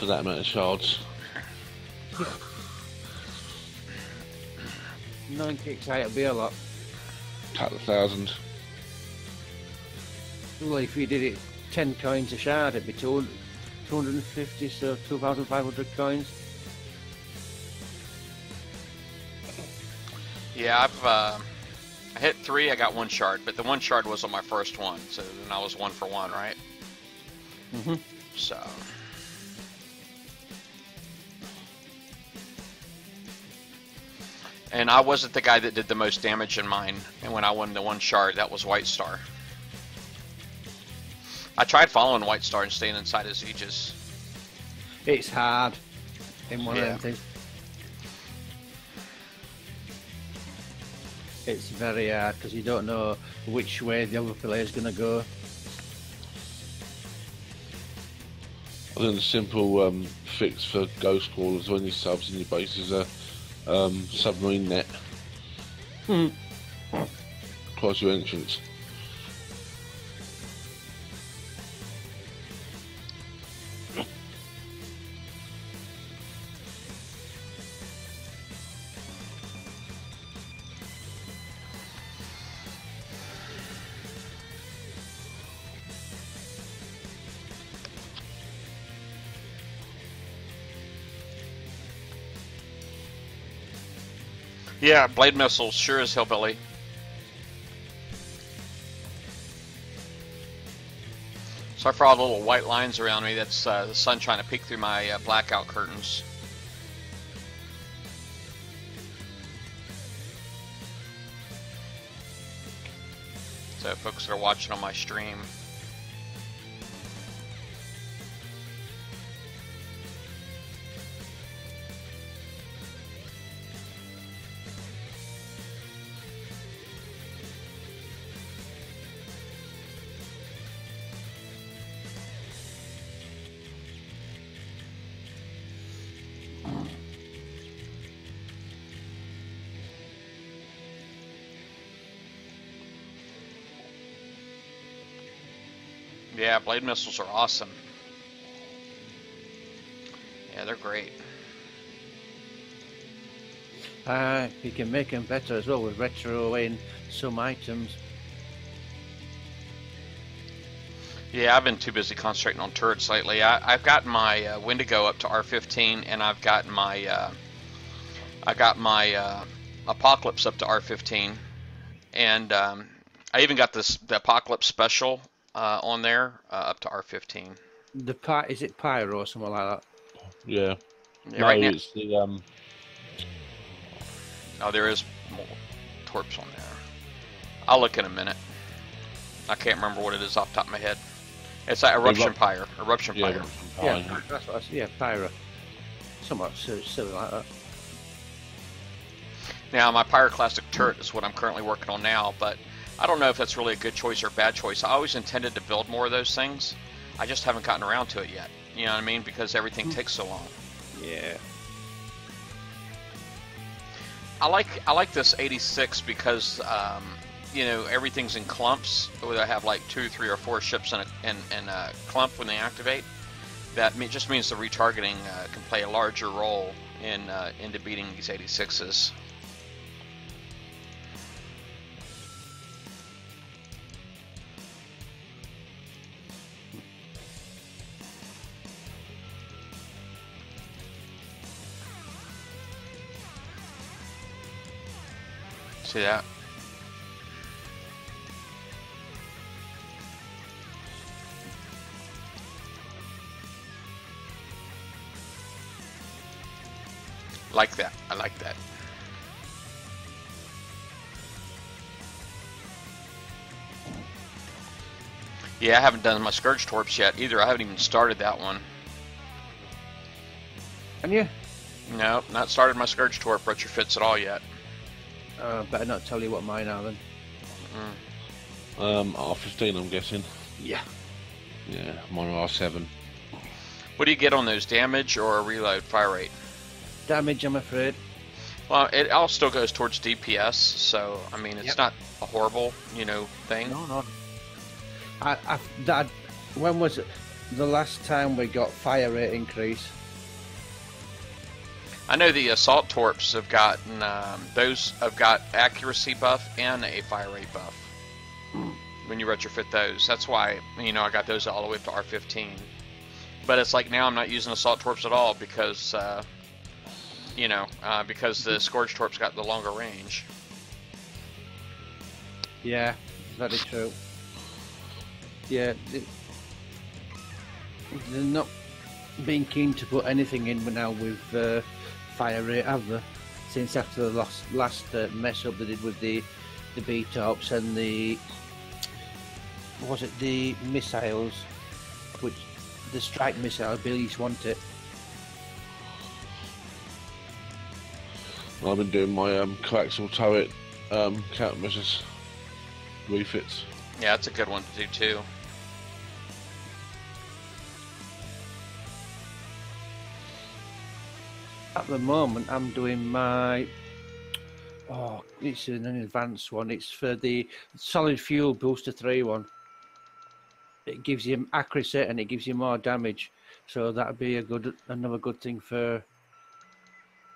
S4: that amount of shards.
S3: 9 kicks out, it'll be a lot.
S4: Couple of thousand.
S3: Well, if you did it 10 coins a shard, it'd be 250, so 2,500 coins.
S1: Yeah, I hit 3, I got 1 shard, but the 1 shard was on my first one, so then I was 1 for 1, right?
S3: Mm-hmm.
S1: So. And I wasn't the guy that did the most damage in mine, and when I won the 1 shard, that was White Star. I tried following White Star and staying inside his Aegis.
S3: It's hard in one
S1: Yeah.
S3: of them things. It's very hard because you don't know which way the other player's going to go.
S4: I think the simple fix for ghost crawlers when you subs in your base is a submarine net. Close your entrance.
S1: Yeah, blade missiles, sure as hillbilly. Sorry for all the little white lines around me. That's the sun trying to peek through my blackout curtains. So folks that are watching on my stream. Yeah, blade missiles are awesome. Yeah, they're great.
S3: You can make them better as well with retroing some items.
S1: Yeah, I've been too busy concentrating on turrets lately. I've gotten my Wendigo up to R15, and I've gotten my Apocalypse up to R15, and I even got the Apocalypse Special on there up to R15.
S3: Is it Pyro or something like that?
S4: Yeah.
S1: Yeah,
S4: No,
S1: right now,
S4: it's the
S1: oh, there is more torps on there. I'll look in a minute. I can't remember what it is off the top of my head. It's like Eruption Pyre. Eruption
S4: yeah,
S1: Pyre.
S3: Yeah, that's what Pyro. Somewhat silly like that.
S1: Now, my Pyroclastic turret is what I'm currently working on now, but I don't know if that's really a good choice or a bad choice. I always intended to build more of those things. I just haven't gotten around to it yet. You know what I mean? Because everything takes so long.
S3: Yeah.
S1: I like this 86 because you know, everything's in clumps. Where I have like 2, 3, or 4 ships in a clump when they activate. That just means the retargeting can play a larger role into beating these 86s. See that? Like that. I like that. Yeah, I haven't done my Scourge Torps yet either. I haven't even started that one.
S3: And you?
S1: No, not started my Scourge Torp retrofits at all yet.
S3: Better not tell you what mine are then.
S4: R15, I'm guessing.
S3: Yeah.
S4: Yeah, mine are R7.
S1: What do you get on those? Damage or reload fire rate?
S3: Damage, I'm afraid.
S1: Well, it all still goes towards DPS, so I mean it's not a horrible, you know, thing.
S3: No. When was it the last time we got fire rate increase?
S1: I know the Assault Torps have gotten, those have got accuracy buff and a fire rate buff when you retrofit those. That's why, you know, I got those all the way up to R15. But it's like now I'm not using Assault Torps at all because, you know, because the Scourge Torps got the longer range.
S3: Yeah, very true. Yeah, they're not being keen to put anything in now with fire rate, have they? Since after the last mess up they did with the B-tops and the missiles, which the strike missile, Billy's want it.
S4: I've been doing my coaxial turret countermeasures refits.
S1: Yeah, that's a good one to do too.
S3: At the moment, I'm doing my Oh, it's an advanced one. It's for the solid fuel booster 3 one. It gives you accuracy and it gives you more damage. So that'd be another good thing for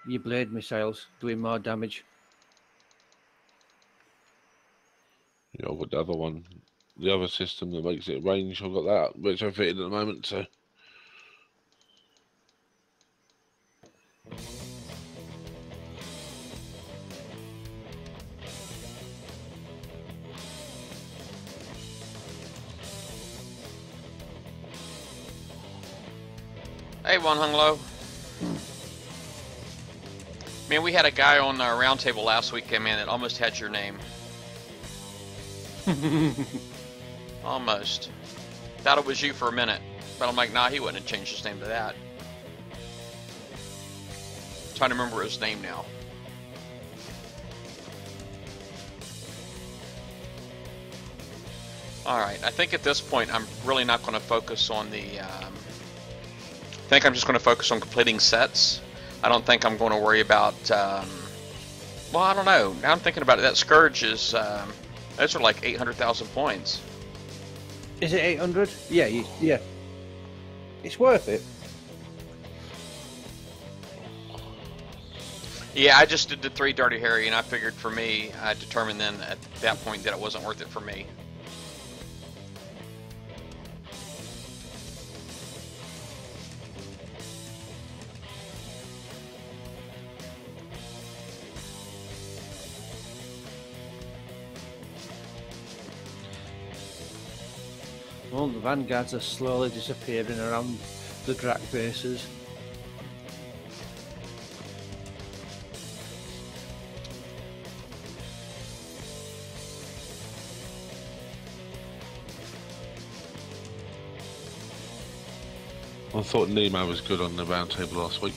S3: your blade missiles, doing more damage.
S4: Yeah, I've got the other one, the other system that makes it range. I've got that retrofitted at the moment, so.
S1: Hey, One Hung Low. Man, we had a guy on our roundtable last week, man, that almost had your name. Almost. Thought it was you for a minute, but I'm like, nah, he wouldn't have changed his name to that. Trying to remember his name now. Alright, I think at this point I'm really not going to focus on the... I think I'm just going to focus on completing sets. I don't think I'm going to worry about... well, I don't know. Now I'm thinking about it. That Scourge is... those are like 800,000 points.
S3: Is it 800? Yeah, yeah. It's worth it.
S1: Yeah, I just did the 3 Dirty Harry, and I figured for me, I determined then at that point that it wasn't worth it for me.
S3: Well, the vanguards are slowly disappearing around the Drak bases.
S4: I thought Nemo was good on the round table last week.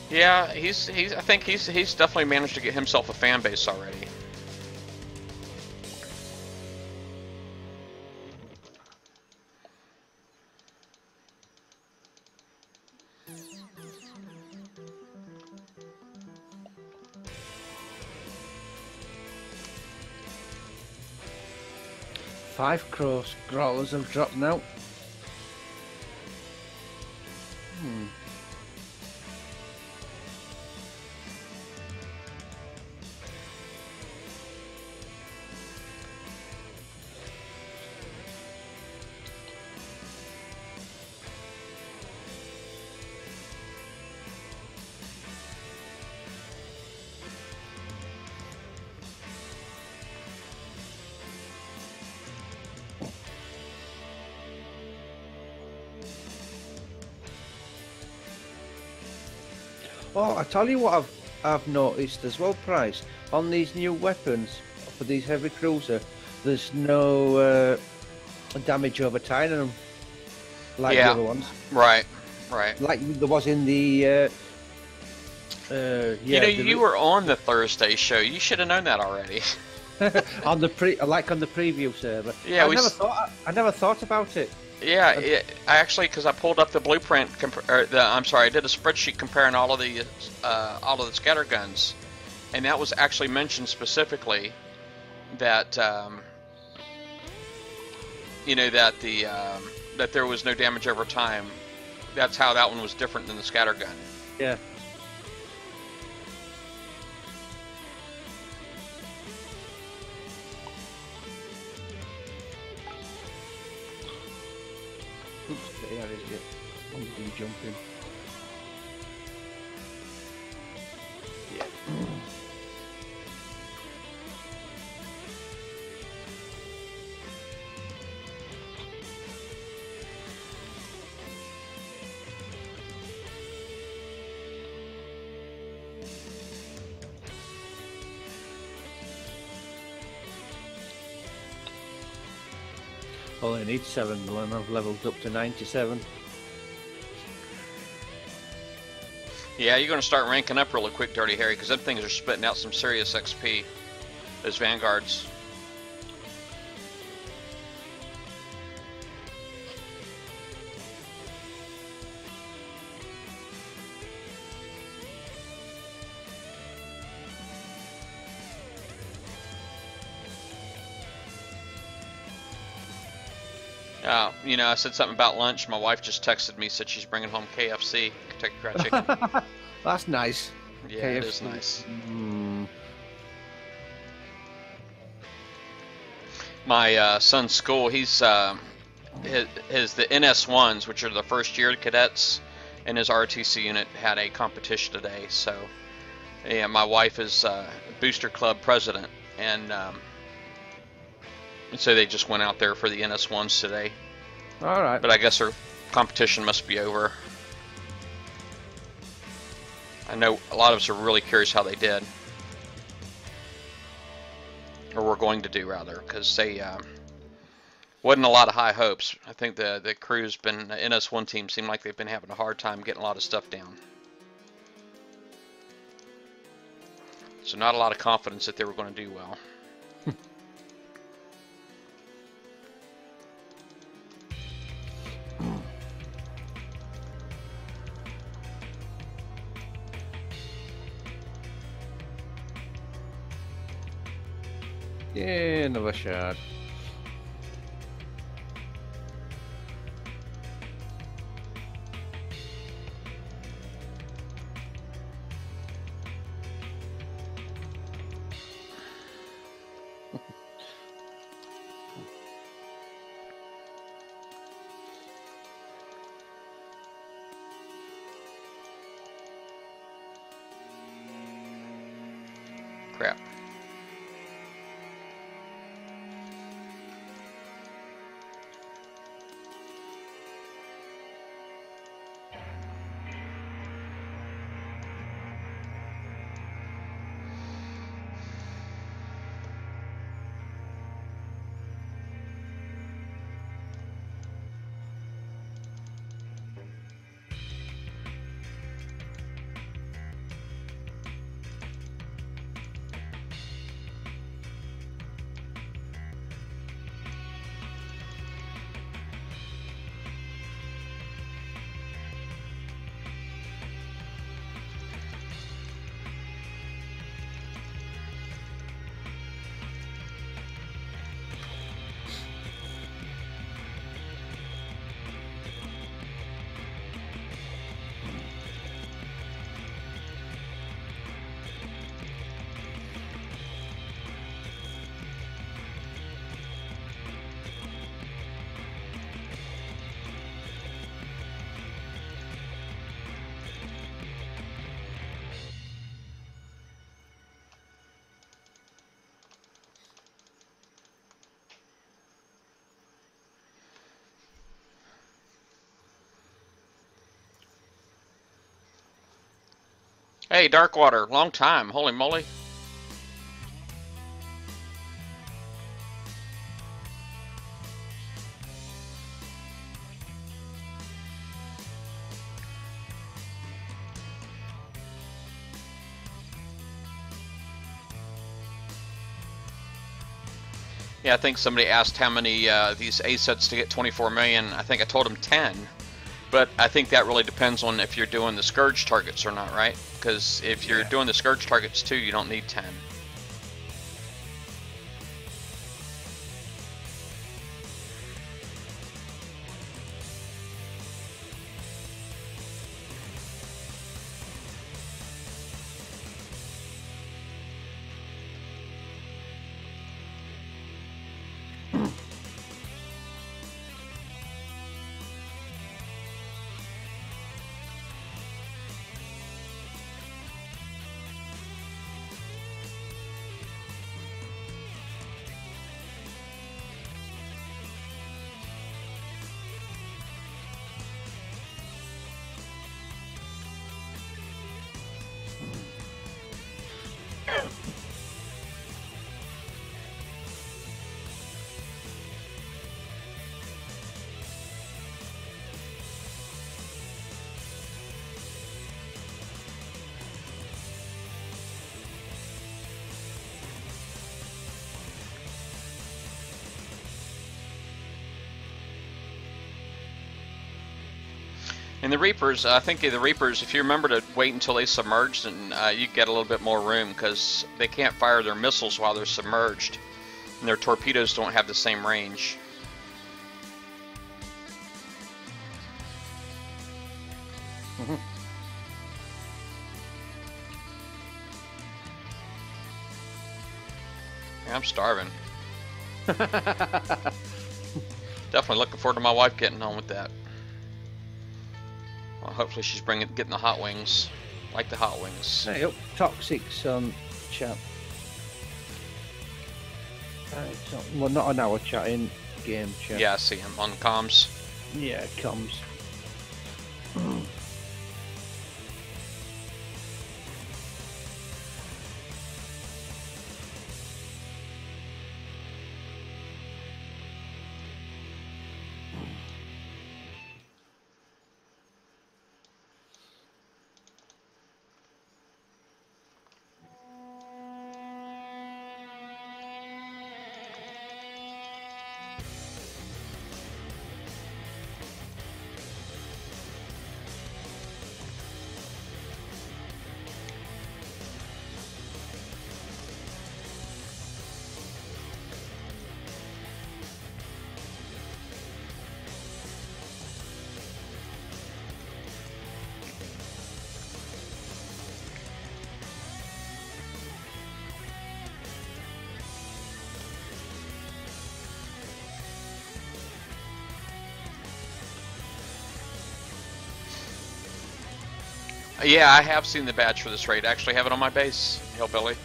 S1: Yeah, I think he's definitely managed to get himself a fan base already.
S3: Five cross crawlers have dropped now. Oh, I tell you what I've noticed as well, Price, on these new weapons for these heavy cruiser, there's no damage over time in them, like the other ones.
S1: Right.
S3: Like there was in the... yeah,
S1: you know, you were on the Thursday show. You should have known that already.
S3: on the preview server.
S1: Yeah,
S3: I never thought about it.
S1: Yeah, I actually, because I pulled up the blueprint. I'm sorry, I did a spreadsheet comparing all of the scatter guns, and that was actually mentioned specifically that you know, that that there was no damage over time. That's how that one was different than the scatter gun.
S3: Yeah. Oops, there is it. I'm going to jump in. Yeah. Only need 7 and I've leveled up to 97.
S1: Yeah, you're going to start ranking up really quick, Dirty Harry, because them things are spitting out some serious XP. Those Vanguards. You know, I said something about lunch. My wife just texted me, said she's bringing home KFC, Kentucky Fried Chicken.
S3: That's nice.
S1: Yeah, it is nice. My son's school, he's the NS1s, which are the first year cadets, and his ROTC unit had a competition today. So, yeah, my wife is Booster Club president, and so they just went out there for the NS1s today.
S3: All right.
S1: But I guess her competition must be over. I know a lot of us are really curious how they did. Or we're going to do, rather, because they wasn't a lot of high hopes. I think the crew's been, the NS1 team seemed like they've been having a hard time getting a lot of stuff down. So not a lot of confidence that they were going to do well.
S3: Yeah, another shot.
S1: Crap. Hey, Darkwater, long time. Holy moly. Yeah, I think somebody asked how many these A sets to get 24 million. I think I told them 10. But I think that really depends on if you're doing the Scourge targets or not, right? Because if you're doing the Scourge targets too, you don't need 10. And the Reapers, I think the Reapers, if you remember to wait until they submerged, and you get a little bit more room because they can't fire their missiles while they're submerged, and their torpedoes don't have the same range. Yeah, I'm starving. Definitely looking forward to my wife getting on with that. Well, hopefully she's getting the hot wings. Like the hot wings.
S3: Hey, up Toxics on chat. Well, not an hour chat, in game chat.
S1: Yeah, I see him on comms.
S3: Yeah, it comes.
S1: Yeah, I have seen the badge for this raid. I actually have it on my base, Hillbilly.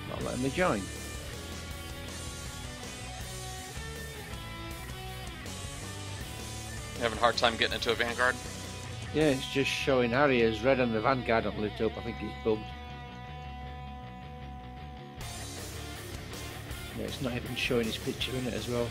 S3: Not letting me join.
S1: Having a hard time getting into a Vanguard?
S3: Yeah, it's just showing Harry as red and the Vanguard not lit up. I think he's bugged. Yeah, it's not even showing his picture in it as well.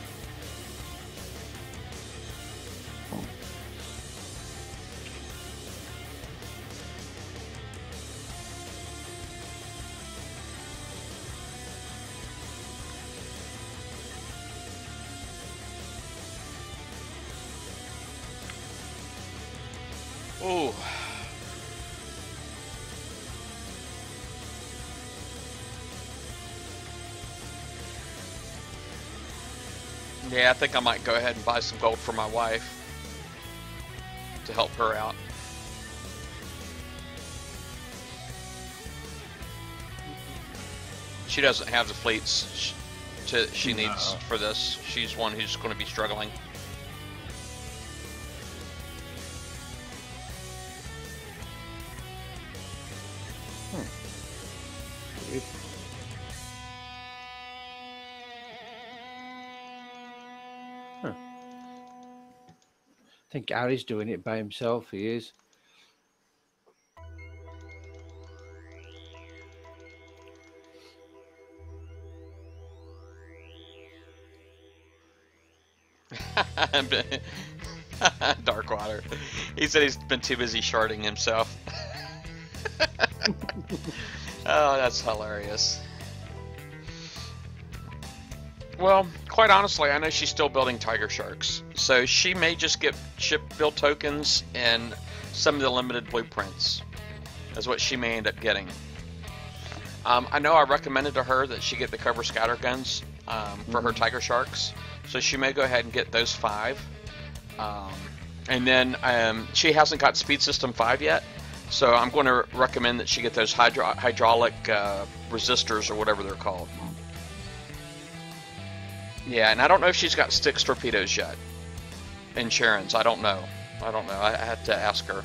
S1: Ooh. Yeah, I think I might go ahead and buy some gold for my wife to help her out. She doesn't have the fleets she needs for this. She's one who's going to be struggling.
S3: Weird. Huh. I think Harry's doing it by himself. He is.
S1: Darkwater. He said he's been too busy sharding himself. Oh, that's hilarious. Well, quite honestly, I know she's still building Tiger Sharks, so she may just get ship-build tokens and some of the limited blueprints. That's what she may end up getting. I know I recommended to her that she get the Cobra scatter guns for her Tiger Sharks, so she may go ahead and get those 5. And then she hasn't got Speed System 5 yet, so I'm going to recommend that she get those hydraulic resistors or whatever they're called. Yeah, and I don't know if she's got Styx torpedoes yet. In Sharon's, I don't know. I had to ask her.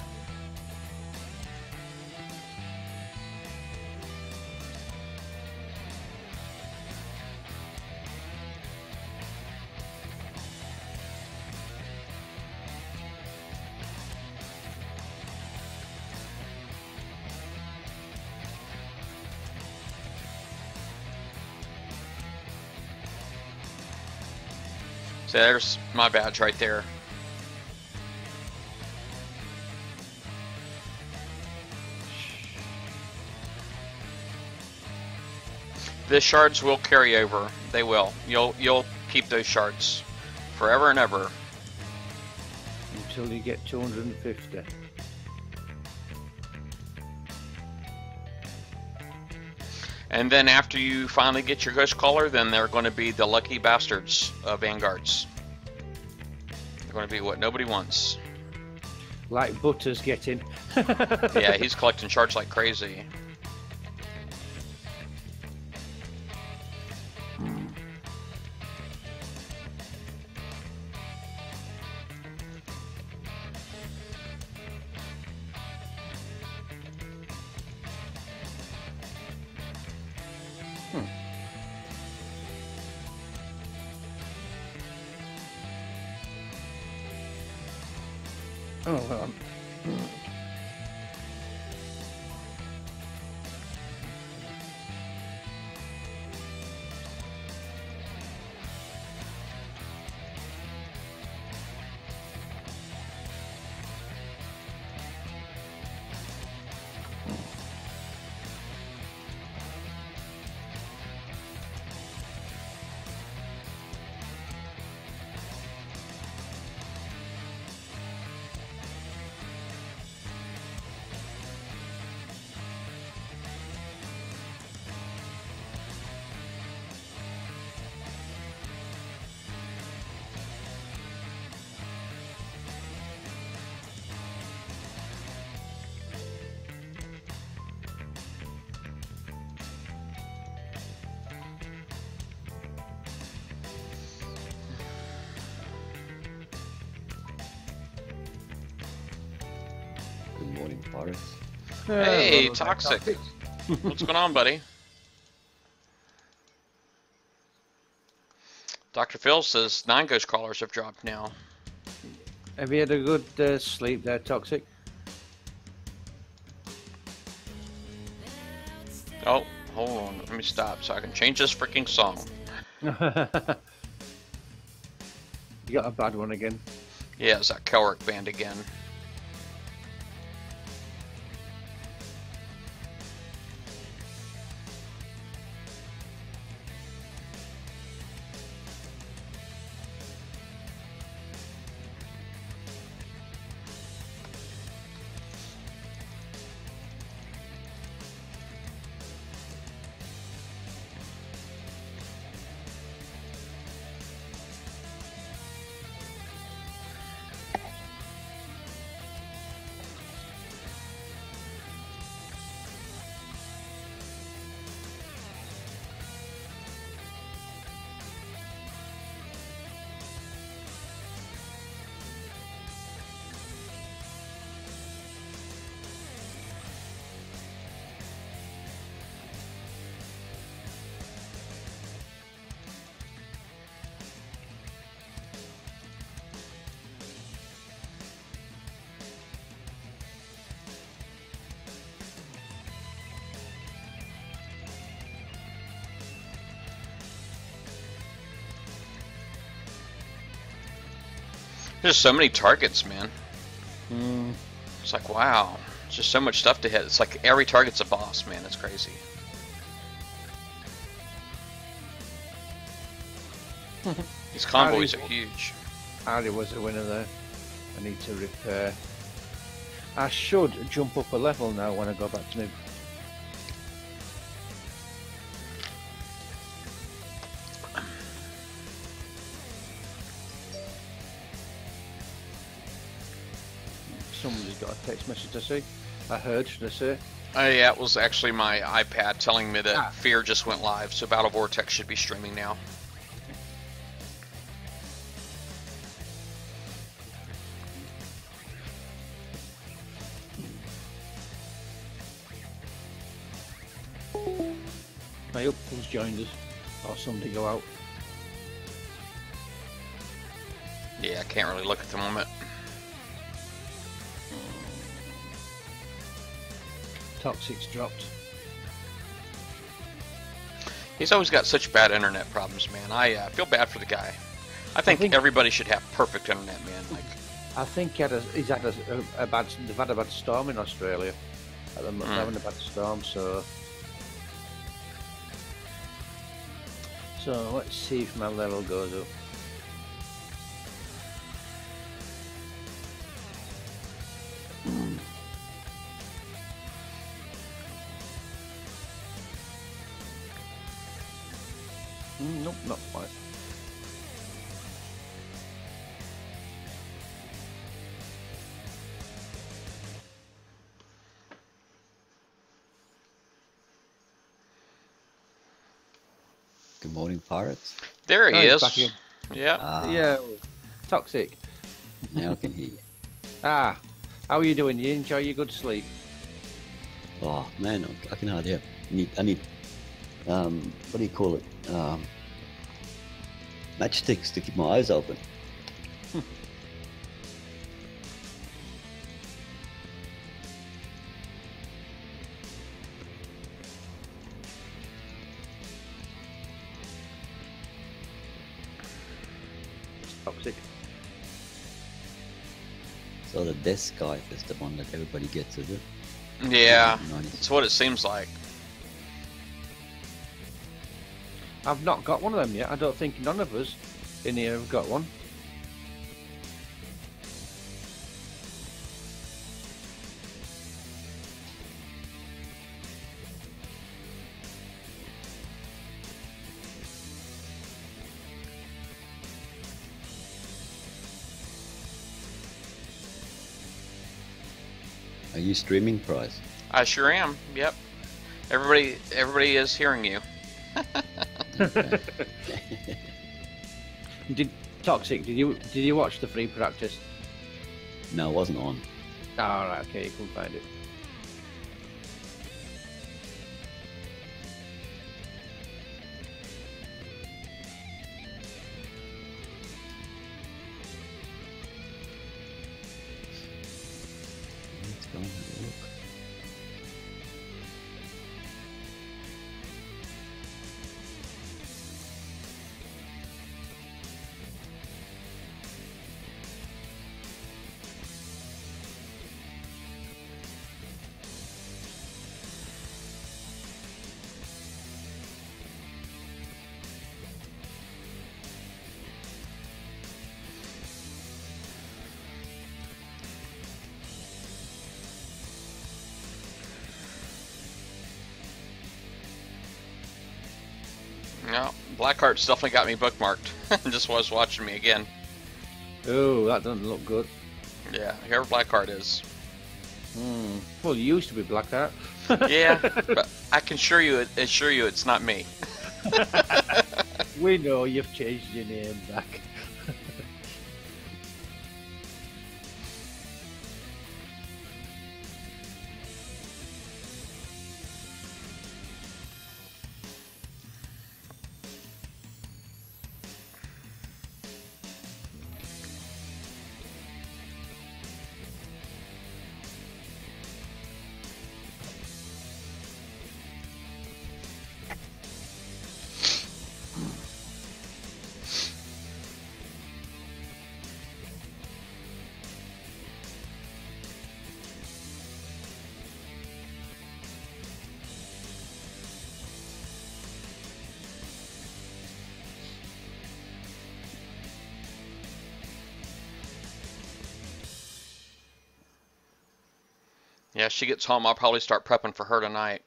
S1: So there's my badge right there. The shards will carry over. They will. You'll keep those shards forever and ever.
S3: Until you get 250.
S1: And then after you finally get your ghost caller, then they're going to be the lucky bastards of Vanguards. They're going to be what nobody wants.
S3: Like Butter's getting.
S1: Yeah, he's collecting shards like crazy.
S3: Oh, well.
S5: Good morning, Boris.
S1: Hey,
S3: well,
S1: Toxic. What's going on, buddy? Dr. Phil says 9 ghost callers have dropped now.
S3: Have you had a good sleep there, Toxic?
S1: Oh, hold on. Let me stop so I can change this freaking song.
S3: You got a bad one again.
S1: Yeah, it's that Kelrick band again. There's so many targets, man. It's like, wow. There's just so much stuff to hit. It's like every target's a boss, man. It's crazy. These convoys are huge.
S3: Hardy was the winner there. I need to repair. I should jump up a level now when I go back to my... Somebody's got a text message to see. I heard, should I say?
S1: Yeah, it was actually my iPad telling me that Fear just went live, so Battle Vortex should be streaming now.
S3: I hope who's joined us, or somebody go out.
S1: Yeah, I can't really look at the moment.
S3: Toxic's dropped.
S1: He's always got such bad internet problems, man. I feel bad for the guy. I think
S3: think-
S1: everybody should have perfect internet, man. Like,
S3: I think he's had a bad. They've had a bad storm in Australia. They're having a bad storm, so. So let's see if my level goes up. Nope, not quite.
S5: Good morning, pirates.
S1: there he
S3: Oh, he's
S1: is.
S3: back again.
S1: Yeah.
S5: Ah,
S3: Yeah, toxic.
S5: now I can hear you.
S3: Ah, how are you doing? You enjoy your good sleep?
S5: Oh man, I can hardly have. I need, what do you call it? Matchsticks to keep my eyes open.
S3: It's toxic.
S5: So the death Skype is the one that everybody gets, is it?
S1: Yeah.
S5: Nice.
S1: That's what it seems like.
S3: I've not got one of them yet. I don't think none of us in here have got one.
S5: Are you streaming, Price?
S1: I sure am. Yep. Everybody is hearing you.
S5: Okay.
S3: Did toxic? Did you watch the free practice?
S5: No, it wasn't on.
S3: All right, okay, you can find it.
S5: Let's go and have a look.
S1: Yeah. Blackheart's definitely got me bookmarked. Just was watching me again.
S3: Oh, that doesn't look good.
S1: Yeah. Whoever Blackheart is.
S3: Well, you used to be Blackheart.
S1: Yeah. But I can assure you it's not me.
S3: We know you've changed your name back.
S1: Yeah, she gets home, I'll probably start prepping for her tonight.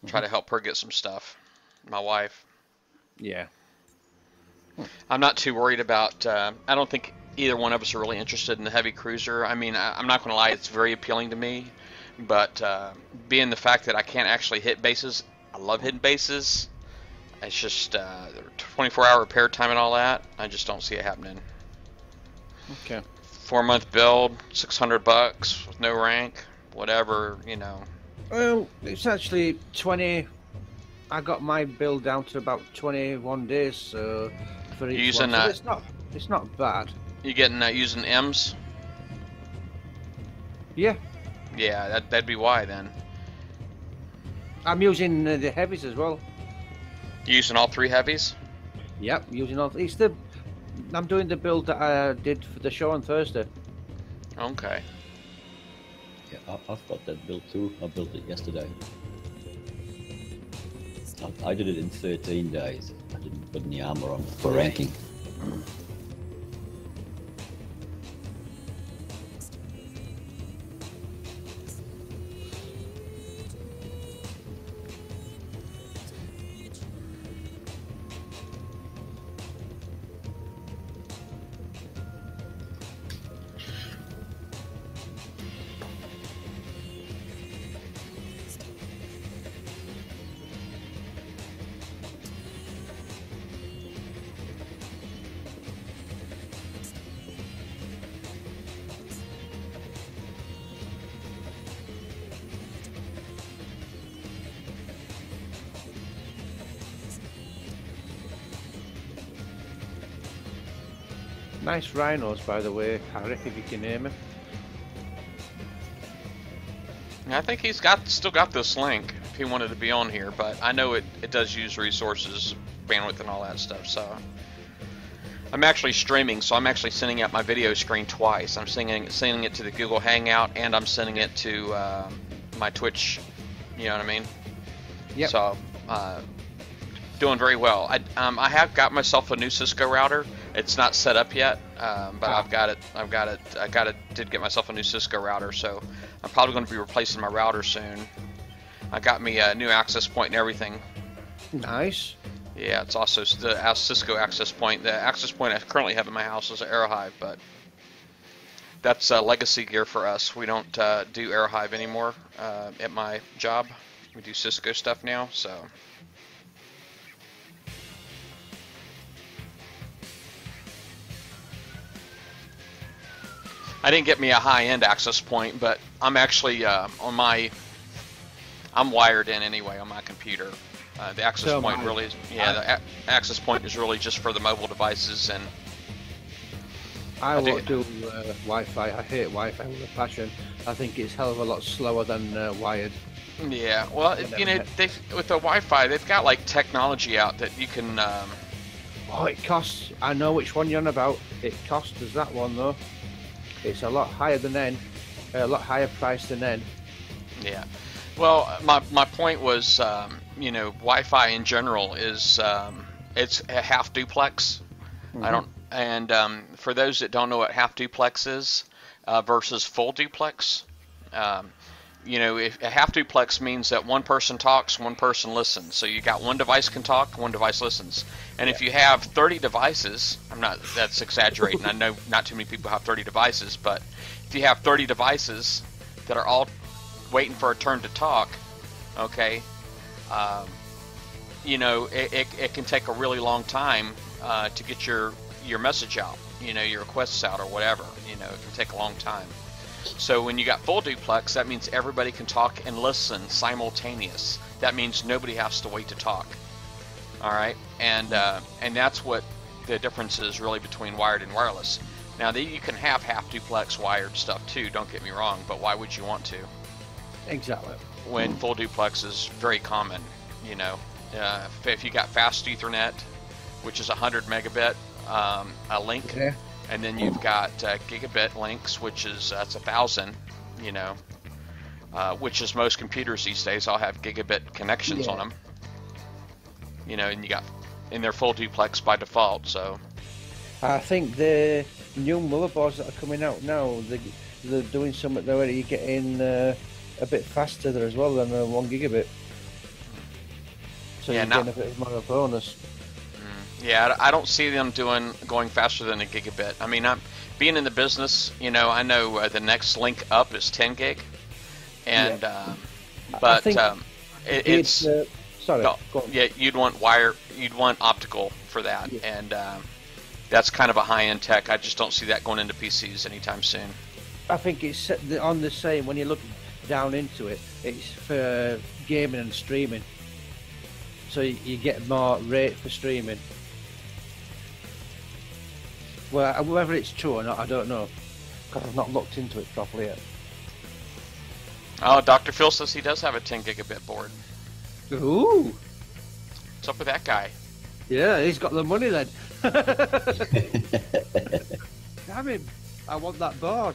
S1: Try to help her get some stuff. My wife.
S3: Yeah.
S1: I'm not too worried about. I don't think either one of us are really interested in the heavy cruiser. I mean, I'm not going to lie, it's very appealing to me. But being the fact that I can't actually hit bases, I love hitting bases. It's just 24-hour repair time and all that. I just don't see it happening.
S3: Okay.
S1: 4-month build, $600 with no rank, whatever, you know.
S3: Well, it's actually 20. I got my build down to about 21 days, so for each
S1: Using
S3: one. So it's not bad.
S1: You getting using M's?
S3: Yeah,
S1: Yeah, that'd be why then.
S3: I'm using the heavies as well.
S1: You using all 3 heavies?
S3: Yep, using all. I'm doing the build that I did for the show on Thursday.
S1: Okay.
S5: Yeah, I've got that built too. I built it yesterday. I did it in 13 days. I didn't put any armor on for ranking.
S3: Nice rhinos, by the way, Harry, if you can hear me.
S1: I think he's still got this link if he wanted to be on here, but I know it does use resources, bandwidth, and all that stuff. So I'm actually streaming, so I'm actually sending out my video screen twice. I'm sending it to the Google Hangout, and I'm sending it to my Twitch. You know what I mean?
S3: Yep.
S1: So doing very well. I have got myself a new Cisco router. It's not set up yet, but I've got it. Did get myself a new Cisco router, so I'm probably going to be replacing my router soon. I got me a new access point and everything.
S3: Nice.
S1: Yeah, it's also the Cisco access point. The access point I currently have in my house is an AirHive, but that's legacy gear for us. We don't do AirHive anymore at my job. We do Cisco stuff now, so. I didn't get me a high-end access point, but I'm actually I'm wired in anyway on my computer. The access point really is, the access point is really just for the mobile devices, and
S3: I won't do Wi-Fi. I hate Wi-Fi with a passion. I think it's a hell of a lot slower than wired.
S1: Yeah, well, you know, with the Wi-Fi, they've got like technology out that you can.
S3: Oh, it costs. I know which one you're on about. It costs us that one though. It's a lot higher than N, a lot higher price than N.
S1: Yeah. Well, my point was, you know, Wi-Fi in general is it's a half duplex.
S3: Mm-hmm.
S1: I don't, and for those that don't know what half duplex is versus full duplex, you know, if a half duplex means that one person talks, one person listens. So you got one device can talk, one device listens. And if you have 30 devices, that's exaggerating. I know not too many people have 30 devices, but if you have 30 devices that are all waiting for a turn to talk, okay, you know, it can take a really long time to get your message out, you know, your requests out or whatever. You know, it can take a long time. So when you got full duplex, that means everybody can talk and listen simultaneous. That means nobody has to wait to talk. All right, and that's what the difference is really between wired and wireless. Now, you can have half duplex wired stuff too. Don't get me wrong, but why would you want to?
S3: Exactly.
S1: When full duplex is very common, you know, if you got fast Ethernet, which is 100 megabit a link.
S3: Yeah.
S1: And then you've got gigabit links, which is that's 1,000, you know, which is most computers these days all have gigabit connections on them. You know, and they're full duplex by default. So
S3: I think the new motherboards that are coming out now, they're doing something there where you're getting a bit faster there as well than 1 gigabit. So you're getting a bit more of a bonus.
S1: Yeah, I don't see them going faster than a gigabit. I mean, I'm being in the business, you know, I know the next link up is 10 gig, and but it's
S3: sorry.
S1: No, yeah, you'd want optical for that, and that's kind of a high-end tech. I just don't see that going into PCs anytime soon.
S3: I think it's on the same when you look down into it. It's for gaming and streaming, so you get more rate for streaming. Well, whether it's true or not, I don't know, because I've not looked into it properly yet.
S1: Oh, Dr. Phil says he does have a 10 gigabit board.
S3: Ooh!
S1: What's up with that guy?
S3: Yeah, he's got the money then. Damn him! I want that board.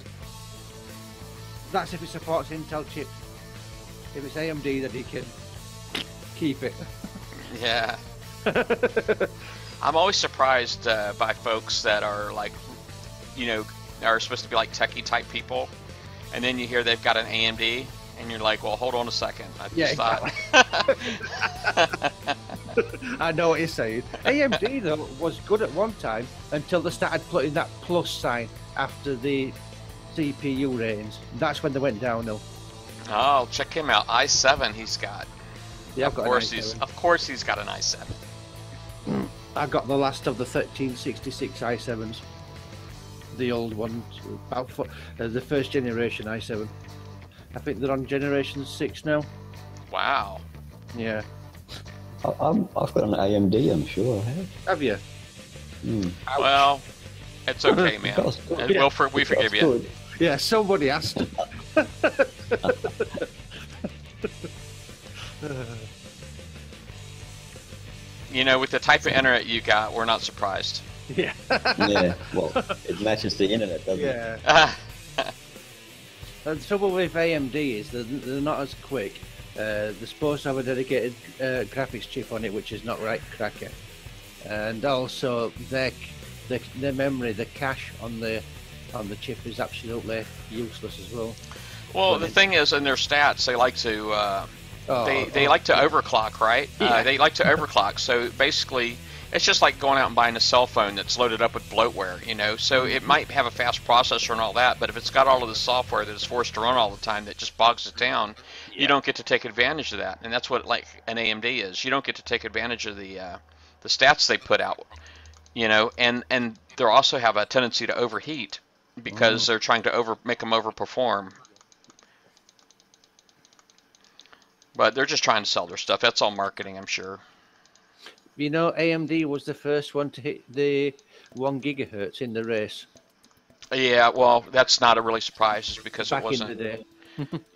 S3: That's if it supports Intel chip. If it's AMD, then he can keep it.
S1: Yeah. I'm always surprised by folks that are like, you know, are supposed to be like techie type people, and then you hear they've got an AMD, and you're like, well, hold on a second. I just thought.
S3: I know what you're saying. AMD though was good at one time until they started putting that plus sign after the CPU ratings. That's when they went downhill.
S1: Oh, check him out. i7 he's got.
S3: Yeah,
S1: Of course he's got an i7.
S3: I got the last of the 1366 i7s. The old ones, the first generation i7. I think they're on generation 6 now.
S1: Wow.
S3: Yeah.
S5: I've got an AMD, I'm sure I have.
S3: Have you?
S1: Well, it's okay, man. We forgive you.
S5: Good.
S3: Yeah, somebody asked.
S1: You know, with the type of internet you got, we're not surprised.
S3: Yeah.
S5: Yeah, well, it matches the internet, doesn't it?
S3: Yeah. The trouble with AMD is they're not as quick. They're supposed to have a dedicated graphics chip on it, which is not right cracker. And also their memory, the cache on the chip is absolutely useless as well.
S1: Well, the thing is, in their stats, they like to they like to overclock, right?
S3: Yeah.
S1: They like to overclock. So basically, it's just like going out and buying a cell phone that's loaded up with bloatware, you know. So it might have a fast processor and all that, but if it's got all of the software that is forced to run all the time that just bogs it down, you don't get to take advantage of that. And that's what like an AMD is. You don't get to take advantage of the stats they put out, you know. And they also have a tendency to overheat because they're trying to make them overperform. But they're just trying to sell their stuff. That's all marketing, I'm sure.
S3: You know, AMD was the first one to hit the 1 gigahertz in the race.
S1: Yeah, well, that's not a really surprise, just because
S3: Back
S1: it wasn't.
S3: in the day.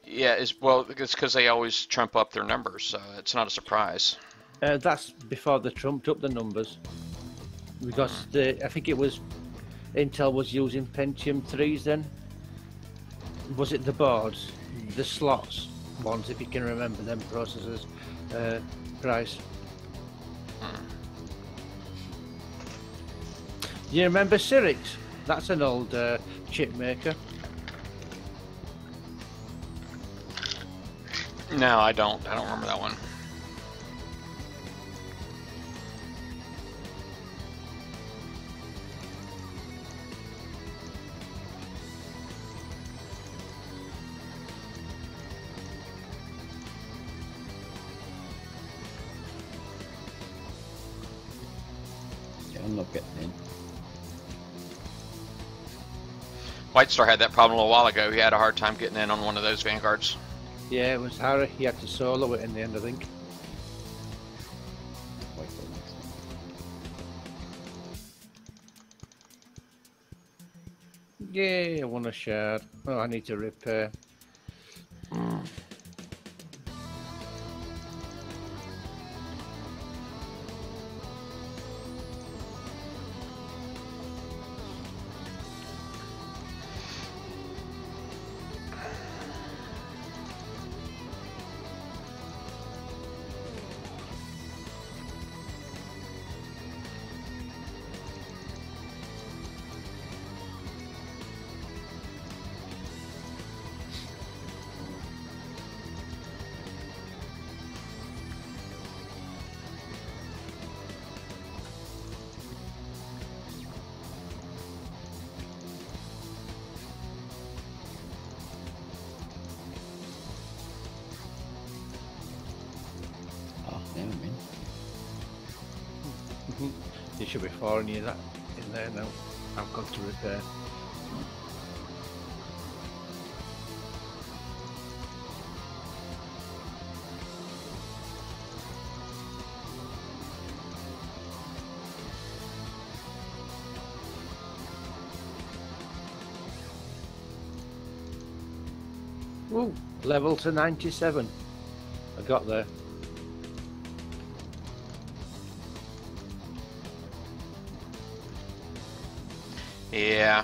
S1: Yeah, it's because they always trump up their numbers, so it's not a surprise.
S3: That's before they trumped up the numbers. Because I think it was Intel was using Pentium 3s then. Was it the boards, the slots ones, if you can remember them processors price? Do you remember Cyrix? That's an old chip maker.
S1: No, I don't remember that one.
S5: Yeah, I'm not getting in.
S1: White Star had that problem a little while ago. He had a hard time getting in on one of those Vanguards.
S3: Yeah, it was Harry. He had to solo it in the end, I think.
S5: Wait for the next one.
S3: Yeah, I want a shard. Oh, I need to repair.
S5: Oh, there we go.
S3: You should be firing you that in there now. I've got to repair. Ooh, level to 97. I got there.
S1: Yeah.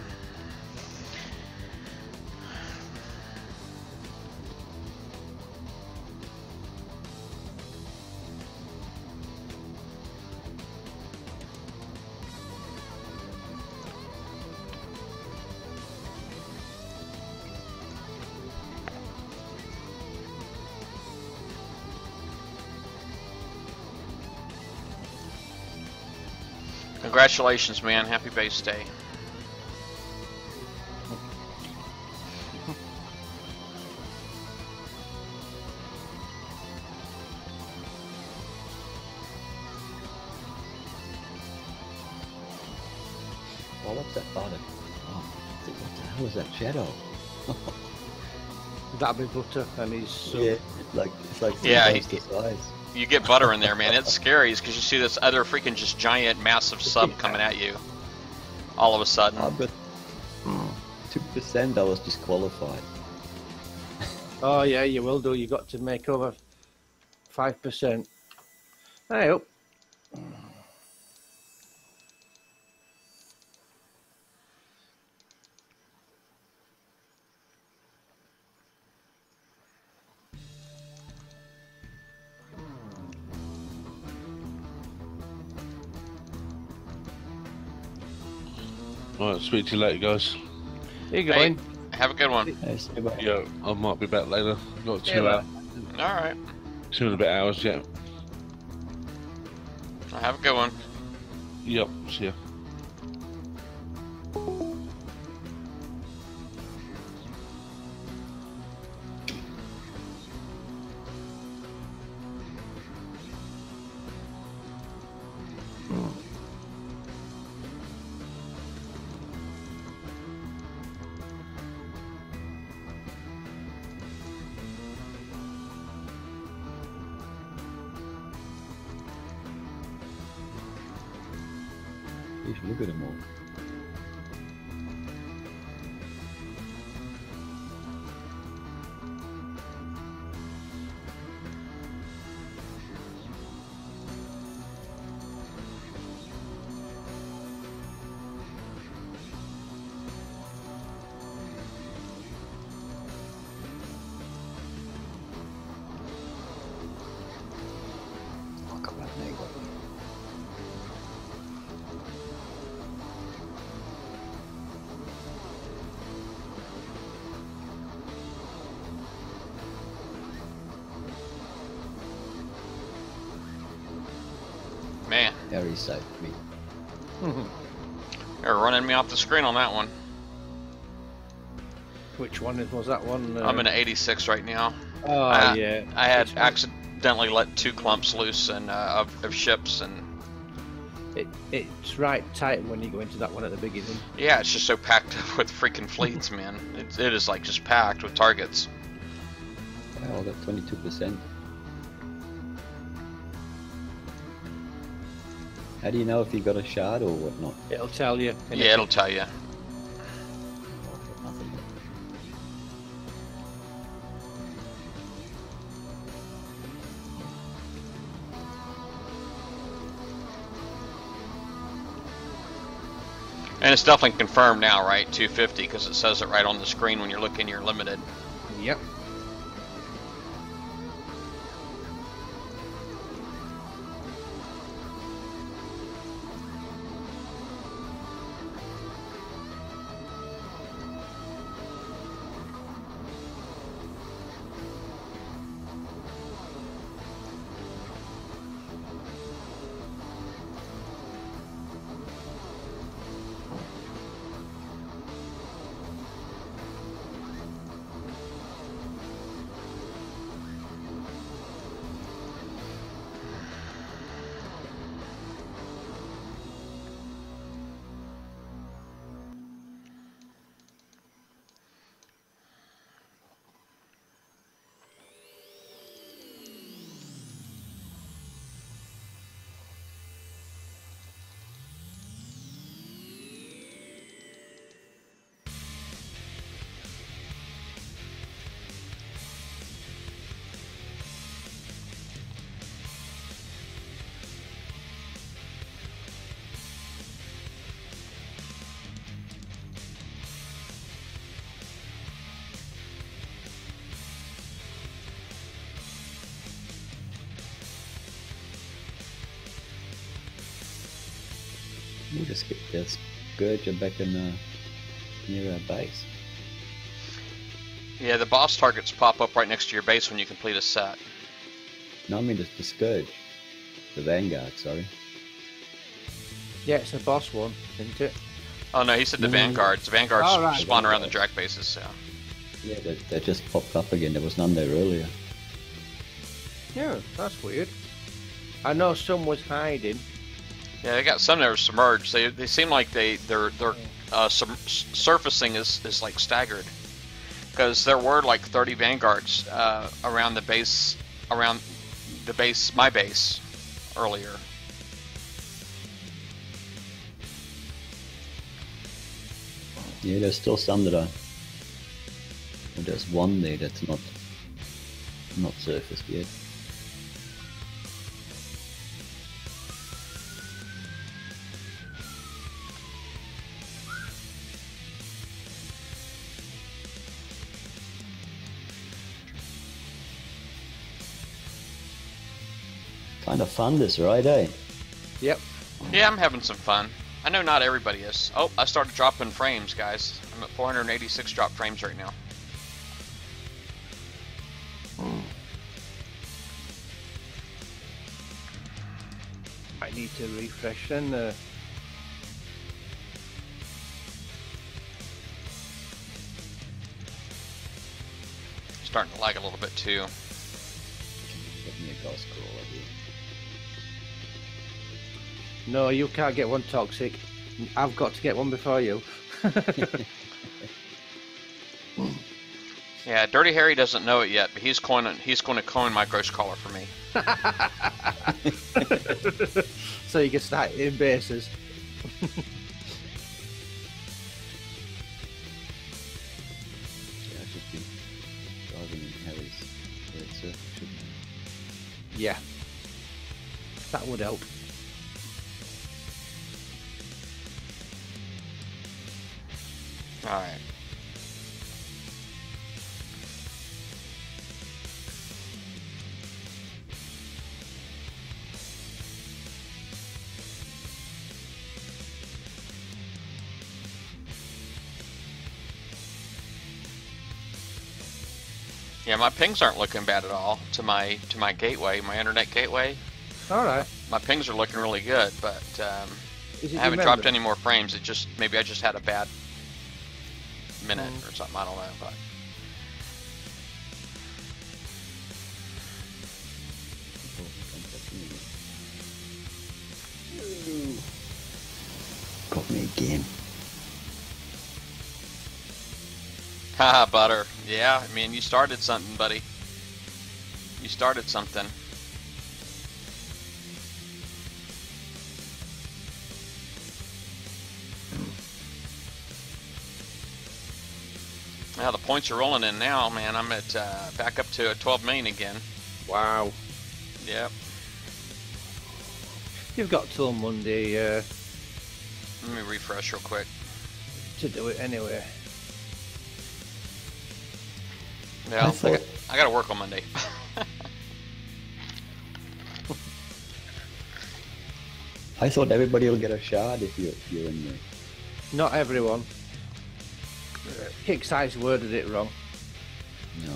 S1: Congratulations, man. Happy base day.
S5: Oh, what's that button? Oh, what the hell is that shadow?
S3: That'll be butter, and he's
S5: Yeah, it's like
S1: Yeah,
S5: three times the size.
S1: You get butter in there, man. It's scary because you see this other freaking just giant, massive sub coming at you. All of a sudden.
S5: I've got 2%. I was disqualified.
S3: Oh yeah, you will do. You got to make over 5%. I hope.
S4: Right, speak to you later, guys.
S3: There you go.
S1: Hey, have a good one.
S5: Hey, see you, bye.
S4: Yeah, I might be back later. Got 2
S3: Yeah,
S4: hours,
S1: All right.
S4: 2 and a bit hours. Yeah.
S1: Have a good one.
S4: Yep. See ya.
S5: You should look at them all. Look at that neighbor.
S1: Man,
S5: Very safe me.
S1: you're running me off the screen on that one.
S3: Which one was that one?
S1: I'm in an 86 right now.
S3: Oh yeah.
S1: I had
S3: Which one?
S1: accidentally let 2 clumps loose and of ships, and
S3: It's right tight when you go into that one at the beginning.
S1: yeah, it's just so packed up with freaking fleets, man. It is like just packed with targets.
S5: Yeah, I got 22%. How do you know if you got a shard or whatnot?
S3: It'll tell you.
S1: Yeah, it'll tell you.
S5: Oh, I've got nothing left.
S1: And it's definitely confirmed now, right? 250, because it says it right on the screen when you're looking. You're limited.
S3: Yep.
S5: Ooh, the Scourge are back in near our base.
S1: Yeah, the boss targets pop up right next to your base when you complete a set.
S5: No, I mean the Scourge. The Vanguard, sorry.
S3: Yeah, it's a boss one, isn't it?
S1: Oh no, he said the
S5: No.
S1: Vanguards. The Vanguards
S3: Oh, right.
S1: spawn around the Drac bases, so.
S5: Yeah, they just popped up again. There was none there earlier.
S3: Yeah, that's weird. I know some was hiding.
S1: Yeah, they got some that are submerged. They seem like their surfacing is like staggered, because there were like 30 Vanguards around my base earlier.
S5: Yeah, there's still some that are. Well, there's one there that's not surfaced yet. Kind of fun this ride, eh?
S3: Yep.
S1: Yeah, I'm having some fun. I know not everybody is. Oh, I started dropping frames, guys. I'm at 486 drop frames right now.
S3: I need to refresh then.
S1: Starting to lag a little bit too.
S5: Get me a ghost crawler here.
S3: No, you can't get one toxic. I've got to get one before you.
S1: Yeah, Dirty Harry doesn't know it yet, but he's going to coin my ghost caller for me.
S3: So you can start in bases.
S5: Yeah, I should be driving in Harry's red circle, shouldn't I?
S3: Yeah. That would help.
S1: Alright. Yeah, my pings aren't looking bad at all to my gateway, my internet gateway.
S3: All right.
S1: My pings are looking really good, but
S3: Is it
S1: I haven't
S3: your
S1: dropped
S3: memory?
S1: any more frames. It just maybe I just had a bad minute or something. I don't know, but
S5: Oh, don't touch me again. Got me again.
S1: haha, Butter. Yeah, I mean you started something, buddy. You started something. Now the points are rolling in now, man. I'm at back up to 12 million again.
S3: Wow.
S1: Yep.
S3: You've got till Monday
S1: Let me refresh real quick.
S3: to do it anyway.
S1: Yeah,
S5: thought-
S1: I got to work on Monday.
S5: I thought everybody will get a shard if you're in there.
S3: Not everyone. Kickstar's worded it wrong.
S5: No.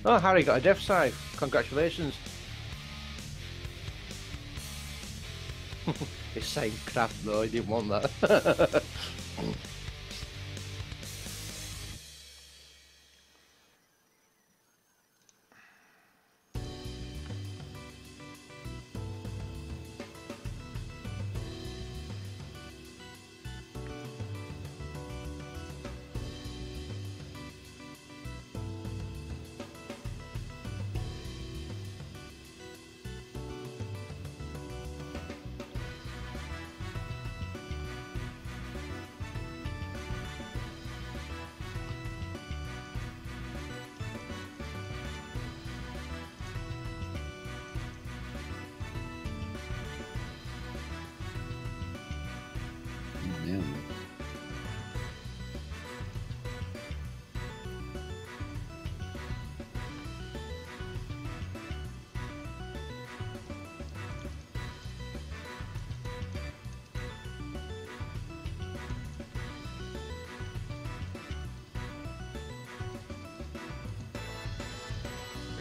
S3: Oh, Harry got a death scythe. Congratulations. It's saying craft though, he didn't want that.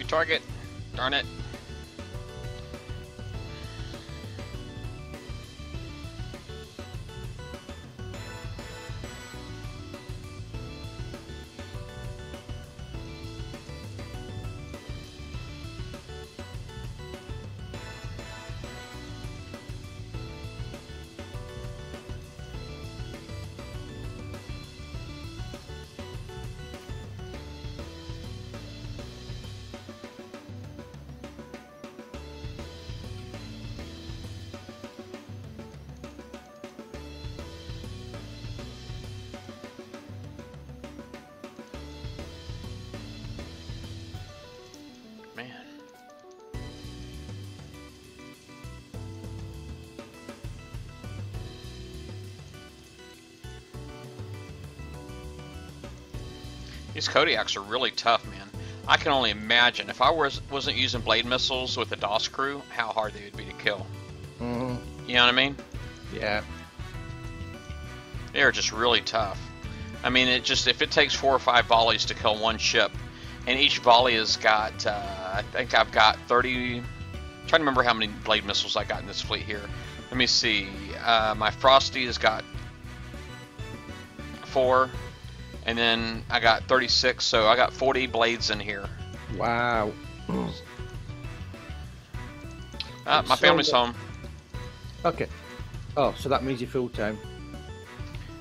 S1: target. Darn it. Man. These Kodiaks are really tough, man. I can only imagine if I wasn't using blade missiles with the DOS crew, how hard they would be to kill.
S3: Mhm.
S1: You know what I mean?
S3: Yeah.
S1: They are just really tough. I mean, if it takes 4 or 5 volleys to kill one ship, and each volley has got, I think I've got 30. I'm trying to remember how many blade missiles I got in this fleet here. Let me see. My Frosty has got 4, and then I got 36, so I got 40 blades in here.
S3: Wow.
S1: My family's home.
S3: Okay. Oh, so that means you're full time.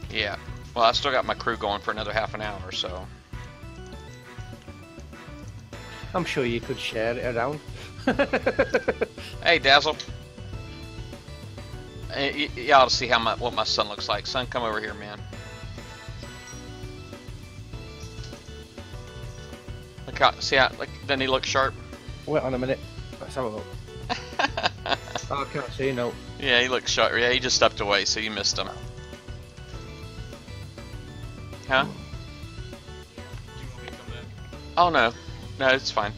S1: Yeah. Well, I still got my crew going for another half an hour or so.
S3: I'm sure you could share it around.
S1: Hey, Dazzle. You ought to see what my son looks like. Son, come over here, man. Look how, see how, like, doesn't he look sharp?
S3: Wait on a minute. Let's have a look. Oh, I can't see, no.
S1: Yeah, he looks sharp. Yeah, he just stepped away, so you missed him. Huh? Oh, no. No, it's fine.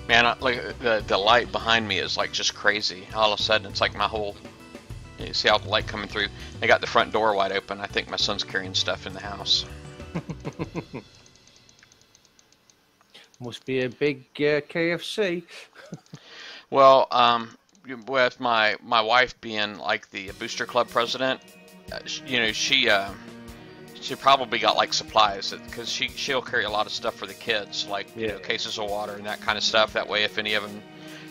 S1: Man, like the light behind me is like just crazy. All of a sudden, it's like my whole. You see all the light coming through? They got the front door wide open. I think my son's carrying stuff in the house.
S3: Must be a big KFC.
S1: Well, with my wife being like the booster club president, you know, she probably got like supplies because she'll carry a lot of stuff for the kids, like you know, cases of water and that kind of stuff. That way, if any of them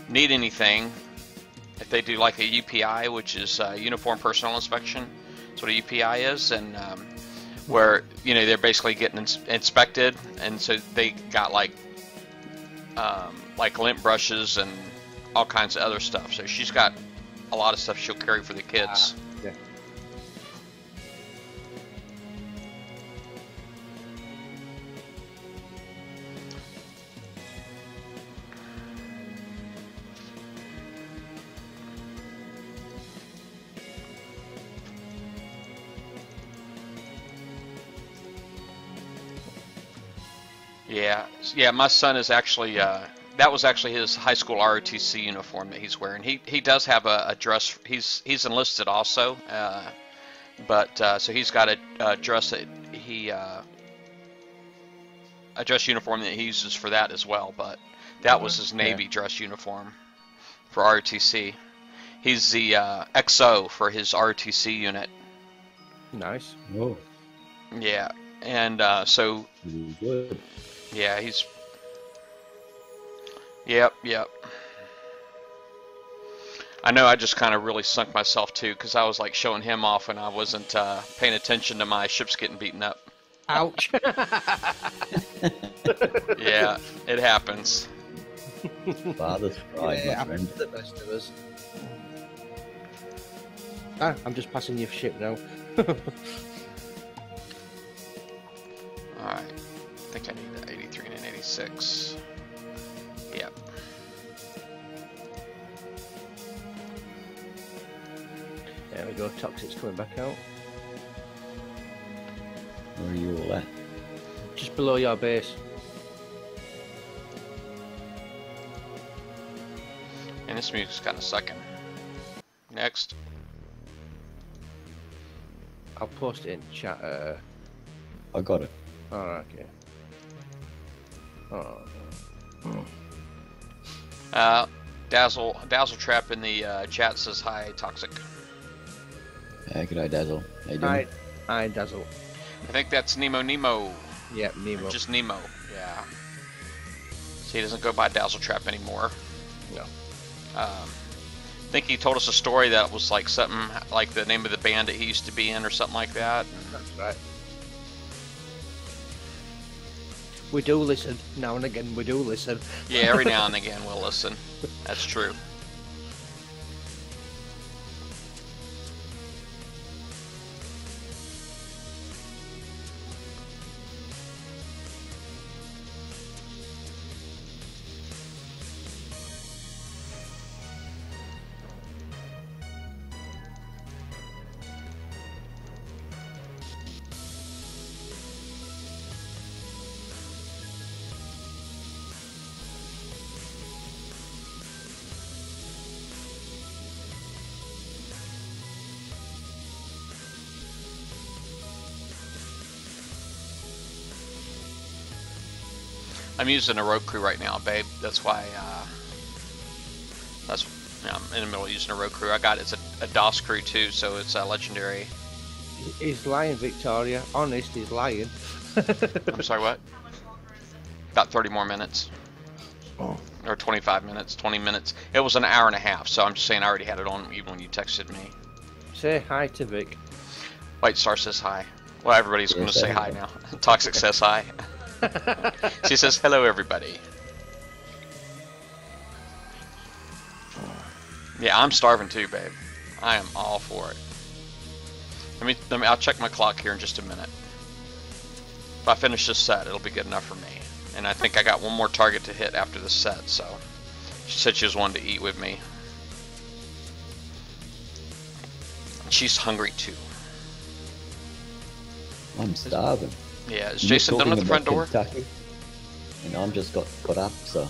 S1: need anything, if they do like a UPI, which is Uniform Personnel Inspection, that's what a UPI is, and where you know they're basically getting inspected, and so they got like lint brushes and all kinds of other stuff. So she's got a lot of stuff she'll carry for the kids.
S3: Yeah.
S1: Yeah, my son is actually, that was actually his high school ROTC uniform that he's wearing. He does have a dress, he's enlisted also, but so he's got a dress that a dress uniform that he uses for that as well, but that was his Navy dress uniform for ROTC. He's the XO for his ROTC unit.
S3: Nice.
S5: Oh,
S1: Yeah, and so...
S5: really good.
S1: Yeah, he's... Yep. I know I just kind of really sunk myself too, because I was like showing him off and I wasn't paying attention to my ships getting beaten up.
S3: Ouch.
S1: Yeah, it happens.
S5: Father's pride, my friend.
S3: The best of us. I'm just passing your ship now.
S1: Alright, I think I need an 83 and an 86. Yep.
S3: There we go. Toxic's coming back out.
S5: Where are you all at?
S3: Just below your base.
S1: And this music's kind of sucking. Next.
S3: I'll post it in chat.
S5: I got it.
S3: Alright, okay. Oh.
S1: Dazzle Trap in the chat says hi, Toxic.
S5: G'day, Dazzle. How you doing?
S3: I Dazzle.
S1: I think that's Nemo.
S3: Yep, Nemo.
S1: Just Nemo, yeah. So he doesn't go by Dazzle Trap anymore.
S3: No.
S1: I think he told us a story that was like something like the name of the band that he used to be in or something like that.
S3: That's right. We do listen. Now and again, we do listen.
S1: Yeah, every now and again we'll listen. That's true. I'm using a Roku right now, babe. That's why. I'm in the middle of using a Roku. I got it's a DOS crew too, so it's a legendary.
S3: He's lying, Victoria. Honest, he's lying.
S1: I'm sorry, what? About 30 more minutes.
S3: Oh.
S1: Or 25 minutes, 20 minutes. It was an hour and a half, so I'm just saying I already had it on even when you texted me.
S3: Say hi to Vic.
S1: White Star says hi. Well, everybody's going to say hi now. Toxic says hi. She says, hello, everybody. Yeah, I'm starving too, babe. I am all for it. I'll check my clock here in just a minute. If I finish this set, it'll be good enough for me. And I think I got one more target to hit after this set, so she said she was wanting to eat with me. She's hungry too.
S5: I'm starving.
S1: Yeah, is Jason done at the front door?
S5: Kentucky, and I'm just got up, so.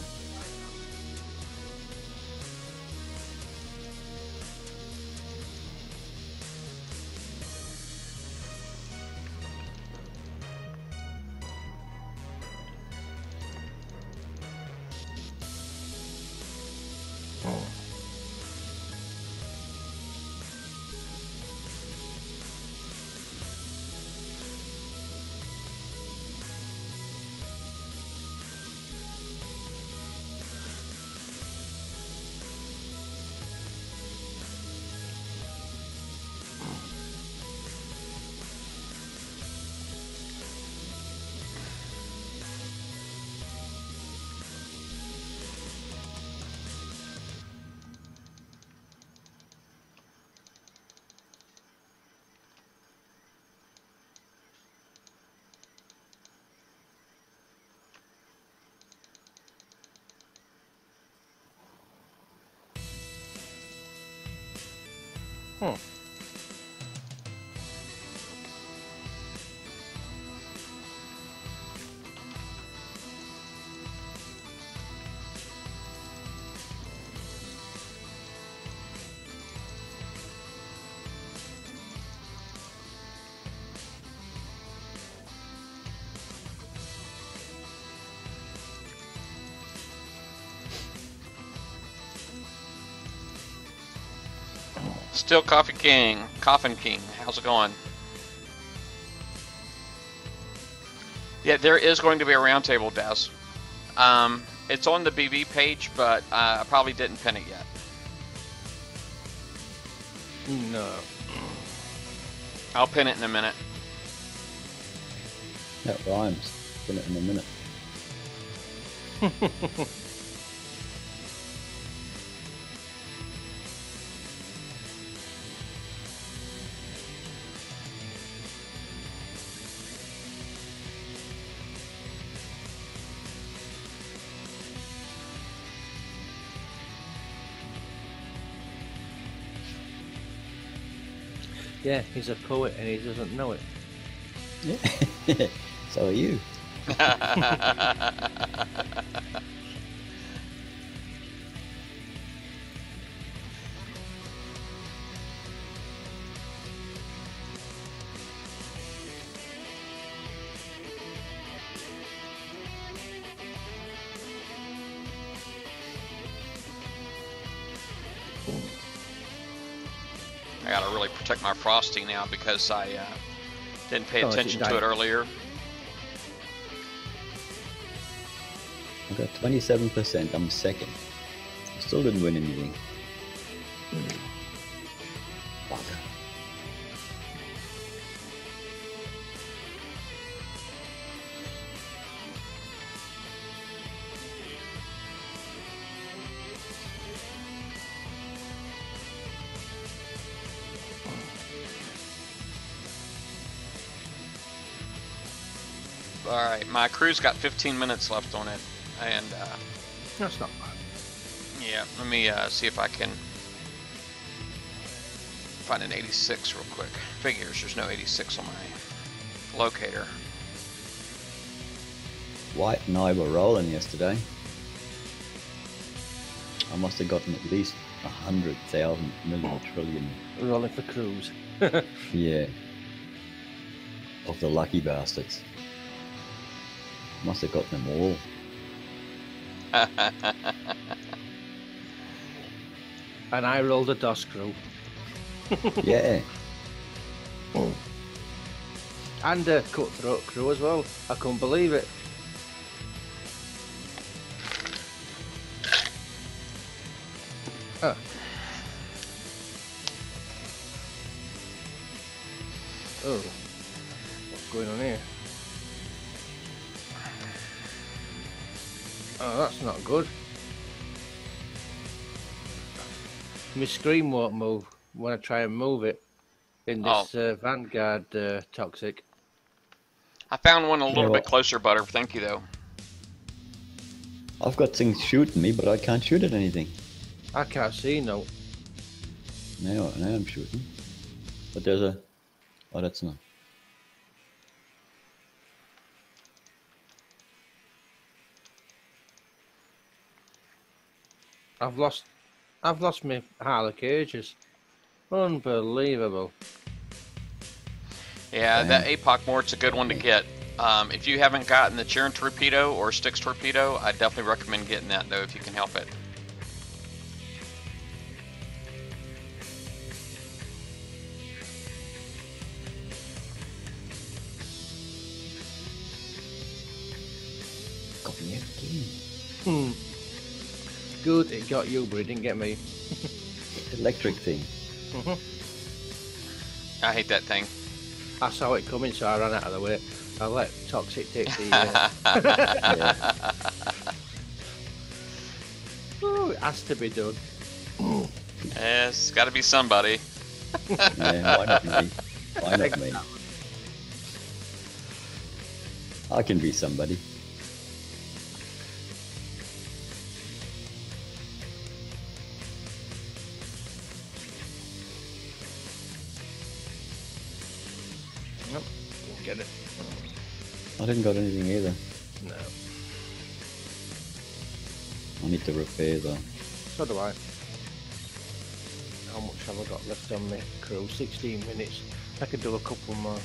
S1: Still Coffin King. How's it going? Yeah, there is going to be a roundtable, Daz. It's on the BB page, but I probably didn't pin it yet.
S3: No.
S1: I'll pin it in a minute.
S5: That rhymes. Put it in a minute.
S3: Yeah, he's a poet and he doesn't know it.
S5: Yeah. So are you.
S1: I gotta really protect my frosty now because I didn't pay
S3: Oh, it's
S1: attention to
S3: died.
S1: it earlier.
S5: I got 27%. I'm second. I still didn't win anything. Bugger.
S1: All right, my crew's got 15 minutes left on it, and
S3: That's not bad.
S1: yeah, let me see if I can find an 86 real quick. Figures, there's no 86 on my locator.
S5: White and I were rolling yesterday. I must have gotten at least 100,000 million trillion.
S3: Rolling for cruise.
S5: Yeah. Of the lucky bastards. Must have got them all.
S3: And I rolled a DOS crew.
S5: Yeah.
S3: And a cutthroat crew as well. I couldn't believe it. Oh. Oh. What's going on here? Oh, that's not good. My screen won't move when I try and move it in this Vanguard Toxic.
S1: I found one a little
S5: well-
S1: bit closer, Butter. Thank you, though.
S5: I've got things shooting me, but I can't shoot at anything.
S3: I can't see no.
S5: Now I'm shooting. But there's a... Oh, that's not.
S3: I've lost my Harley cages. Unbelievable.
S1: Yeah,
S5: Damn.
S1: that APOC mort's a good one to get. If you haven't gotten the Cherin torpedo or Styx torpedo, I definitely recommend getting that, though, if you can help it.
S5: Got me again.
S3: Hmm. Good, it got you, but it didn't get me.
S5: Electric thing.
S1: I hate that thing.
S3: I saw it coming, so I ran out of the way. I let Toxic take the.
S5: Yeah.
S3: Oh, it has to be done.
S1: It's got to be somebody.
S5: Yeah, why not me? Why not me? I can be somebody.
S3: Nope, didn't get it.
S5: I didn't got anything either.
S3: No,
S5: I need to repair though.
S3: so do I. How much have I got left on my crew? 16 minutes. I could do a couple more.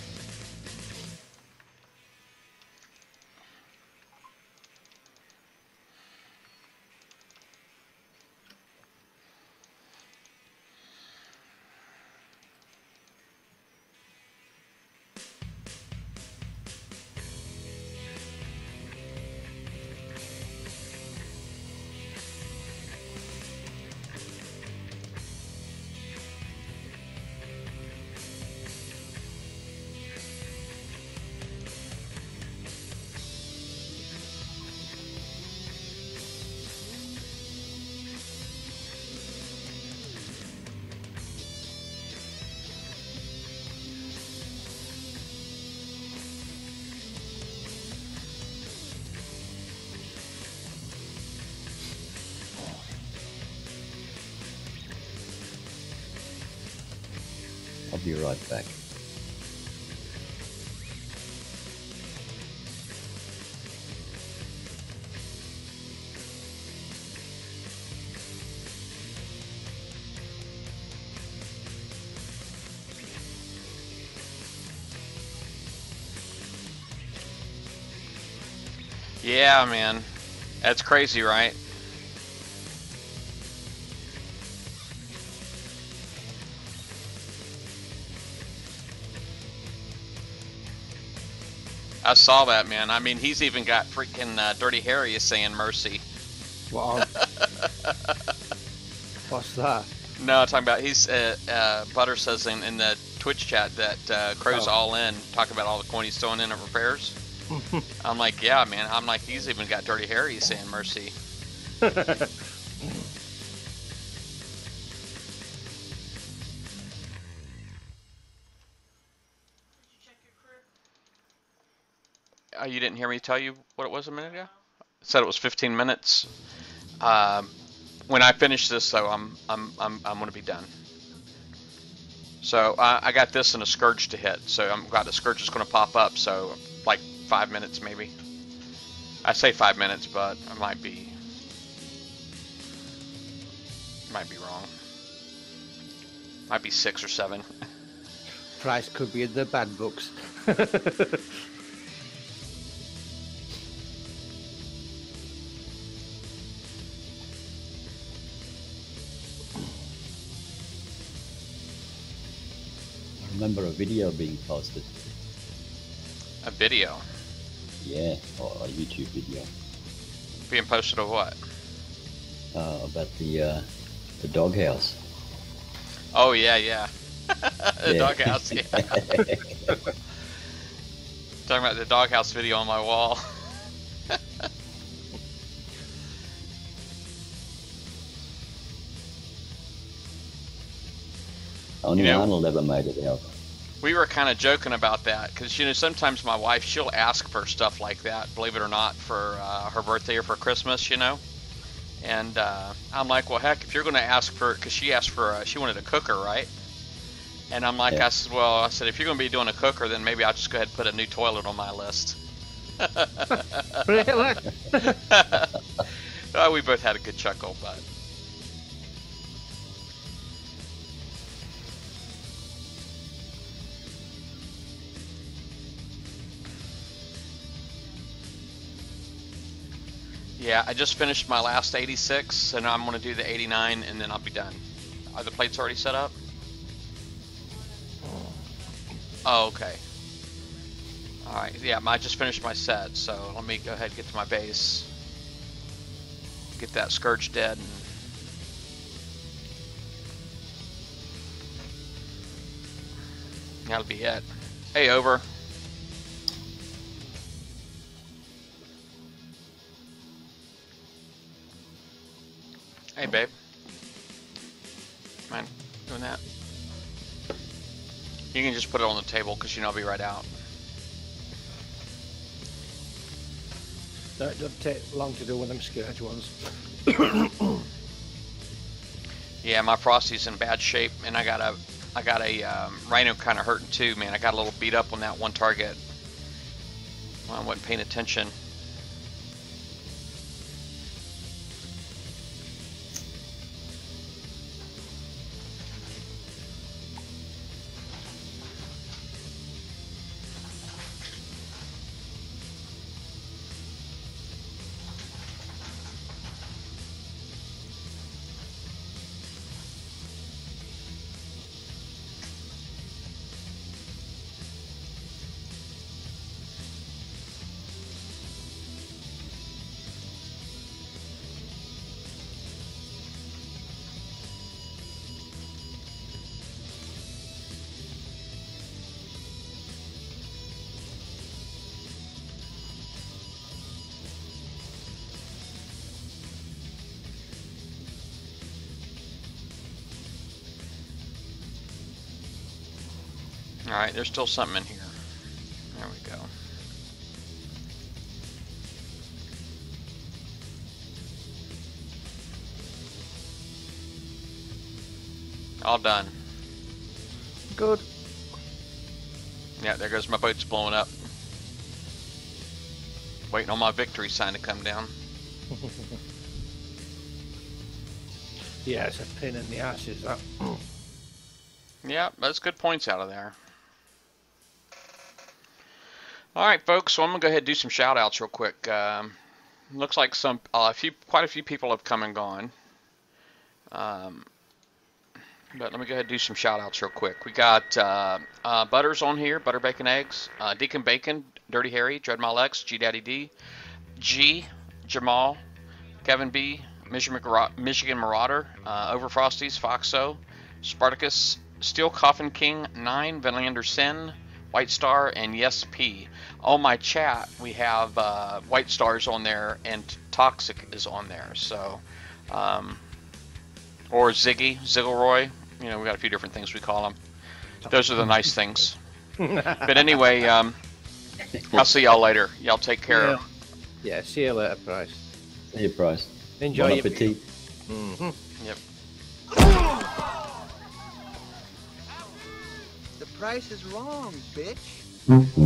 S5: I'll be right back.
S1: Yeah, man. That's crazy, right? I saw that, man. I mean, he's even got freaking Dirty Harry is saying mercy.
S3: What on? What's that?
S1: No, talking about Butter says in the Twitch chat that Crow's all in, talking about all the coin he's throwing in at repairs. I'm like, yeah, man. I'm like, he's even got Dirty Harry saying mercy. You didn't hear me tell you what it was a minute ago? I said it was 15 minutes. When I finish this, though, I'm gonna be done. So I got this and a Scourge to hit. So I'm glad the Scourge is gonna pop up. So like 5 minutes maybe. I say 5 minutes, but I might be wrong. Might be 6 or 7.
S3: Price could be in the bad books.
S5: I remember a video being posted.
S1: A video
S5: Yeah, or a YouTube video.
S1: being posted of what?
S5: About the doghouse.
S1: Oh yeah. The
S5: Yeah.
S1: doghouse. Yeah. Talking about the doghouse video on my wall.
S5: Only
S1: You know-
S5: Arnold ever made it out.
S1: We were kind of joking about that because, you know, sometimes my wife, she'll ask for stuff like that, believe it or not, for her birthday or for Christmas, you know. And I'm like, well, heck, if you're going to ask for, because she asked for, she wanted a cooker, right? And I'm like,
S5: Yeah.
S1: I said, well, I said, if you're going to be doing a cooker, then maybe I'll just go ahead and put a new toilet on my list.
S3: Really?
S1: Well, we both had a good chuckle, but. Yeah, I just finished my last 86, and I'm going to do the 89, and then I'll be done. Are the plates already set up? Oh, okay. Alright, yeah, I just finished my set, so let me go ahead and get to my base. Get that Scourge dead. And that'll be it. Hey, over. Hey, babe. Mind doing that? You can just put it on the table because you know I'll be right out.
S3: No, it doesn't take long to do one of them Scourge ones.
S1: Yeah, my Frosty's in bad shape, and I got a Rhino kind of hurting too, man. I got a little beat up on that one target. Well, I wasn't paying attention. Alright, there's still something in here. There we go. All done.
S3: Good.
S1: Yeah, there goes my boat's blowing up. Waiting on my victory sign to come down.
S3: Yeah, it's a pain in the ass, is that?
S1: Yeah, that's good points out of there. All right, folks. So I'm gonna go ahead and do some shout outs real quick. Looks like quite a few people have come and gone. But let me go ahead and do some shout outs real quick. We got Butters on here, Butter Bacon Eggs, Deacon Bacon, Dirty Harry, Dreadmile X, G Daddy D, G, Jamal, Kevin B, Michigan Marauder, Over Frosties, Foxo, Spartacus, Steel Coffin King 9, Vanlander Sin, White Star, and Yes P. On my chat, we have White Stars on there, and Toxic is on there. So, or Ziggleroy. You know, we got a few different things we call them. Those are the nice things. But anyway, I'll see y'all later. Y'all take care.
S3: Yeah. Yeah, see you later, Price.
S5: See you, Price.
S3: Enjoy
S5: Bon
S3: your
S5: appetit.
S1: Yep.
S6: The price is wrong, bitch.